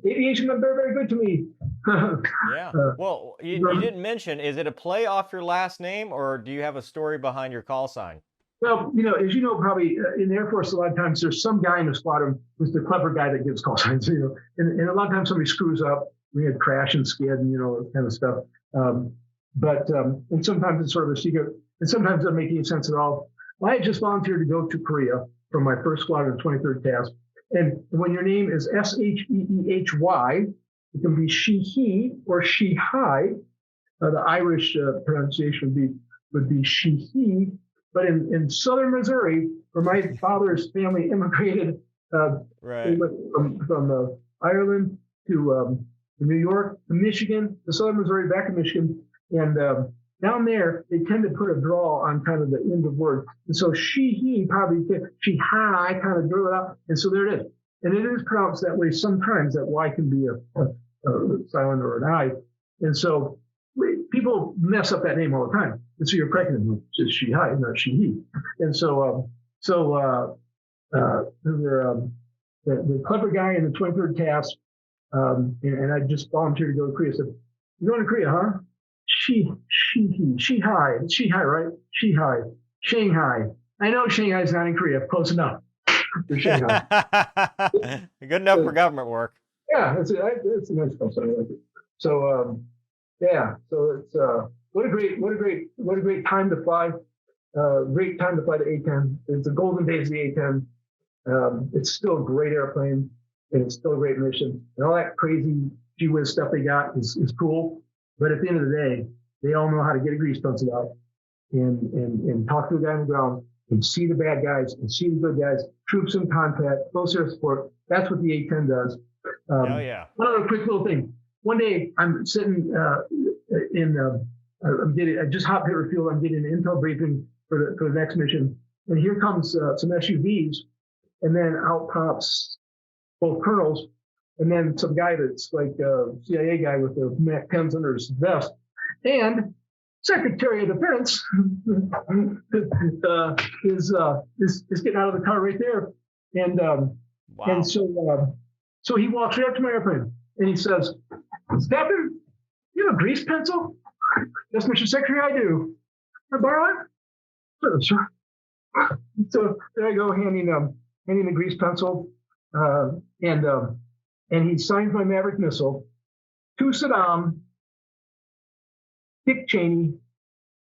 aviation been very, very good to me. Yeah. Well, you didn't mention, is it a play off your last name, or do you have a story behind your call sign? Well, as you know, probably in the Air Force, a lot of times there's some guy in the squadron who's the clever guy that gives call signs, and a lot of times somebody screws up. We had crash and skid and, that kind of stuff. And sometimes it's sort of a secret, and sometimes it doesn't make any sense at all. Well, I had just volunteered to go to Korea for my first squadron, 23rd task. And when your name is Sheehy, it can be Sheehy or Sheehy. The Irish pronunciation would be Sheehy. But in southern Missouri, where my father's family immigrated, they went from Ireland to New York, to Michigan, to southern Missouri, back to Michigan. And down there, they tend to put a draw on kind of the end of word. And so Sheehy probably, Sheehy kind of drew it out. And so there it is. And it is pronounced that way sometimes. That Y can be a silent or an I. And so people mess up that name all the time. And so you're correcting them. It's Sheehy, not Sheehy. And so the clever guy in the 23rd task, and I just volunteered to go to Korea. Said, "You're going to Korea, huh? Sheehy, right? Sheehy, Shanghai. I know Shanghai's not in Korea. Close enough for Shanghai. Good enough for government work. Yeah, it's a nice concept. I like it. So so it's what a great time to fly. Great time to fly the A-10. It's the golden days of the A-10. It's still a great airplane, and it's still a great mission. And all that crazy gee whiz stuff they got is cool. But at the end of the day, they all know how to get a grease pencil out and talk to the guy on the ground and see the bad guys and see the good guys, troops in contact, close air support. That's what the A-10 does. Oh, yeah. One other quick little thing. One day I'm sitting I just hopped hit refuel. I'm getting an intel briefing for the next mission. And here comes some SUVs. And then out pops both colonels. And then some guy that's like a CIA guy with the Mac 10s under his vest. And Secretary of Defense is getting out of the car right there. And wow. And so he walks right up to my airplane and he says, "Captain, you have a grease pencil?" "Yes, Mr. Secretary, I do." "Can I borrow it?" "Sure." So there I go, handing the grease pencil, and he signs my Maverick missile to Saddam, Dick Cheney,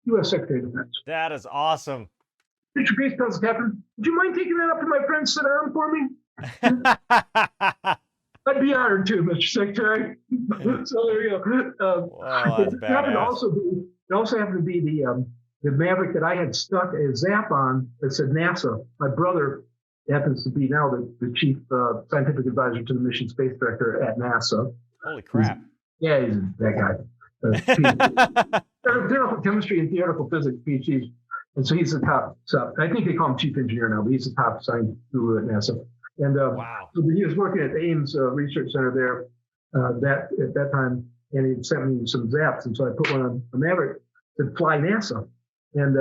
U.S. Secretary of Defense. That is awesome. "Mr. Grease Pencil, Captain, would you mind taking that up to my friend Saddam for me?" "I'd be honored to, Mr. Secretary." So there you go. Wow, that's it happened to be the Maverick that I had stuck a zap on that said NASA. My brother happens to be now the chief scientific advisor to the mission space director at NASA. Holy crap. He's that guy. Theoretical chemistry and theoretical physics PhDs. And so he's the top. So I think they call him chief engineer now, but he's the top science guru at NASA. And wow. So he was working at the Ames Research Center there at that time, and he sent me some zaps. And so I put one on a Maverick to fly NASA. And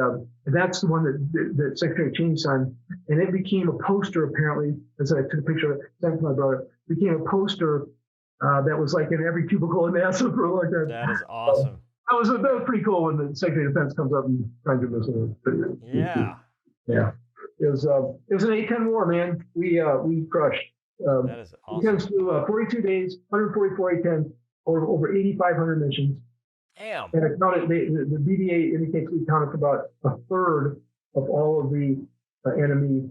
that's the one that Secretary Cheney signed. And it became a poster, apparently, as I took a picture of it, sent it to my brother. It became a poster that was like in every cubicle in NASA for like that. That is awesome. That was pretty cool when the Secretary of Defense comes up and tries to do this. Yeah. Yeah. It was an A-10 war, man. We crushed. That is awesome. A-10s flew 42 days, 144 A-10s, over 8,500 missions. Damn. And it counted, the BDA indicates we counted for about a third of all of the enemy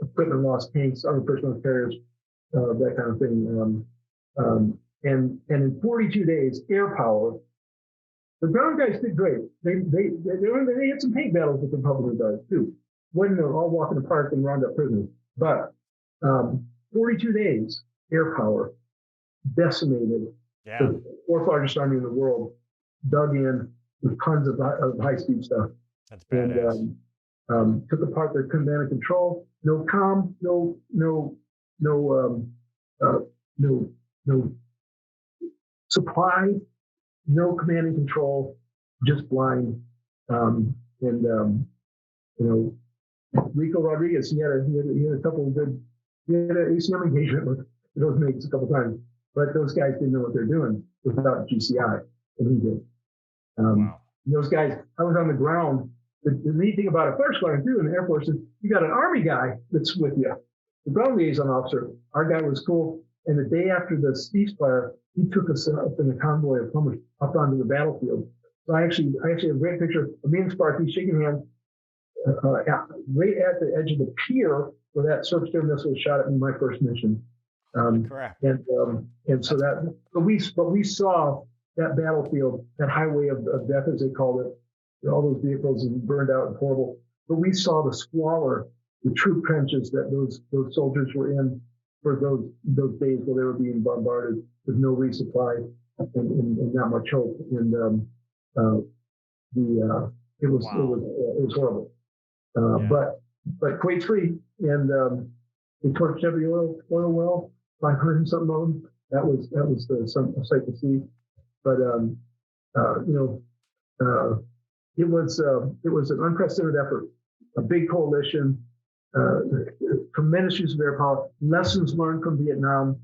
equipment lost, tanks, other personal carriers, that kind of thing. And in 42 days, air power, the ground guys did great. They had some tank battles with the Republican guys too. Wasn't all walk in the park and round up prisoners. But 42 days, air power decimated the fourth largest army in the world, dug in with tons of high-speed stuff. That's badass. And took apart their command and control. No comm, no supply, no command and control, just blind. Rico Rodriguez, he had a couple of good, he had an ACM engagement with those mates a couple of times, but those guys didn't know what they're doing without GCI, and he did. Wow. Those guys, I was on the ground. The neat thing about a fire squadron too in the Air Force is you got an Army guy that's with you, the ground liaison officer. Our guy was cool, and the day after the ceasefire, he took us up in a convoy of plumbers up onto the battlefield. So I actually have a great picture of me and Sparky shaking hands right at the edge of the pier where that surface to air missile was shot at me my first mission. Crap. And so that, but we saw that battlefield, that highway of death, as they called it, all those vehicles and burned out and horrible. But we saw the squalor, the troop trenches that those soldiers were in for those days where they were being bombarded with no resupply and not much hope. And it was horrible. But Kuwait's free, and they torched every oil well, 500 and something of them. That was a sight to see. But it was an unprecedented effort, a big coalition, tremendous use of air power, lessons learned from Vietnam,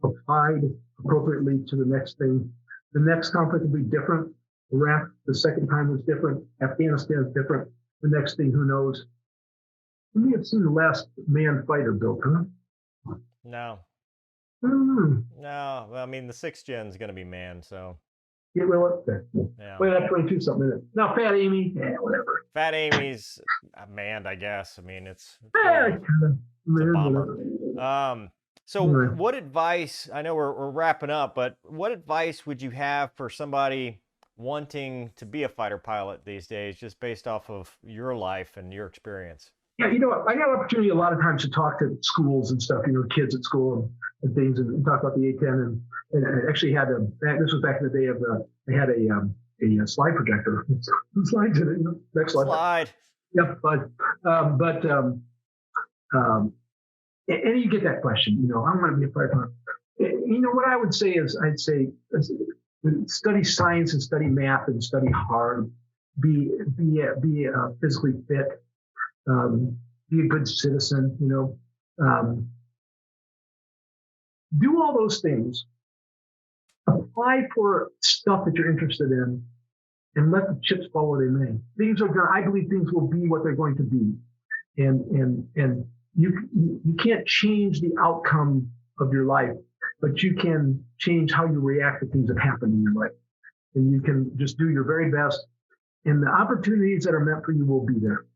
applied appropriately to the next thing. The next conflict will be different. Iraq, the second time was different. Afghanistan is different. The next thing, who knows? We may have seen the last manned fighter built, huh? No. Mm. No. Well, I mean, the 6th gen is going to be manned, so. Yeah, well, up there. Yeah. Well, that's 22 something in it. Now, Fat Amy, whatever. Fat Amy's manned, I guess. I mean, it's Yeah, a bomber. So Right. what advice, I know we're wrapping up, but what advice would you have for somebody wanting to be a fighter pilot these days, just based off of your life and your experience? Yeah, I got an opportunity a lot of times to talk to schools and stuff, kids at school and things, and talk about the A-10. And I actually had this was back in the day of I had a slide projector. Slides in it, next slide. Slide. Yep, and you get that question, I want to be a fighter pilot. What I would say is, study science and study math and study hard. Be physically fit. Be a good citizen. Do all those things. Apply for stuff that you're interested in, and let the chips fall where they may. I believe things will be what they're going to be, and you can't change the outcome of your life, but you can change how you react to things that happen in your life. And you can just do your very best, and the opportunities that are meant for you will be there.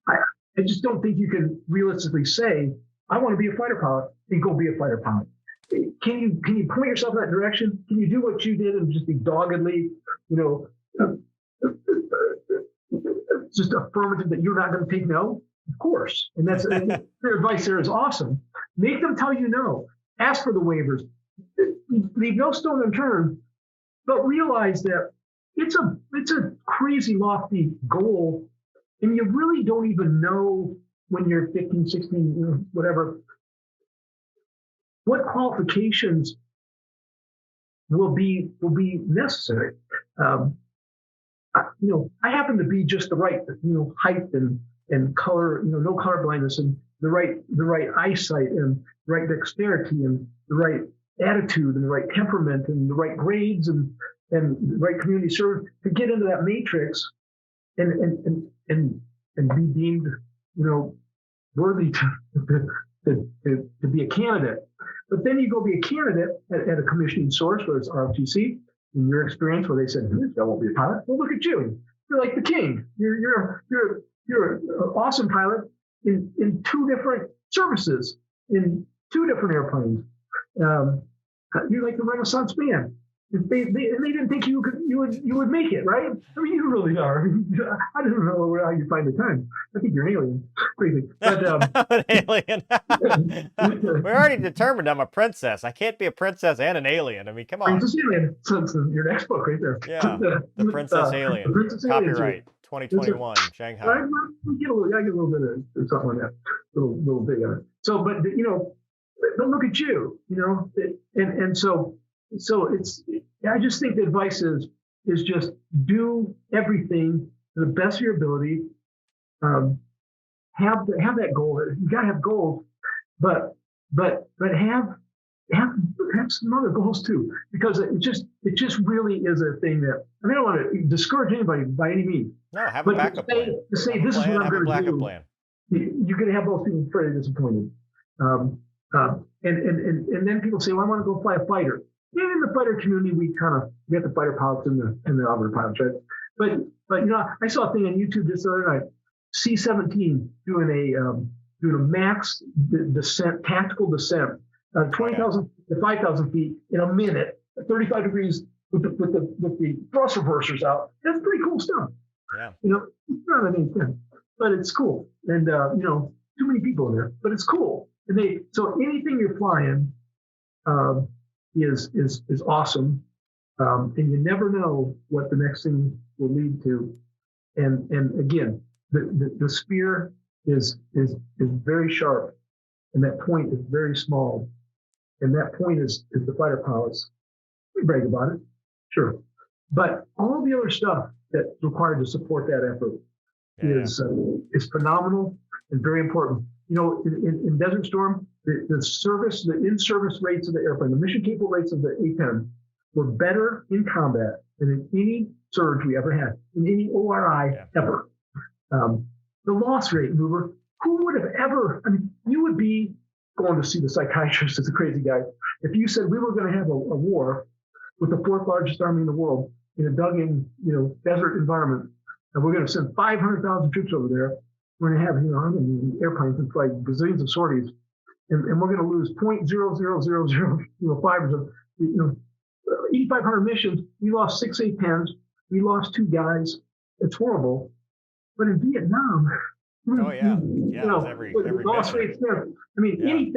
I just don't think you can realistically say, I want to be a fighter pilot, and go be a fighter pilot. Can you point yourself in that direction? Can you do what you did and just be doggedly, just affirmative that you're not going to take no? Of course. And that's your advice there is awesome. Make them tell you no. Ask for the waivers. Leave no stone unturned, but realize that it's a crazy lofty goal, and you really don't even know when you're 15, 16, whatever, what qualifications will be necessary. I happen to be just the right, height and color, no color blindness, and the right eyesight and the right dexterity and the right attitude and the right temperament and the right grades and the right community service to get into that matrix and be deemed, worthy to be a candidate. But then you go be a candidate at a commissioning source, whether it's ROTC, in your experience, where they said, that won't be a pilot. Well, look at you. You're like the king. You're an awesome pilot in two different services, in two different airplanes. You're like the Renaissance man. They didn't think you would make it, right? I mean, you really are. I don't know how you find the time. I think you're an alien. Crazy. But, I'm an alien. We already determined I'm a princess. I can't be a princess and an alien. I mean, come on. Princess Alien. So your next book right there. Yeah, the Princess Alien. The Princess Copyright 2021, Shanghai. I get a little bit of something like that, little big on it. So, but but look at you, and so it's. I just think the advice is just do everything to the best of your ability. Have that goal. You got to have goals, but have some other goals too, because it just really is a thing that I don't want to discourage anybody by any means. No, have a backup plan. To say this is what I'm going to do. Plan. You're going to have those people very disappointed. And then people say, well, I want to go fly a fighter. Yeah, in the fighter community, we have the fighter pilots and the operator pilots, right? But I saw a thing on YouTube just the other night. C-17 doing a max descent, tactical descent, 20,000 to 5,000 feet in a minute, 35 degrees with the thrust reversers out. That's pretty cool stuff. Yeah. It's not an A-10, but it's cool. And too many people in there, but it's cool. And so anything you're flying is awesome, and you never know what the next thing will lead to. And again, the spear is very sharp, and that point is very small, and that point is the fighter pilots. We brag about it, sure, but all the other stuff that's required to support that effort is phenomenal and very important. In Desert Storm, the in-service rates of the airplane, the mission capable rates of the A-10 were better in combat than in any surge we ever had, in any ORI ever. The loss rate, Mover, who would have ever, you would be going to see the psychiatrist as a crazy guy if you said we were going to have a war with the fourth largest army in the world in a dug-in, desert environment, and we're going to send 500,000 troops over there. We're going to have, airplanes and fly gazillions of sorties, and we're going to lose 0.00005 of, 8,500 missions. We lost 6 A-10s. We lost 2 guys. It's horrible. But in Vietnam, every loss rates there. Any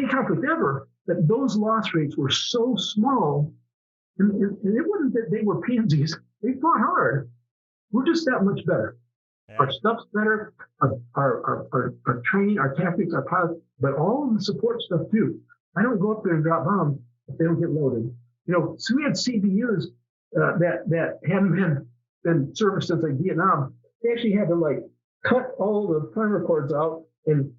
conflict ever, that those loss rates were so small, and it wasn't that they were pansies. They fought hard. We're just that much better. Yeah. Our stuff's better, our training, our tactics, our pilots, but all of the support stuff too. I don't go up there and drop bombs if they don't get loaded. So we had CBUs that hadn't been serviced since like Vietnam. They actually had to cut all the primer cords out and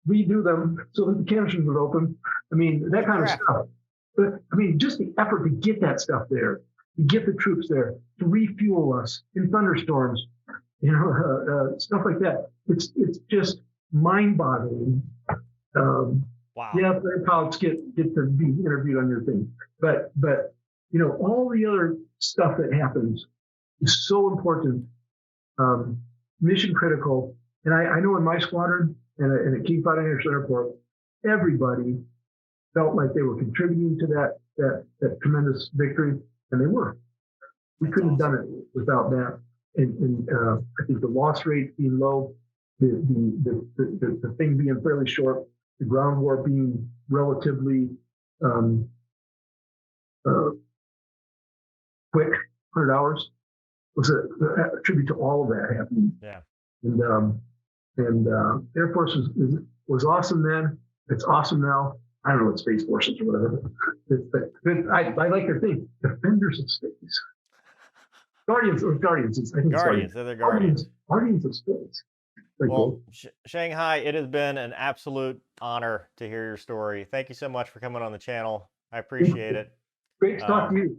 redo them so that the canisters would open. That kind of stuff. But just the effort to get that stuff there, to get the troops there, to refuel us in thunderstorms, stuff like that. It's just mind-boggling. Wow. Yeah, the pilots get to be interviewed on your thing, but all the other stuff that happens is so important, mission critical. And I know in my squadron and at King Fahd International Airport, everybody felt like they were contributing to that tremendous victory, and they were. We couldn't have done it without that. And I think the loss rate being low, the thing being fairly short, the ground war being relatively quick, 100 hours, was a tribute to all of that happening. Yeah. And Air Force was awesome then. It's awesome now. I don't know what Space Forces or whatever. But I like their thing. Defenders of Space. Guardians. I think Guardians. They're the Guardians. Guardians of Space. Well, Shanghai, it has been an absolute honor to hear your story. Thank you so much for coming on the channel. I appreciate it. Great to talk to you.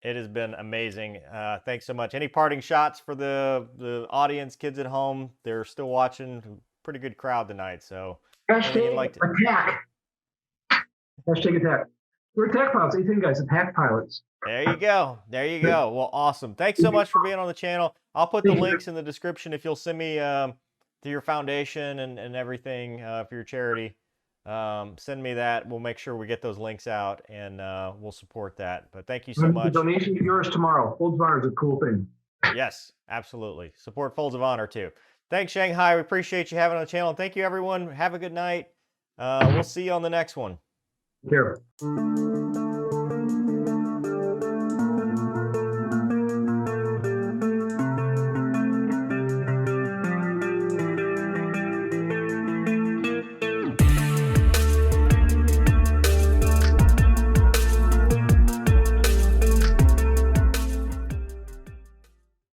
It has been amazing. Thanks so much. Any parting shots for the audience, kids at home? They're still watching. Pretty good crowd tonight. So hashtag attack. Hashtag attack. We're attack pilots. A-10 guys, attack pilots. There you go. There you go. Well, awesome. Thanks so much for being on the channel. I'll put the links in the description if you'll send me to your foundation and everything for your charity. Send me that. We'll make sure we get those links out, and we'll support that. But thank you so much. The donation is yours tomorrow. Folds of Honor is a cool thing. Yes, absolutely. Support Folds of Honor too. Thanks, Shanghai. We appreciate you having on the channel. And thank you, everyone. Have a good night. We'll see you on the next one. Take care.